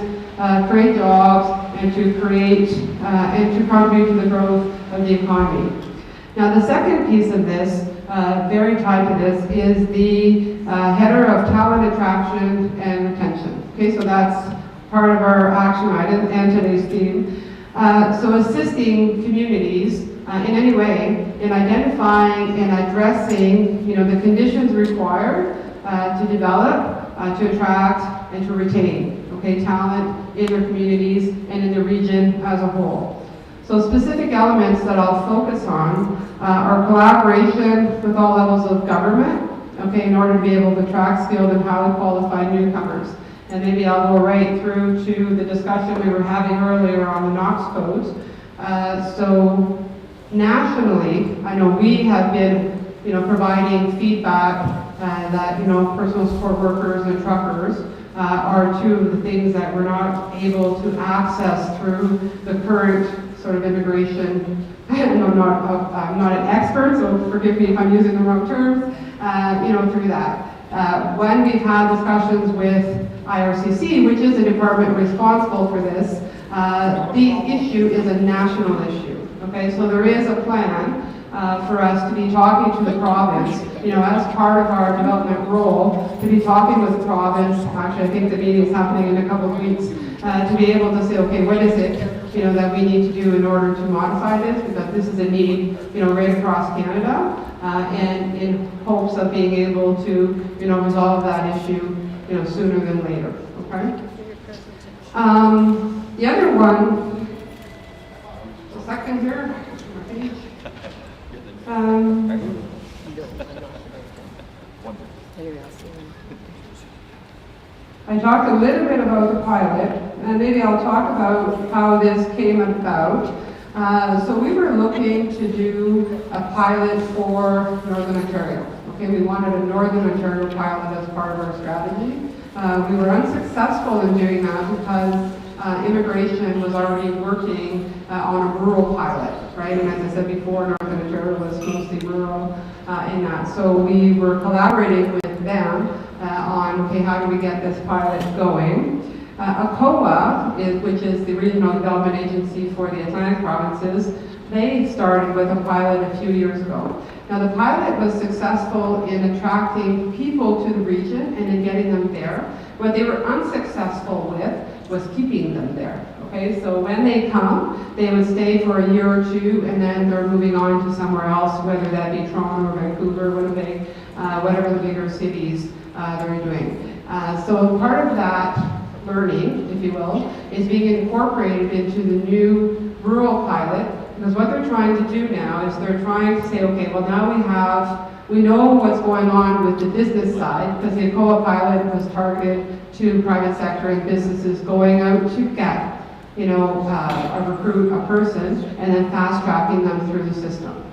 create jobs, and to create and to contribute to the growth of the economy. Now, the second piece of this, very tied to this, is the header of talent attraction and retention. Okay, so that's part of our action item and today's theme. So assisting communities in any way in identifying and addressing, you know, the conditions required to develop, to attract, and to retain, okay, talent in their communities and in the region as a whole. So specific elements that I'll focus on are collaboration with all levels of government, okay, in order to be able to attract skilled and highly qualified newcomers. And maybe I'll go right through to the discussion we were having earlier on the NOx codes. So nationally, I know we have been, you know, providing feedback that, you know, personal support workers and truckers are two of the things that we're not able to access through the current sort of immigration. I'm not an expert, so forgive me if I'm using the wrong terms, you know, through that. When we've had discussions with IRCC, which is the department responsible for this, the issue is a national issue. Okay, so there is a plan for us to be talking to the province, you know, as part of our development role, to be talking with the province. Actually, I think the meeting is happening in a couple of weeks, to be able to say, okay, what is it, you know, that we need to do in order to modify this, because this is a need, you know, right across Canada, and in hopes of being able to, you know, resolve that issue, you know, sooner than later. Okay. The other one. Second here. I talked a little bit about the pilot, and maybe I'll talk about how this came about. So we were looking to do a pilot for Northern Ontario. Okay, we wanted a Northern Ontario pilot as part of our strategy. We were unsuccessful in doing that because immigration was already working on a rural pilot, right? And as I said before, Northern Ontario was mostly rural in that. So we were collaborating with them on, okay, how do we get this pilot going? ACOA, which is the Regional Development Agency for the Atlantic Provinces, they started with a pilot a few years ago. Now the pilot was successful in attracting people to the region and in getting them there. What they were unsuccessful with was keeping them there. Okay, so when they come, they would stay for a year or two and then they're moving on to somewhere else, whether that be Toronto or Vancouver, Winnipeg, whatever the bigger cities they're doing. So part of that learning, if you will, is being incorporated into the new rural pilot, because what they're trying to do now is they're trying to say, okay, well now we know what's going on with the business side, because the ACOA pilot was targeted to private sector and businesses going out to get, recruit a person and then fast tracking them through the system.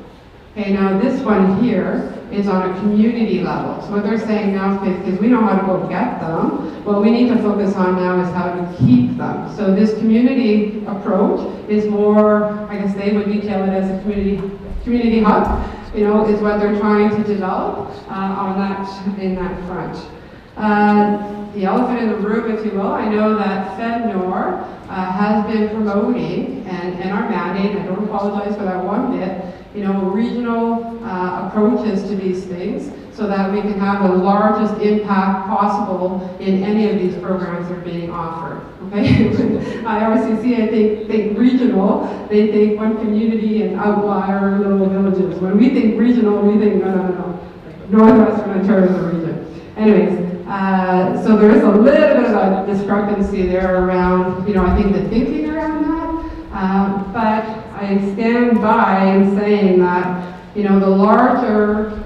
Okay, now this one here is on a community level. So what they're saying now is, because we know how to go get them, what we need to focus on now is how to keep them. So this community approach is more, I guess they would detail it as a community hub, is what they're trying to develop in that front. The elephant in the room, if you will, I know that FedNor has been promoting, and our mandate, I don't apologize for that one bit, regional approaches to these things so that we can have the largest impact possible in any of these programs that are being offered. Okay? IRCC, I think regional, they think one community and outlier little villages. When we think regional, we think, no. Northwestern Ontario is a region. Anyways, so there is a little bit of a discrepancy there around, I think the thinking around that, but I stand by in saying that, the larger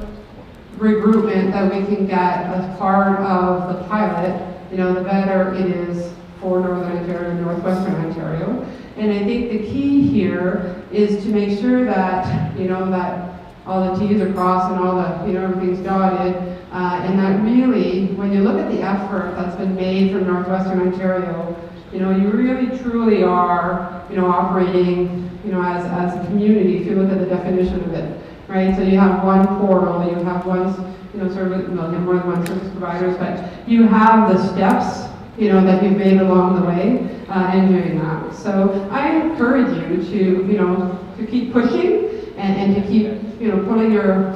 regroupment that we can get as part of the pilot, the better it is for Northern Ontario and Northwestern Ontario. And I think the key here is to make sure that, that all the T's are crossed and all the, everything's dotted, and that really, when you look at the effort that's been made from Northwestern Ontario, you really truly are, operating, as a community, if you look at the definition of it, right? So you have one portal, you have one, service, you have more than one service providers, but you have the steps, that you've made along the way in doing that. So I encourage you to keep pushing and to keep, putting your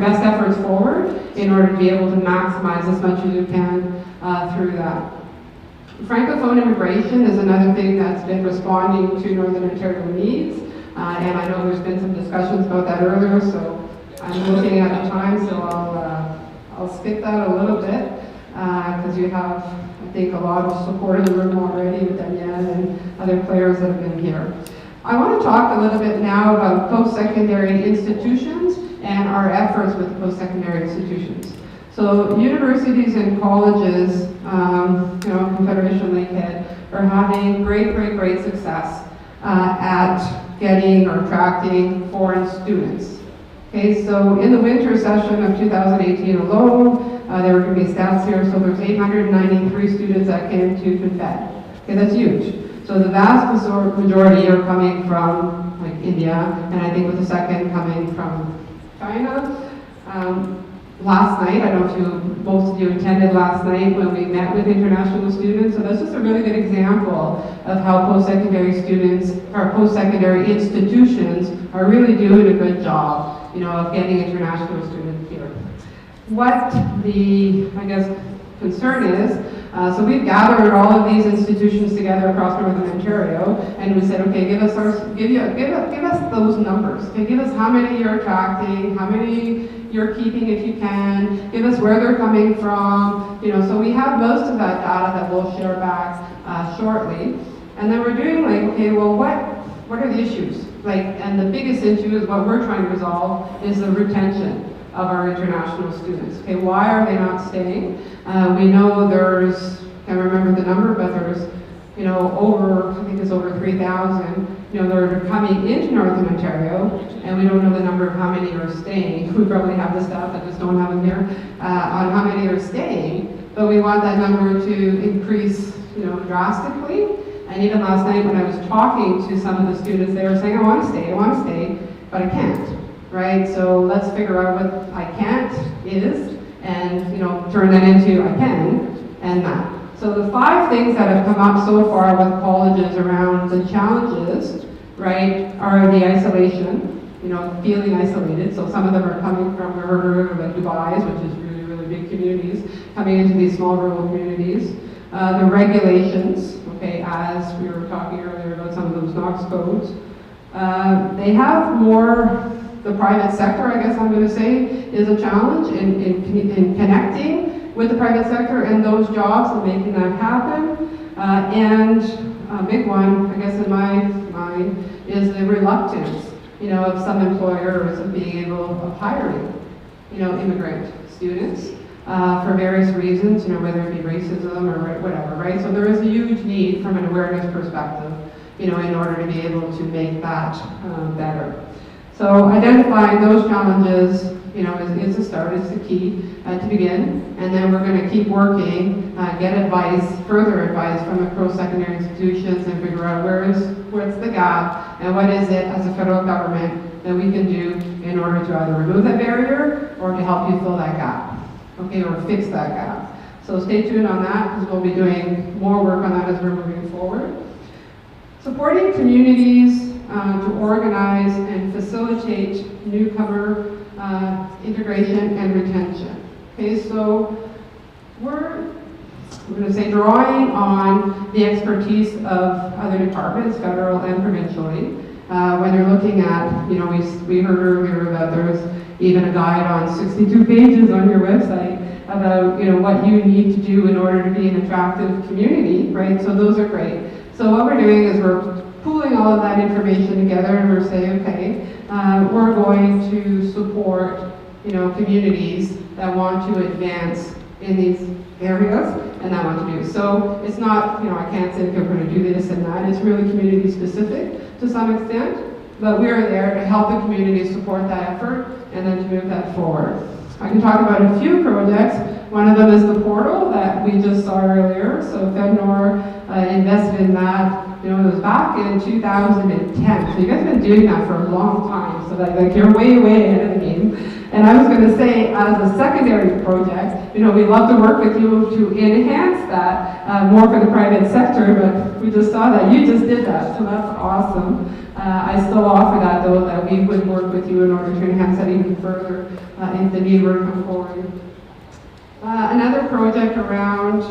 best efforts forward in order to be able to maximize as much as you can through that. Francophone immigration is another thing that's been responding to Northern Ontario needs, and I know there's been some discussions about that earlier, so I'm looking at the time, so I'll skip that a little bit, because you have, I think, a lot of support in the room already with Danielle and other players that have been here. I want to talk a little bit now about post-secondary institutions and our efforts with post-secondary institutions. So universities and colleges, Confederation Lakehead, are having great success at getting or attracting foreign students. Okay, so in the winter session of 2018 alone, there were going to be stats here, so there's 893 students that came to Confed. Okay, that's huge. So the vast majority are coming from like India, and I think with the second coming from China. Last night, I don't know if most of you attended last night when we met with international students, so that's just a really good example of how post-secondary students, or post-secondary institutions are really doing a good job, of getting international students here. What the, I guess, concern is, so we've gathered all of these institutions together across Northern Ontario, and we said, okay, give us those numbers. Okay, give us how many you're attracting, how many you're keeping if you can, give us where they're coming from, so we have most of that data that we'll share back shortly. And then we're doing like, okay, well, what are the issues? And the biggest issue is what we're trying to resolve is the retention of our international students. Okay, why are they not staying? We know can't remember the number, but there's, over, I think it's over 3,000 that are coming into Northern Ontario, and we don't know the number of how many are staying. We probably have the stats, I just don't have them here, on how many are staying, but we want that number to increase, drastically. And even last night when I was talking to some of the students, they were saying, I want to stay, but I can't, right? So let's figure out what I can't is, and, turn that into I can, and that. So the 5 things that have come up so far with colleges around the challenges, right, are the isolation, feeling isolated. So some of them are coming from, I heard like Dubai's, which is really, really big communities, coming into these small rural communities. The regulations, okay, as we were talking earlier about some of those NOx codes. They have more, the private sector, I guess I'm going to say, is a challenge in connecting with the private sector and those jobs and making that happen. And a big one, I guess in my mind, is the reluctance, of some employers of being able of hiring, immigrant students for various reasons, whether it be racism or whatever, right? So there is a huge need from an awareness perspective, in order to be able to make that better. So identifying those challenges, is the start, is the key to begin, and then we're going to keep working, get advice, further advice from the post-secondary institutions, and figure out what's the gap, and what is it as a federal government that we can do in order to either remove that barrier or to help you fill that gap, okay, or fix that gap. So stay tuned on that, because we'll be doing more work on that as we're moving forward. Supporting communities to organize and facilitate newcomer integration and retention. Okay, so we're going to say drawing on the expertise of other departments, federal and provincially, when you're looking at, we heard earlier that there's even a guide on 62 pages on your website about, what you need to do in order to be an attractive community, right? So those are great. So what we're doing is we're pooling all of that information together, and we're saying, okay, we're going to support, communities that want to advance in these areas and that want to do. So it's not, I can't say we're going to do this and that. It's really community specific to some extent, but we are there to help the community support that effort and then to move that forward. I can talk about a few projects. One of them is the portal that we just saw earlier. So FedNor invested in that. It was back in 2010. So you guys have been doing that for a long time. So like you're way, way ahead of the game. And I was going to say, as a secondary project, we love to work with you to enhance that more for the private sector. But we just saw that you just did that. So that's awesome. I still offer that, though, that we would work with you in order to enhance that even further if the need were to come forward. Another project around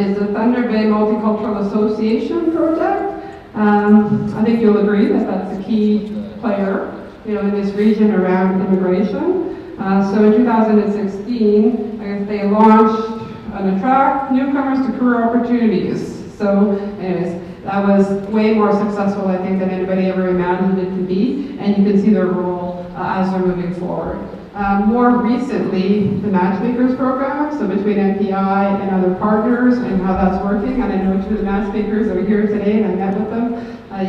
is the Thunder Bay Multicultural Association project. I think you'll agree that that's a key player, in this region around immigration. So in 2016, I guess they launched an Attract Newcomers to Career Opportunities. So anyways, that was way more successful, I think, than anybody ever imagined it to be, and you can see their role as they're moving forward. More recently, the Matchmakers program, so between NPI and other partners and how that's working, and I know 2 of the matchmakers are here today, and I met with them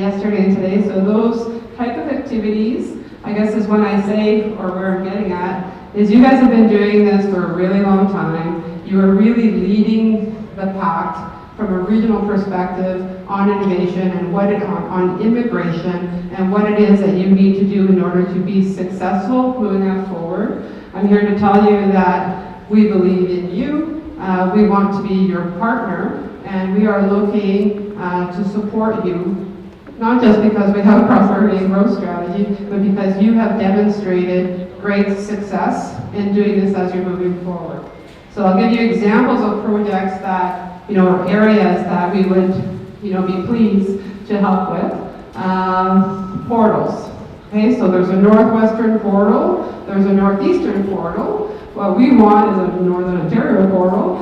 yesterday and today, so those type of activities, I guess is when I say, or where I'm getting at, is you guys have been doing this for a really long time. You are really leading the pack from a regional perspective on innovation and on immigration and what it is that you need to do in order to be successful moving that forward. I'm here to tell you that we believe in you. We want to be your partner, and we are looking to support you, not just because we have a prosperity and growth strategy, but because you have demonstrated great success in doing this as you're moving forward. So I'll give you examples of projects that, or areas that we would, be pleased to help with. Portals. Okay, so there's a Northwestern portal, there's a Northeastern portal. What we want is a Northern Ontario portal,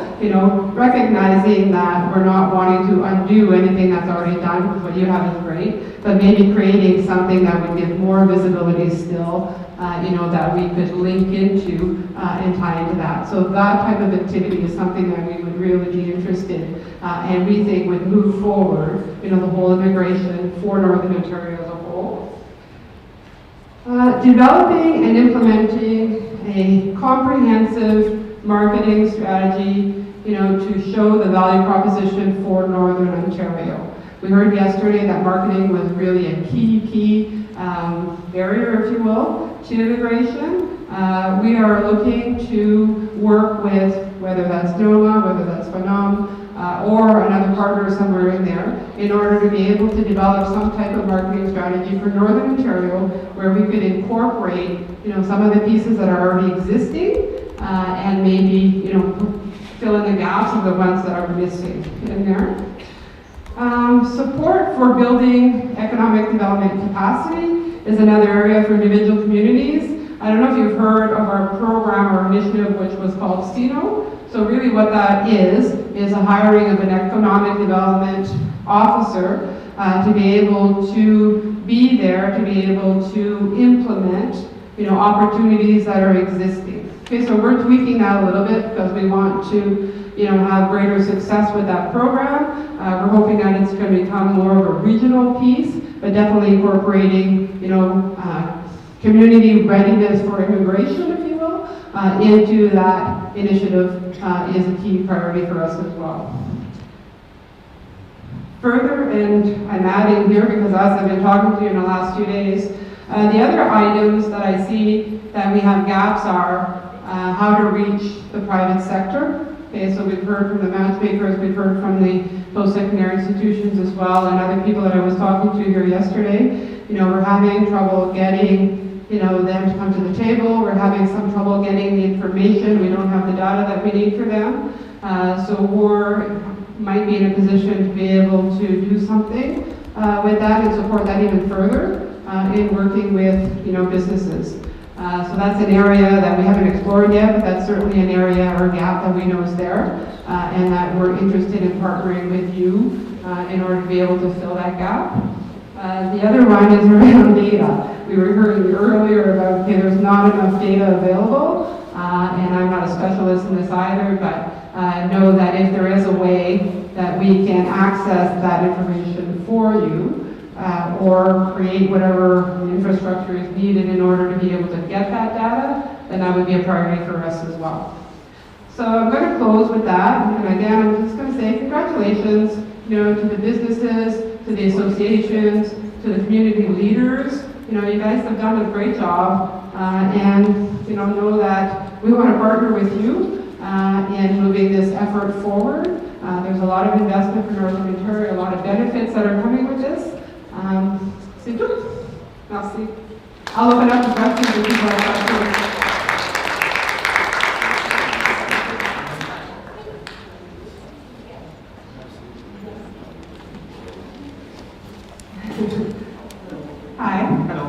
recognizing that we're not wanting to undo anything that's already done, because what you have is great, but maybe creating something that would give more visibility still that we could link into and tie into that. So that type of activity is something that we would really be interested in, and we think would move forward, the whole immigration for Northern Ontario as a whole. Developing and implementing a comprehensive marketing strategy, to show the value proposition for Northern Ontario. We heard yesterday that marketing was really a key barrier, if you will, to immigration. We are looking to work with, whether that's NOMA, whether that's Phenom, or another partner somewhere in there, in order to be able to develop some type of marketing strategy for Northern Ontario, where we could incorporate, some of the pieces that are already existing, and maybe, fill in the gaps of the ones that are missing in there. Support for building economic development capacity is another area for individual communities. I don't know if you've heard of our program or initiative, which was called STINO. So really what that is a hiring of an economic development officer to be able to be there, to be able to implement, opportunities that are existing. Okay, so we're tweaking that a little bit because we want to, have greater success with that program. We're hoping that it's going to become more of a regional piece, but definitely incorporating, community readiness for immigration, if you will, into that initiative is a key priority for us as well. Further, and I'm adding here because as I've been talking to you in the last 2 days, the other items that I see that we have gaps are how to reach the private sector. Okay, so we've heard from the matchmakers, we've heard from the post-secondary institutions as well, and other people that I was talking to here yesterday. We're having trouble getting, them to come to the table. We're having some trouble getting the information. We don't have the data that we need for them. So we might be in a position to be able to do something with that and support that even further in working with, businesses. So that's an area that we haven't explored yet, but that's certainly an area or gap that we know is there, and that we're interested in partnering with you in order to be able to fill that gap. The other one is around data. We were hearing earlier about, okay, there's not enough data available, and I'm not a specialist in this either, but know that if there is a way that we can access that information for you, or create whatever infrastructure is needed in order to be able to get that data, then that would be a priority for us as well. So I'm going to close with that, and again, I'm just going to say congratulations, to the businesses, to the associations, to the community leaders. You guys have done a great job, and know that we want to partner with you in moving this effort forward. There's a lot of investment for Northern Ontario, a lot of benefits that are coming with this. C'est tout. Merci. I'll open up to questions if people have questions. Hi. Hello.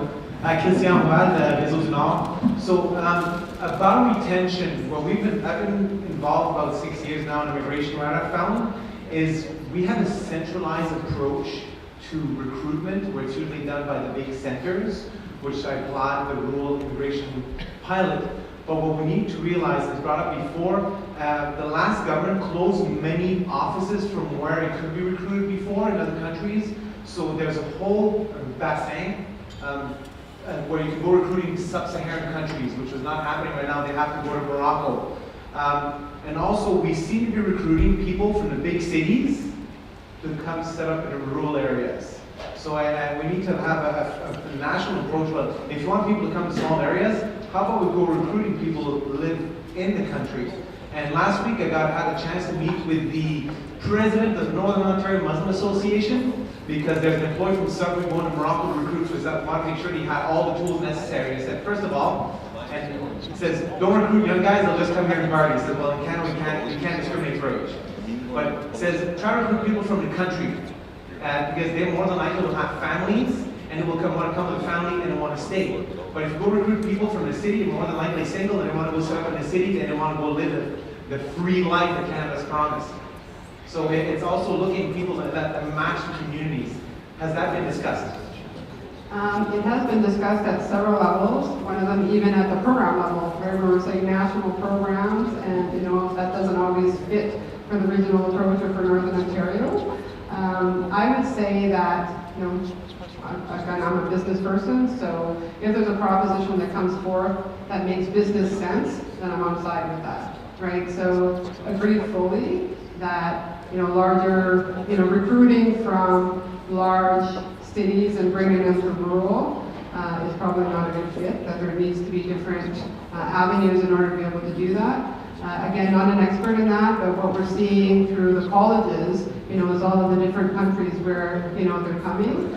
Christian Roy, Réseau du Nord. So about retention, I've been involved about 6 years now in immigration. What I've found is we have a centralized approach to recruitment, where it's usually done by the big centers, which I applied the rural immigration pilot. But what we need to realize, as brought up before, the last government closed many offices from where it could be recruited before in other countries. So there's a whole bassin where you can go recruiting sub-Saharan countries, which is not happening right now. They have to go to Morocco. And also, we seem to be recruiting people from the big cities to come set up in the rural areas. So we need to have a national approach. But if you want people to come to small areas, how about we go recruiting people who live in the country? And last week I had a chance to meet with the president of the Northern Ontario Muslim Association, because there's an employee from Sudbury going to Morocco to recruit, so I wanted to make sure he had all the tools necessary. He said, first of all, and he says, don't recruit young guys, they'll just come here and party. He said, well, in Canada we can't discriminate for age. But it says, try to recruit people from the country, because they more than likely will have families, and they will want to come with a family and they want to stay. But if you go recruit people from the city, they're more than likely single, and they want to go set up in the city, and they want to go live the free life that Canada's promised. So it's also looking at people that match the communities. Has that been discussed? It has been discussed at several levels, one of them even at the program level, where we're saying national programs, and that doesn't always fit for the regional approach or for Northern Ontario. I would say that, again, I'm a business person, so if there's a proposition that comes forth that makes business sense, then I'm on side with that, right? So agree fully that, larger, recruiting from large cities and bringing them to rural is probably not a good fit, that there needs to be different avenues in order to be able to do that. Again, not an expert in that, but what we're seeing through the colleges, is all of the different countries where, they're coming.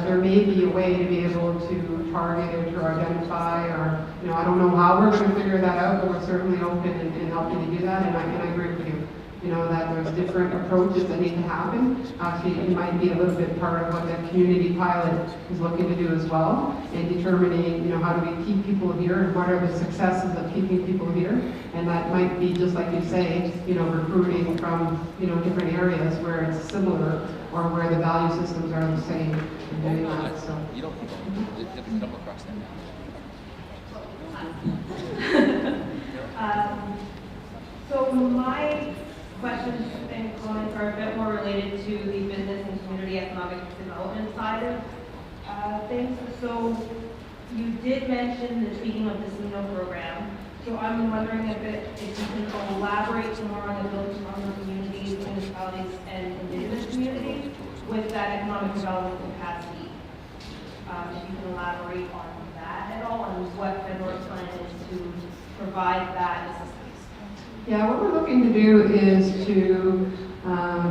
There may be a way to be able to target it or identify, or, I don't know how we're going to figure that out, but we're certainly open in helping to do that, and I agree with you. That there's different approaches that need to happen. Actually, it might be a little bit part of what the community pilot is looking to do as well, and determining, how do we keep people here, and what are the successes of keeping people here. And that might be, just like you say, recruiting from, different areas where it's similar, or where the value systems are the same, and doing that, so. You don't double cross that. So my questions and comments are a bit more related to the business and community economic development side of things. So you did mention the tweaking of the CINO program. So I'm wondering if you can elaborate more on the building on the communities, municipalities, and indigenous communities with that economic development capacity. If you can elaborate on that at all, and what the North plan is to provide that assistance. Yeah, what we're looking to do is to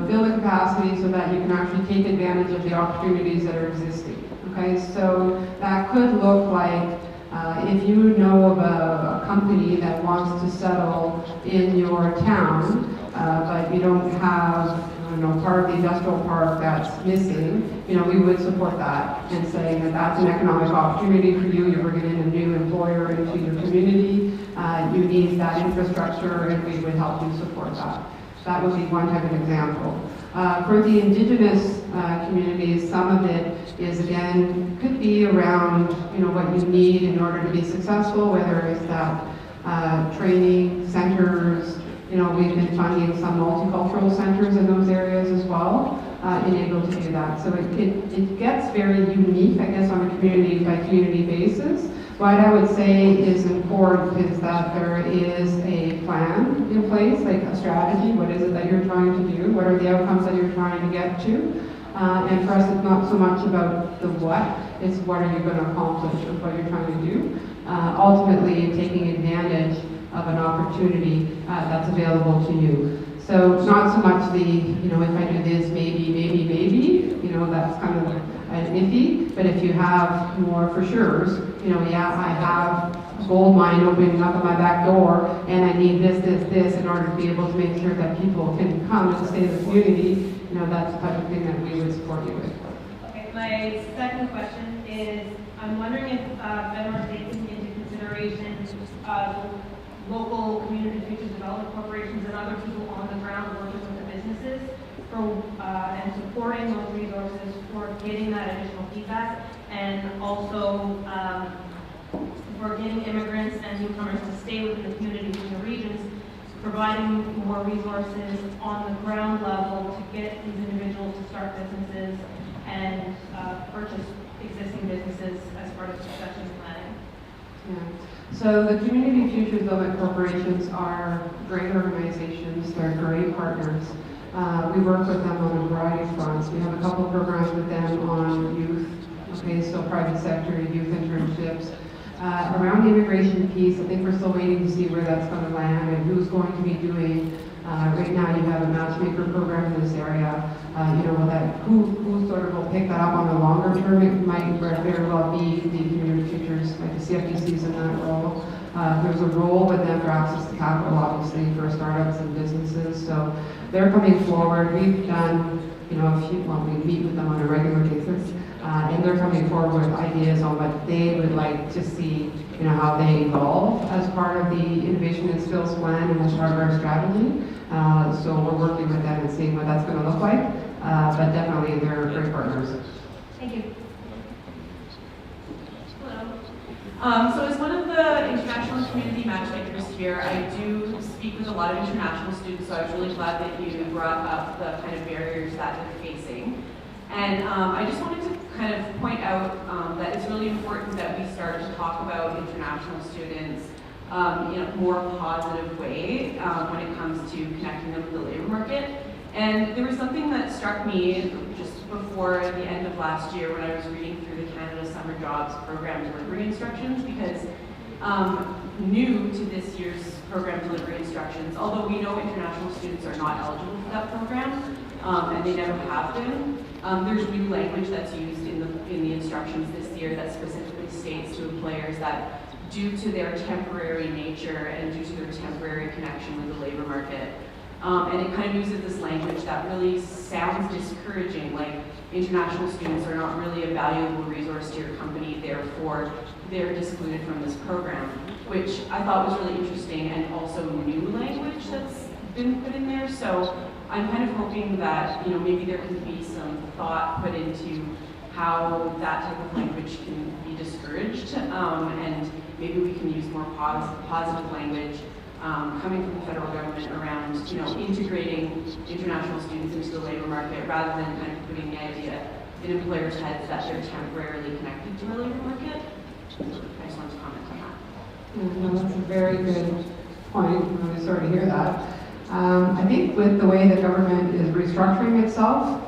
build a capacity so that you can actually take advantage of the opportunities that are existing. Okay, so that could look like if you know of a company that wants to settle in your town, but you don't have part of the industrial park that's missing, we would support that and say that that's an economic opportunity for you. You're bringing in a new employer into your community. You need that infrastructure, and we would help you support that. That would be one type of example. For the indigenous communities, some of it is, again, could be around what you need in order to be successful, whether it's that training centers. We've been funding some multicultural centers in those areas as well, and able to do that. So it gets very unique, I guess, on a community by community basis. What I would say is important is that there is a plan in place, like a strategy. What is it that you're trying to do? What are the outcomes that you're trying to get to? And for us, it's not so much about the what, it's what are you going to accomplish with what you're trying to do. Ultimately, taking advantage of an opportunity that's available to you. So not so much the, if I do this, maybe, that's kind of an iffy, but if you have more for sure's, I have a gold mine opening up at my back door, and I need this in order to be able to make sure that people can come and stay in the community, that's the type of thing that we would support you with. Okay, my second question is, I'm wondering if Federal is taking into consideration local community futures development corporations and other people on the ground working with the businesses and supporting those resources for getting that additional feedback, and also for getting immigrants and newcomers to stay within the communities in the regions, providing more resources on the ground level to get these individuals to start businesses and purchase existing businesses as part of succession planning. Yeah. So the Community Futures Development Corporations are great organizations. They're great partners. We work with them on a variety of fronts. We have a couple of programs with them on youth, so private sector, youth internships. Around the immigration piece, I think we're still waiting to see where that's going to land and who's going to be doing. Right now you have a matchmaker program in this area. Who sort of will pick that up on the longer term. It might very well be the community futures, like the CFDC's in that role. There's a role with them for access to capital, obviously, for startups and businesses. So they're coming forward. We've done, we meet with them on a regular basis, and they're coming forward with ideas on what they would like to see, how they evolve as part of the innovation and skills plan and as part of our strategy. So we're working with them and seeing what that's going to look like. But definitely, they're great partners. Thank you. So as one of the international community matchmakers here, I do speak with a lot of international students, so I was really glad that you brought up the kind of barriers that they're facing. And I just wanted to kind of point out that it's really important that we start to talk about international students in a more positive way when it comes to connecting them with the labor market. And there was something that struck me just before the end of last year when I was reading through the Canada Summer Jobs Program delivery instructions, because new to this year's program delivery instructions, although we know international students are not eligible for that program, and they never have been, there's new language that's used in the instructions this year that specifically states to employers that due to their temporary nature and due to their temporary connection with the labor market, and it kind of uses this language that really sounds discouraging, like international students are not really a valuable resource to your company, therefore they're excluded from this program, which I thought was really interesting and also new language that's been put in there. So I'm kind of hoping that, you know, maybe there can be some thought put into how that type of language can be discouraged, and maybe we can use more positive language coming from the federal government around, you know, integrating international students into the labor market rather than kind of putting the idea in employers' heads that they're temporarily connected to the labor market. I just wanted to comment on that. No, that's a very good point. I'm really sorry to hear that. I think with the way the government is restructuring itself,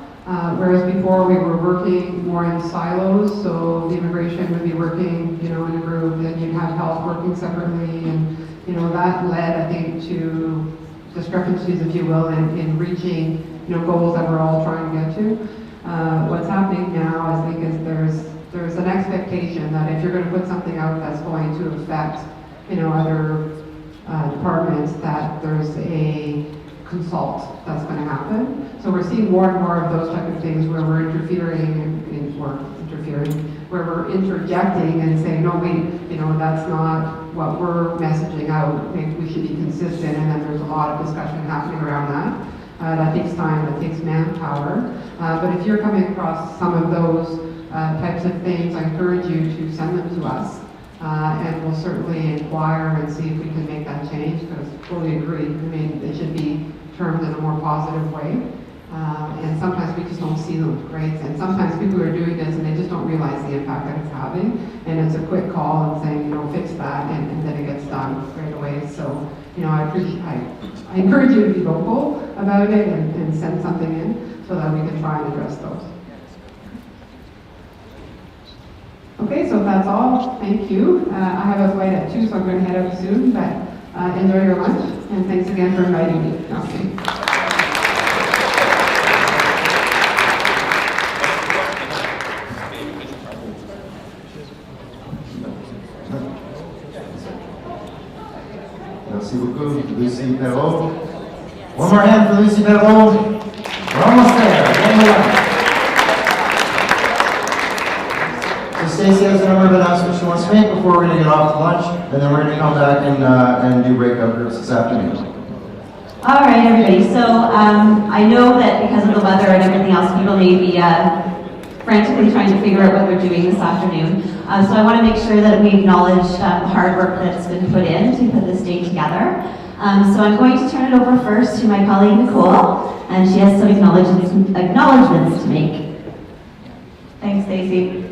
whereas before we were working more in silos, so the immigration would be working, you know, in a group, then you'd have health working separately, and you know, that led, I think, to discrepancies, if you will, in reaching, you know, goals that we're all trying to get to. What's happening now, I think, is there's an expectation that if you're going to put something out that's going to affect, you know, other departments, that there's a consult that's going to happen. So we're seeing more and more of those type of things where we're where we're interjecting and saying, no, wait, you know, that's not what we're messaging out. Maybe we should be consistent, and then there's a lot of discussion happening around that. That takes time, that takes manpower. But if you're coming across some of those types of things, I encourage you to send them to us. And we'll certainly inquire and see if we can make that change, because I fully agree. I mean, it should be termed in a more positive way. And sometimes we just don't see those grades. And sometimes people are doing this and they just don't realize the impact that it's having. And it's a quick call and saying, you know, fix that, and then it gets done right away. So, you know, I encourage you to be vocal about it and send something in so that we can try and address those. Okay, so if that's all, thank you. I have a flight at 2, so I'm going to head out soon, but enjoy your lunch, and thanks again for inviting me. Okay. Merci beaucoup, Lucy Perrault. One more hand for Lucy Perrault. We're almost there. One more. So Stacey has a number of announcements she wants to make before we're going to get off to lunch, and then we're going to come back and do breakout groups this afternoon. All right, everybody. So I know that because of the weather and everything else, people may be frantically trying to figure out what they're doing this afternoon. So I want to make sure that we acknowledge the hard work that's been put in to put this day together. So I'm going to turn it over first to my colleague Nicole, and she has some acknowledgements to make. Thanks, Stacey.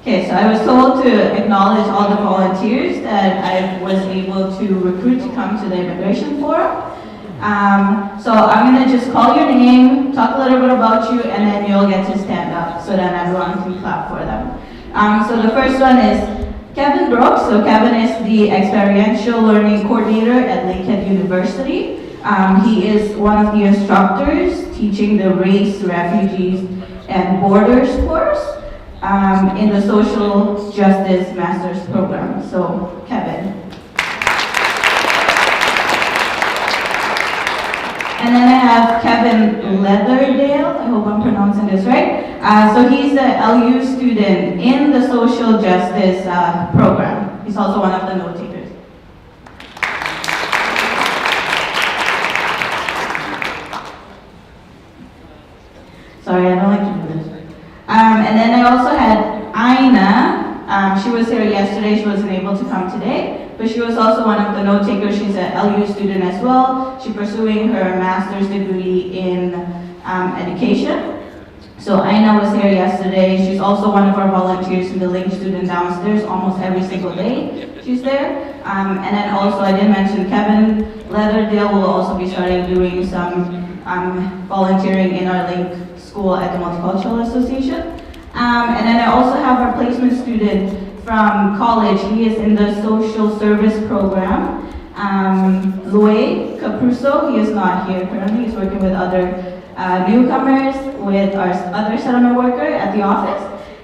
Okay, so I was told to acknowledge all the volunteers that I was able to recruit to come to the immigration forum. So I'm going to just call your name, talk a little bit about you, and then you'll get to stand up so that everyone can clap for them. So the first one is Kevin Brooks. So Kevin is the Experiential Learning Coordinator at Lakehead University. He is one of the instructors teaching the Race, Refugees, and Borders course in the Social Justice Master's Program. So Kevin. And then I have Kevin Leatherdale, I hope I'm pronouncing this right. So he's an LU student in the social justice program. He's also one of the note takers. Sorry, I don't like to do this. And then I also had Aina yesterday, she wasn't able to come today, but she was also one of the note takers. She's an LU student as well. She's pursuing her master's degree in education. So Aina was here yesterday. She's also one of our volunteers in the Link student downstairs almost every single day. She's there. And then also I did mention Kevin Leatherdale will also be starting doing some volunteering in our Link school at the Multicultural Association. And then I also have our placement student from college. He is in the social service program. Louis Capruso, he is not here currently. He's working with other newcomers, with our other settlement worker at the office.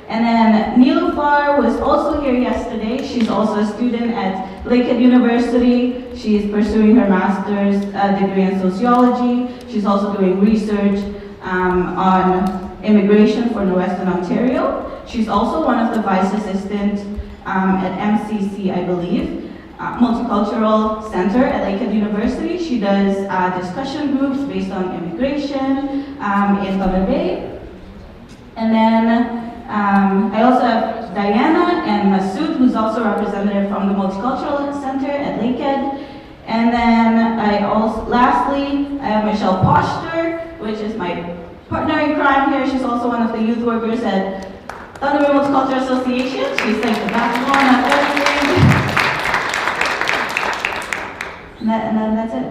And then Nilufar was also here yesterday. She's also a student at Lakehead University. She's pursuing her master's degree in sociology. She's also doing research on immigration for Northwestern Ontario. She's also one of the vice assistants at MCC, I believe, Multicultural Center at Lakehead University. She does discussion groups based on immigration in Thunder Bay. And then I also have Diana and Masood, who's also a representative from the Multicultural Center at Lakehead. And then lastly, I have Michelle Poster, which is my partner in crime here. She's also one of the youth workers at Thunder Bay Multicultural Association. She's like the backbone of everything. And then that's it.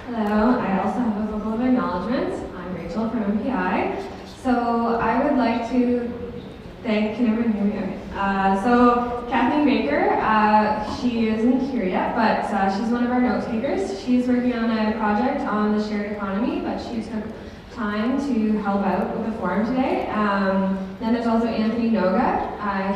Hello, I also have a couple of acknowledgements. I'm Rachel from MPI. So I would like to thank, can everyone hear me? Okay. So Kathleen Baker, she isn't here yet, but she's one of our note takers. She's working on a project on the shared economy, but she took time to help out with the forum today. Then there's also Anthony Noga.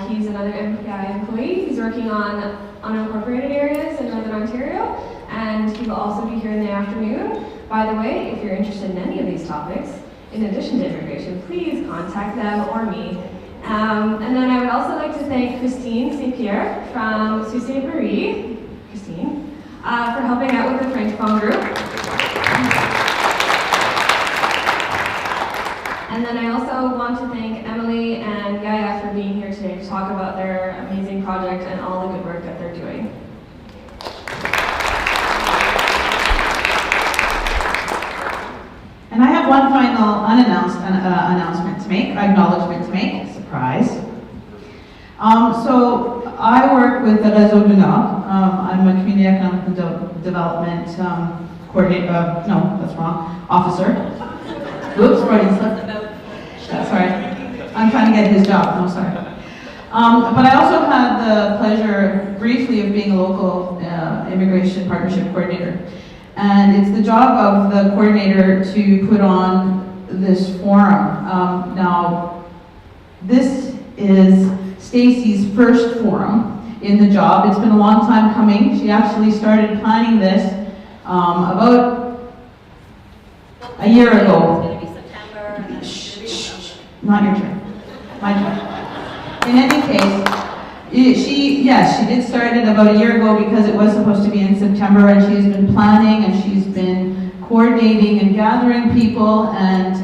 He's another MPI employee. He's working on unincorporated areas in Northern Ontario, and he will also be here in the afternoon. By the way, if you're interested in any of these topics, in addition to immigration, please contact them or me. And then I would also like to thank Christine St. Pierre from Sault Ste. Marie, Christine, for helping out with the Francophone group. And then I also want to thank Emily and Yaya for being here today to talk about their amazing project and all the good work that they're doing. And I have one final unannounced announcement to make, acknowledgement to make, surprise. So I work with the Réseau du Nord. I'm a community economic development coordinator, no, that's wrong, officer. Whoops, Freudian slip. That's right. I'm trying to get his job, no, sorry. But I also had the pleasure briefly of being a local immigration partnership coordinator. And it's the job of the coordinator to put on this forum. Now, this is Stacy's first forum in the job. It's been a long time coming. She actually started planning this about a year ago. Not your turn. My turn. In any case, she did start it about a year ago because it was supposed to be in September, and she's been planning and she's been coordinating and gathering people and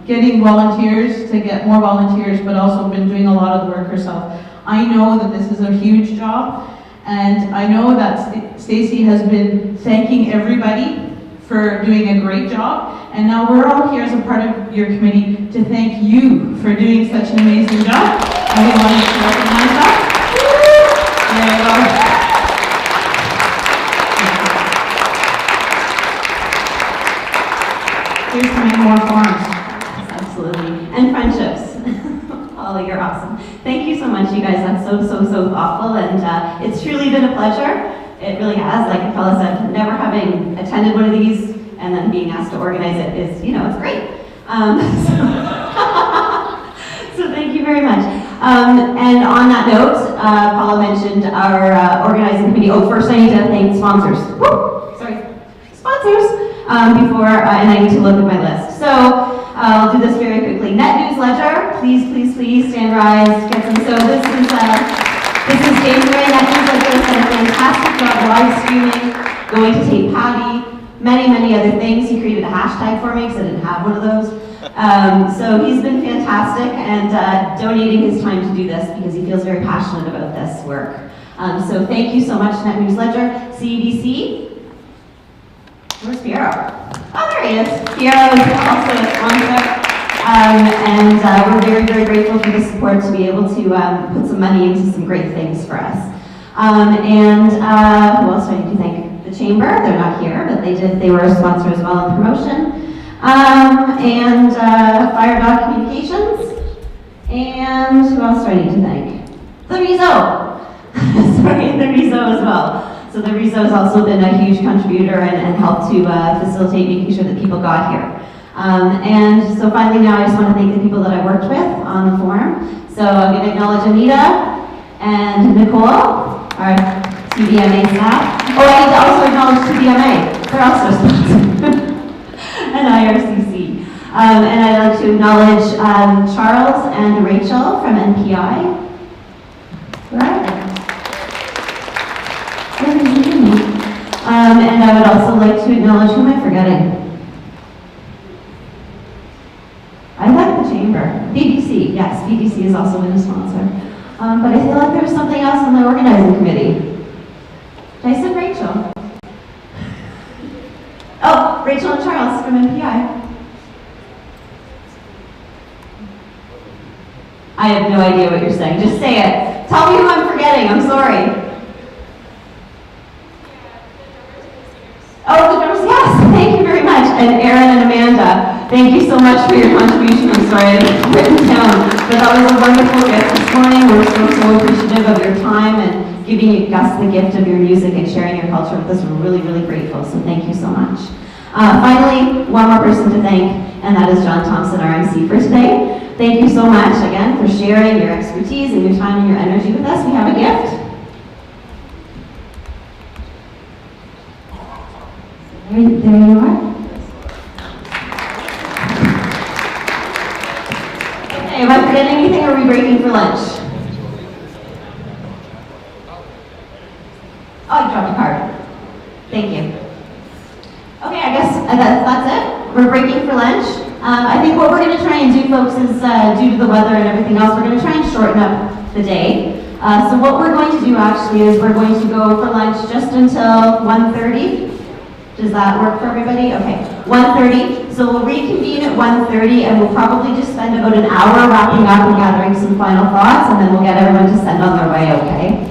getting volunteers to get more volunteers, but also been doing a lot of the work herself. I know that this is a huge job, and I know that Stacy has been thanking everybody for doing a great job, and now we're all here as a part of your committee to thank you for doing such an amazing job. And we wanted to recognize that. There you go. Here's to many more forums. Absolutely. And friendships. Paula, you're awesome. Thank you so much, you guys. That's so thoughtful, and it's truly been a pleasure. It really has. Like Paula said, never having attended one of these and then being asked to organize it is, it's great. So thank you very much. And on that note, Paula mentioned our organizing committee. Oh, first I need to thank sponsors. Woo! Sorry, sponsors. And I need to look at my list. So I'll do this very quickly. Net Newsletter, please stand rise, get some. So this is January. Net Newsletter has done a fantastic job live streaming, going to Tate Patty, many other things. He created a hashtag for me because I didn't have one of those. So he's been fantastic and donating his time to do this because he feels very passionate about this work. So thank you so much, Net News Ledger. CBC. Where's Piero? Oh, there he is. Piero is also a sponsor. And we're very, very grateful for the support to be able to put some money into some great things for us. Who else do I need to thank? The Chamber, they're not here, but they were a sponsor as well in promotion. Fire Dog Communications. And who else do I need to thank? The Riso. Sorry, the Riso as well. So the Riso has also been a huge contributor and helped to facilitate making sure that people got here. And so finally now I just want to thank the people that I worked with on the forum. So I'm going to acknowledge Anita and Nicole, our TVMA staff. Oh, I need to also acknowledge TVMA. They're also a sponsor. And IRCC. And I'd like to acknowledge Charles and Rachel from NPI. Where are they? And I would also like to acknowledge, who am I forgetting? I like the Chamber. BBC, yes, BBC has also been a sponsor. But I feel like there's something else on the organizing committee. Did I say Rachel? Oh, Rachel and Charles from NPI. I have no idea what you're saying. Just say it. Tell me who I'm forgetting. I'm sorry. Oh, the drummers, yes, thank you very much. And Aaron and Amanda, thank you so much for your contribution. I'm sorry I haven't written down, but that was a wonderful gift this morning. We're so appreciative of your time and giving us the gift of your music and sharing your culture with us. We're really, really grateful, so thank you so much. Finally, one more person to thank, and that is John Thompson, our MC for today. Thank you so much, again, for sharing your expertise and your time and your energy with us. We have a gift. There you are. Okay, am I forgetting anything or are we breaking for lunch? Oh, you dropped a card. Thank you. Okay, I guess that's it. We're breaking for lunch. I think what we're going to try and do, folks, is due to the weather and everything else, we're going to try and shorten up the day. So what we're going to do actually is we're going to go for lunch just until 1:30. Does that work for everybody? Okay, 1:30. So we'll reconvene at 1:30 and we'll probably just spend about an hour wrapping up and gathering some final thoughts, and then we'll get everyone to send on their way, okay?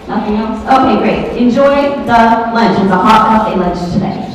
Nothing else? Okay, great. Enjoy the lunch. It's a hot buffet lunch today.